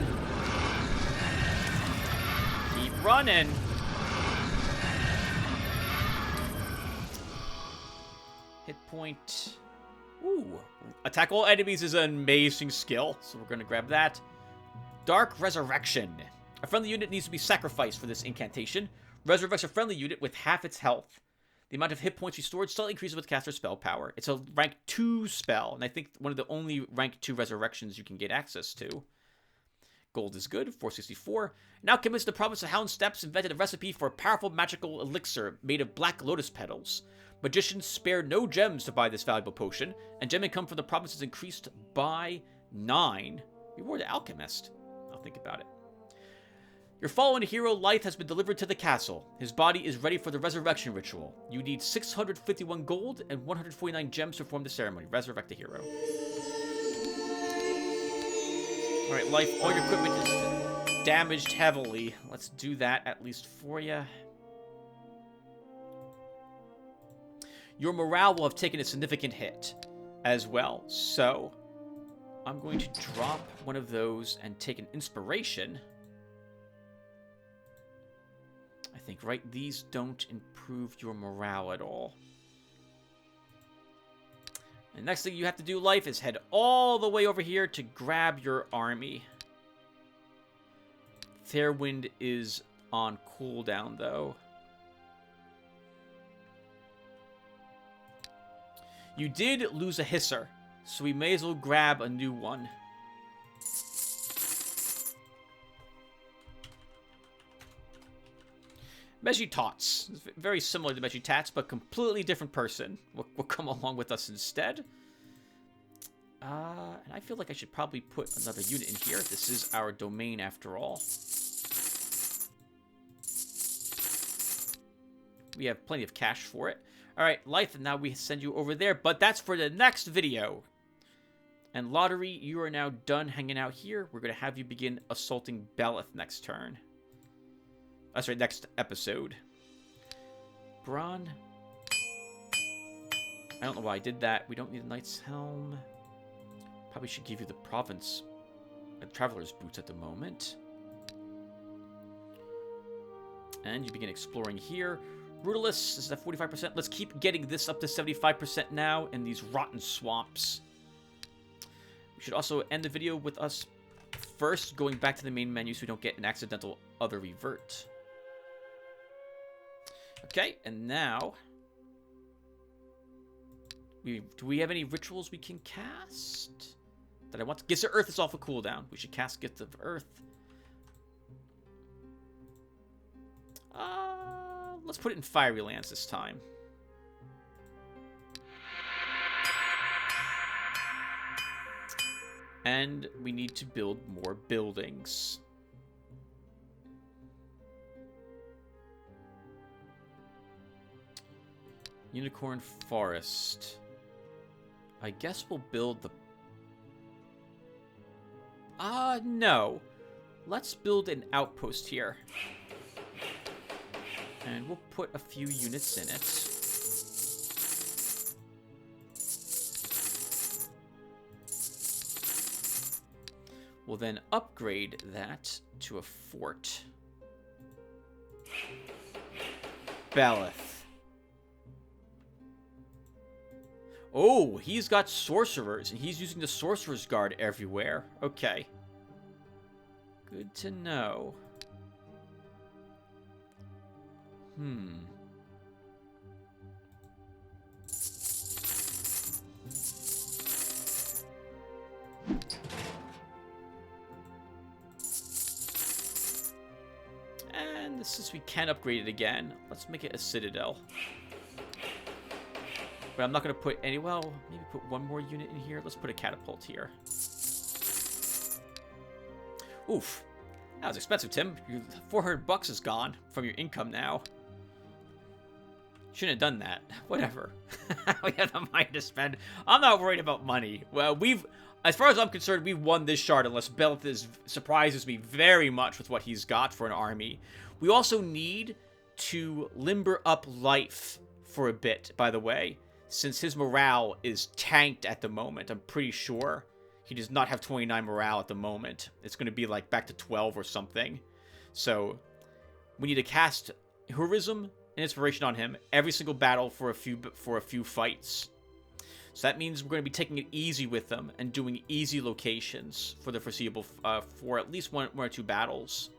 Keep running. Hit point. Ooh. Attack all enemies is an amazing skill, so we're going to grab that. Dark Resurrection. A friendly unit needs to be sacrificed for this incantation. Resurrects a friendly unit with half its health. The amount of hit points restored slightly increases with caster spell power. It's a rank 2 spell, and I think one of the only rank 2 resurrections you can get access to. Gold is good, 464. Now convinced the province of Hound Steps invented a recipe for a powerful magical elixir made of black lotus petals. Magicians spared no gems to buy this valuable potion, and gem income from the province is increased by 9. Reward the alchemist. I'll think about it. Your fallen hero Life has been delivered to the castle. His body is ready for the resurrection ritual. You need 651 gold and 149 gems to perform the ceremony. Resurrect the hero. Alright, Life, all your equipment is damaged heavily. Let's do that at least for you. Your morale will have taken a significant hit. as well. So I'm going to drop one of those and take an inspiration. I think, right? These don't improve your morale at all. The next thing you have to do, Life, is head all the way over here to grab your army. Fairwind is on cooldown, though. You did lose a Hisser, so we may as well grab a new one. Meji Tots. Very similar to Meji Tats, but completely different person. Will come along with us instead. And I feel like I should probably put another unit in here. This is our domain after all. We have plenty of cash for it. Alright, Life, now we send you over there, but that's for the next video. And Lotaeri, you are now done hanging out here. We're going to have you begin assaulting Beleth next turn. Sorry, next episode. Braun. I don't know why I did that. We don't need a Knight's Helm. Probably should give you the Province. Traveler's Boots at the moment. And you begin exploring here. Rutalis is at 45%. Let's keep getting this up to 75% now in these rotten swamps. We should also end the video with us first going back to the main menu so we don't get an accidental other revert. Okay, and now... do we have any rituals we can cast? That I want to... Gifts of Earth is off a cooldown. We should cast Gifts of Earth. Let's put it in Fiery Lands this time. And we need to build more buildings. Unicorn Forest. I guess we'll build the... no. Let's build an outpost here. And we'll put a few units in it. We'll then upgrade that to a fort. Beleth. Oh, he's got sorcerers, and he's using the Sorcerer's Guard everywhere. Okay. Good to know. And since we can upgrade it again, let's make it a Citadel. But I'm not going to put any... Well, maybe put one more unit in here. Let's put a catapult here. Oof. That was expensive, Tim. Your $400 is gone from your income now. Shouldn't have done that. Whatever. We have the money to spend. I'm not worried about money. Well, as far as I'm concerned, we've won this shard unless Beleth surprises me very much with what he's got for an army. We also need to limber up Life for a bit, by the way, since his morale is tanked at the moment. I'm pretty sure he does not have 29 morale at the moment. It's going to be like back to 12 or something. So we need to cast Heroism and Inspiration on him every single battle for a few fights. So that means we're going to be taking it easy with them and doing easy locations for the foreseeable for at least one or two battles.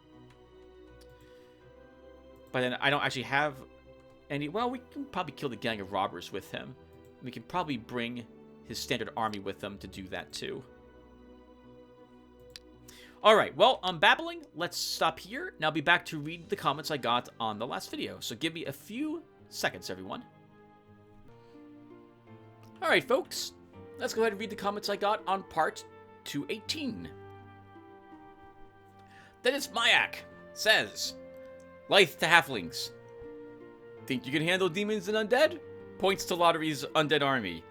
But then I don't actually have any... Well, we can probably kill the gang of robbers with him. We can probably bring his standard army with them to do that too. Alright, well, I'm babbling. Let's stop here. Now I'll be back to read the comments I got on the last video. So give me a few seconds, everyone. Alright, folks. Let's go ahead and read the comments I got on part 218. Dennis Mayak says, Life to Halflings. Think you can handle demons and undead? Points to Lotaeri's undead army.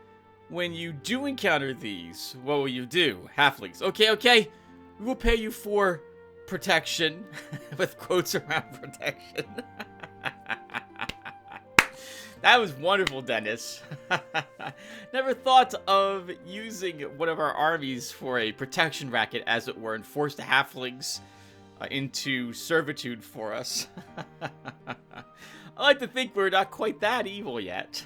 When you do encounter these, what will you do? Halflings. Okay. We will pay you for protection. With quotes around protection. That was wonderful, Dennis. Never thought of using one of our armies for a protection racket, as it were, and force the halflings into servitude for us. I like to think we're not quite that evil yet.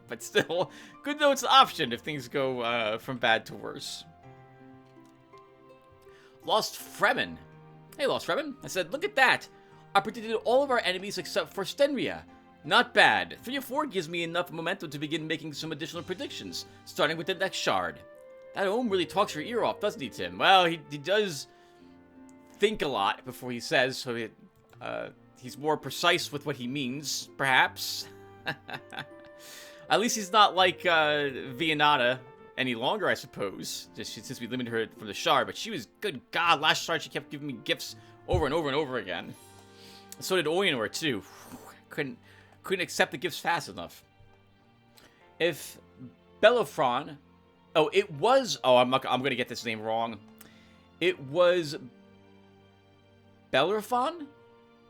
But still, good though it's an option if things go from bad to worse. Lost Fremen. Hey, Lost Fremen. I said, look at that. I predicted all of our enemies except for Stenria. Not bad. 3 or 4 gives me enough momentum to begin making some additional predictions, starting with the next shard. That Ohm really talks your ear off, doesn't he, Tim? Well, he does think a lot before he says, so he's more precise with what he means, perhaps. At least he's not like Vianata any longer, I suppose, just since we limited her from the shard. But she was, good God, last shard she kept giving me gifts over and over and over again. So did Oyenor, too. Couldn't accept the gifts fast enough. If Bellerophon... Oh, it was... Oh, I'm going to get this name wrong. It was Bellerophon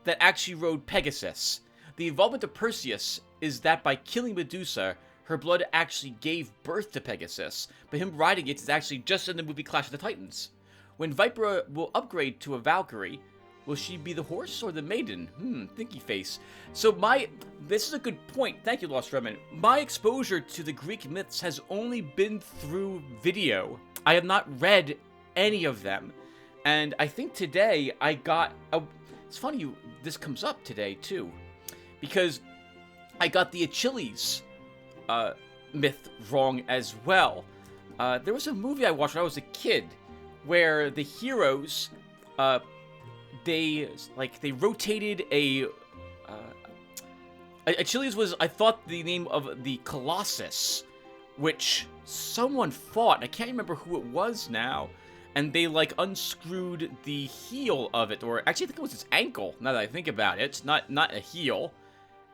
that actually rode Pegasus. The involvement of Perseus is that by killing Medusa, her blood actually gave birth to Pegasus, but him riding it is actually just in the movie Clash of the Titans. When Viper will upgrade to a Valkyrie, will she be the horse or the maiden? Thinky face. So this is a good point. Thank you, Lost Fremen. My exposure to the Greek myths has only been through video. I have not read any of them. And I think today I got... it's funny this comes up today, too. Because I got the Achilles myth wrong as well. There was a movie I watched when I was a kid where the heroes... They rotated Achilles was, I thought, the name of the Colossus, which someone fought. I can't remember who it was now. And they, unscrewed the heel of it, or actually I think it was its ankle, now that I think about it. Not a heel.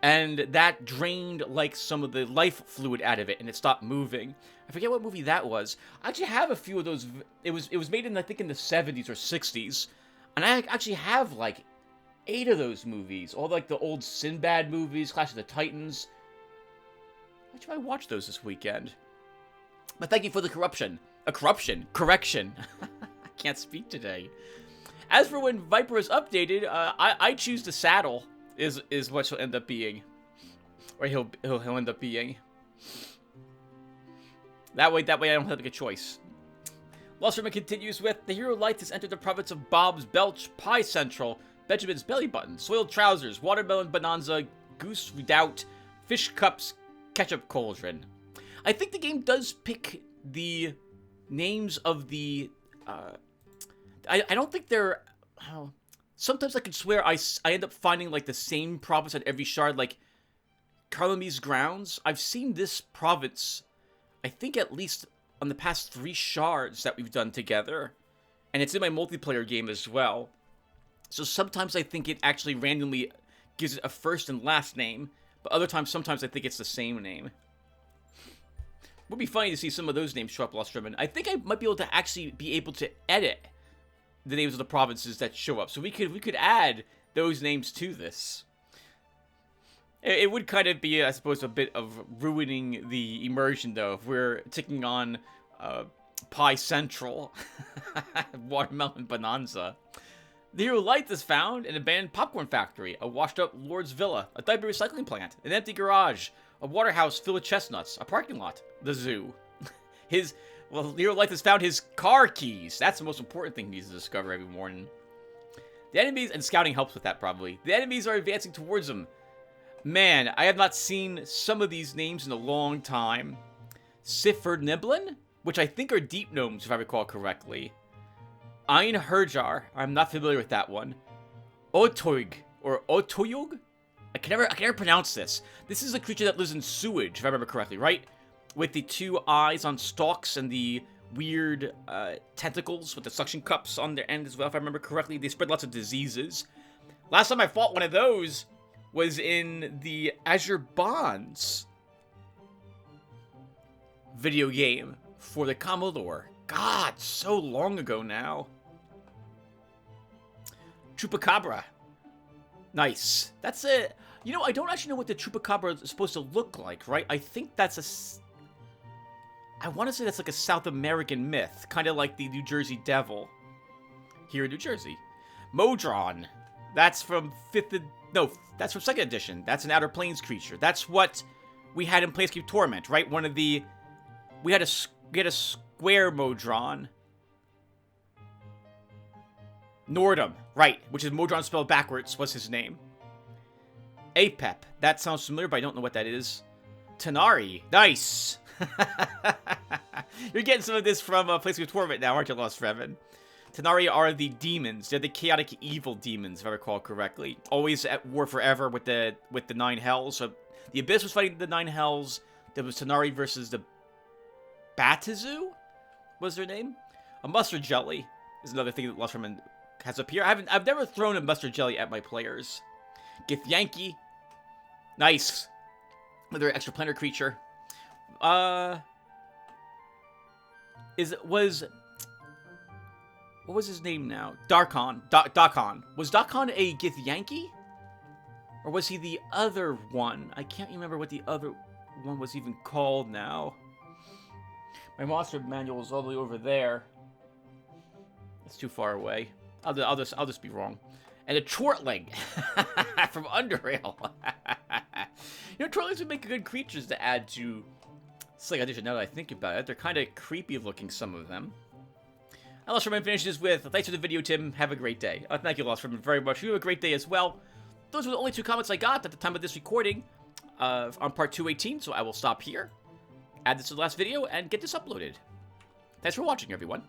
And that drained, some of the life fluid out of it, and it stopped moving. I forget what movie that was. I actually have a few of those. It was made in, I think, in the 70s or 60s. And I actually have, 8 of those movies. All, the old Sinbad movies, Clash of the Titans. Why should I watch those this weekend? But thank you for the correction. Correction. I can't speak today. As for when Viper is updated, I choose the saddle is what she'll end up being. Or he'll end up being. That way I don't have to make a choice. Lost Fremen continues with, the hero light has entered the province of Bob's Belch, Pie Central, Benjamin's Belly Button, Soiled Trousers, Watermelon Bonanza, Goose Redoubt, Fish Cups, Ketchup Cauldron. I think the game does pick the names of the... I don't think they're... sometimes I can swear I end up finding, the same province at every shard, Carlamise Grounds. I've seen this province, I think at least... on the past 3 shards that we've done together. And it's in my multiplayer game as well. So sometimes I think it actually randomly gives it a first and last name. But sometimes I think it's the same name. Would be funny to see some of those names show up, Lost Ribbon. I think I might be able to actually be able to edit the names of the provinces that show up. So we could add those names to this. It would kind of be, I suppose, a bit of ruining the immersion, though, if we're taking on Pie Central, Watermelon Bonanza. The hero light is found in an abandoned popcorn factory, a washed-up lord's villa, a diaper recycling plant, an empty garage, a waterhouse filled with chestnuts, a parking lot, the zoo. The hero light has found his car keys. That's the most important thing he needs to discover every morning. The enemies, and scouting helps with that, probably. The enemies are advancing towards him. Man, I have not seen some of these names in a long time. Sifernibblin, which I think are deep gnomes, if I recall correctly. Ein Herjar, I'm not familiar with that one. Otoig, or Otoyog? I can never pronounce this. This is a creature that lives in sewage, if I remember correctly, right? With the 2 eyes on stalks and the weird tentacles with the suction cups on their end as well, if I remember correctly. They spread lots of diseases. Last time I fought one of those was in the Azure Bonds video game for the Commodore. God, so long ago now. Chupacabra. Nice. That's it. You know, I don't actually know what the Chupacabra is supposed to look like, right? I think that's I want to say that's like a South American myth, kind of like the New Jersey Devil here in New Jersey. Modron. That's from that's from 2nd edition. That's an Outer Planes creature. That's what we had in Planescape Torment, right? We had a square Modron. Nordum, right, which is Modron spelled backwards, was his name. Apep, that sounds familiar, but I don't know what that is. Tanari, nice! You're getting some of this from Planescape Torment now, aren't you, Lost Fremen? Tanari are the demons. They're the chaotic evil demons, if I recall correctly. Always at war forever with the 9 hells. So the Abyss was fighting the 9 hells. There was Tanari versus the Batizu, was their name? A mustard jelly is another thing that Lost Fremen has up here. I've never thrown a mustard jelly at my players. Githyanki, nice. Another extraplanar creature. What was his name now? Darkon. Dakon. Was Dakon a Githyanki? Or was he the other one? I can't remember what the other one was even called now. My monster manual is all the way over there. It's too far away. I'll just be wrong. And a Chortling from Underrail. You know, Chortlings would make good creatures to add to Slick Edition. Now that I think about it, they're kind of creepy looking, some of them. And Lost Fremen finishes with, thanks for the video, Tim. Have a great day. Thank you, Lost Fremen, very much. You have a great day as well. Those were the only 2 comments I got at the time of this recording on part 218, so I will stop here, add this to the last video, and get this uploaded. Thanks for watching, everyone.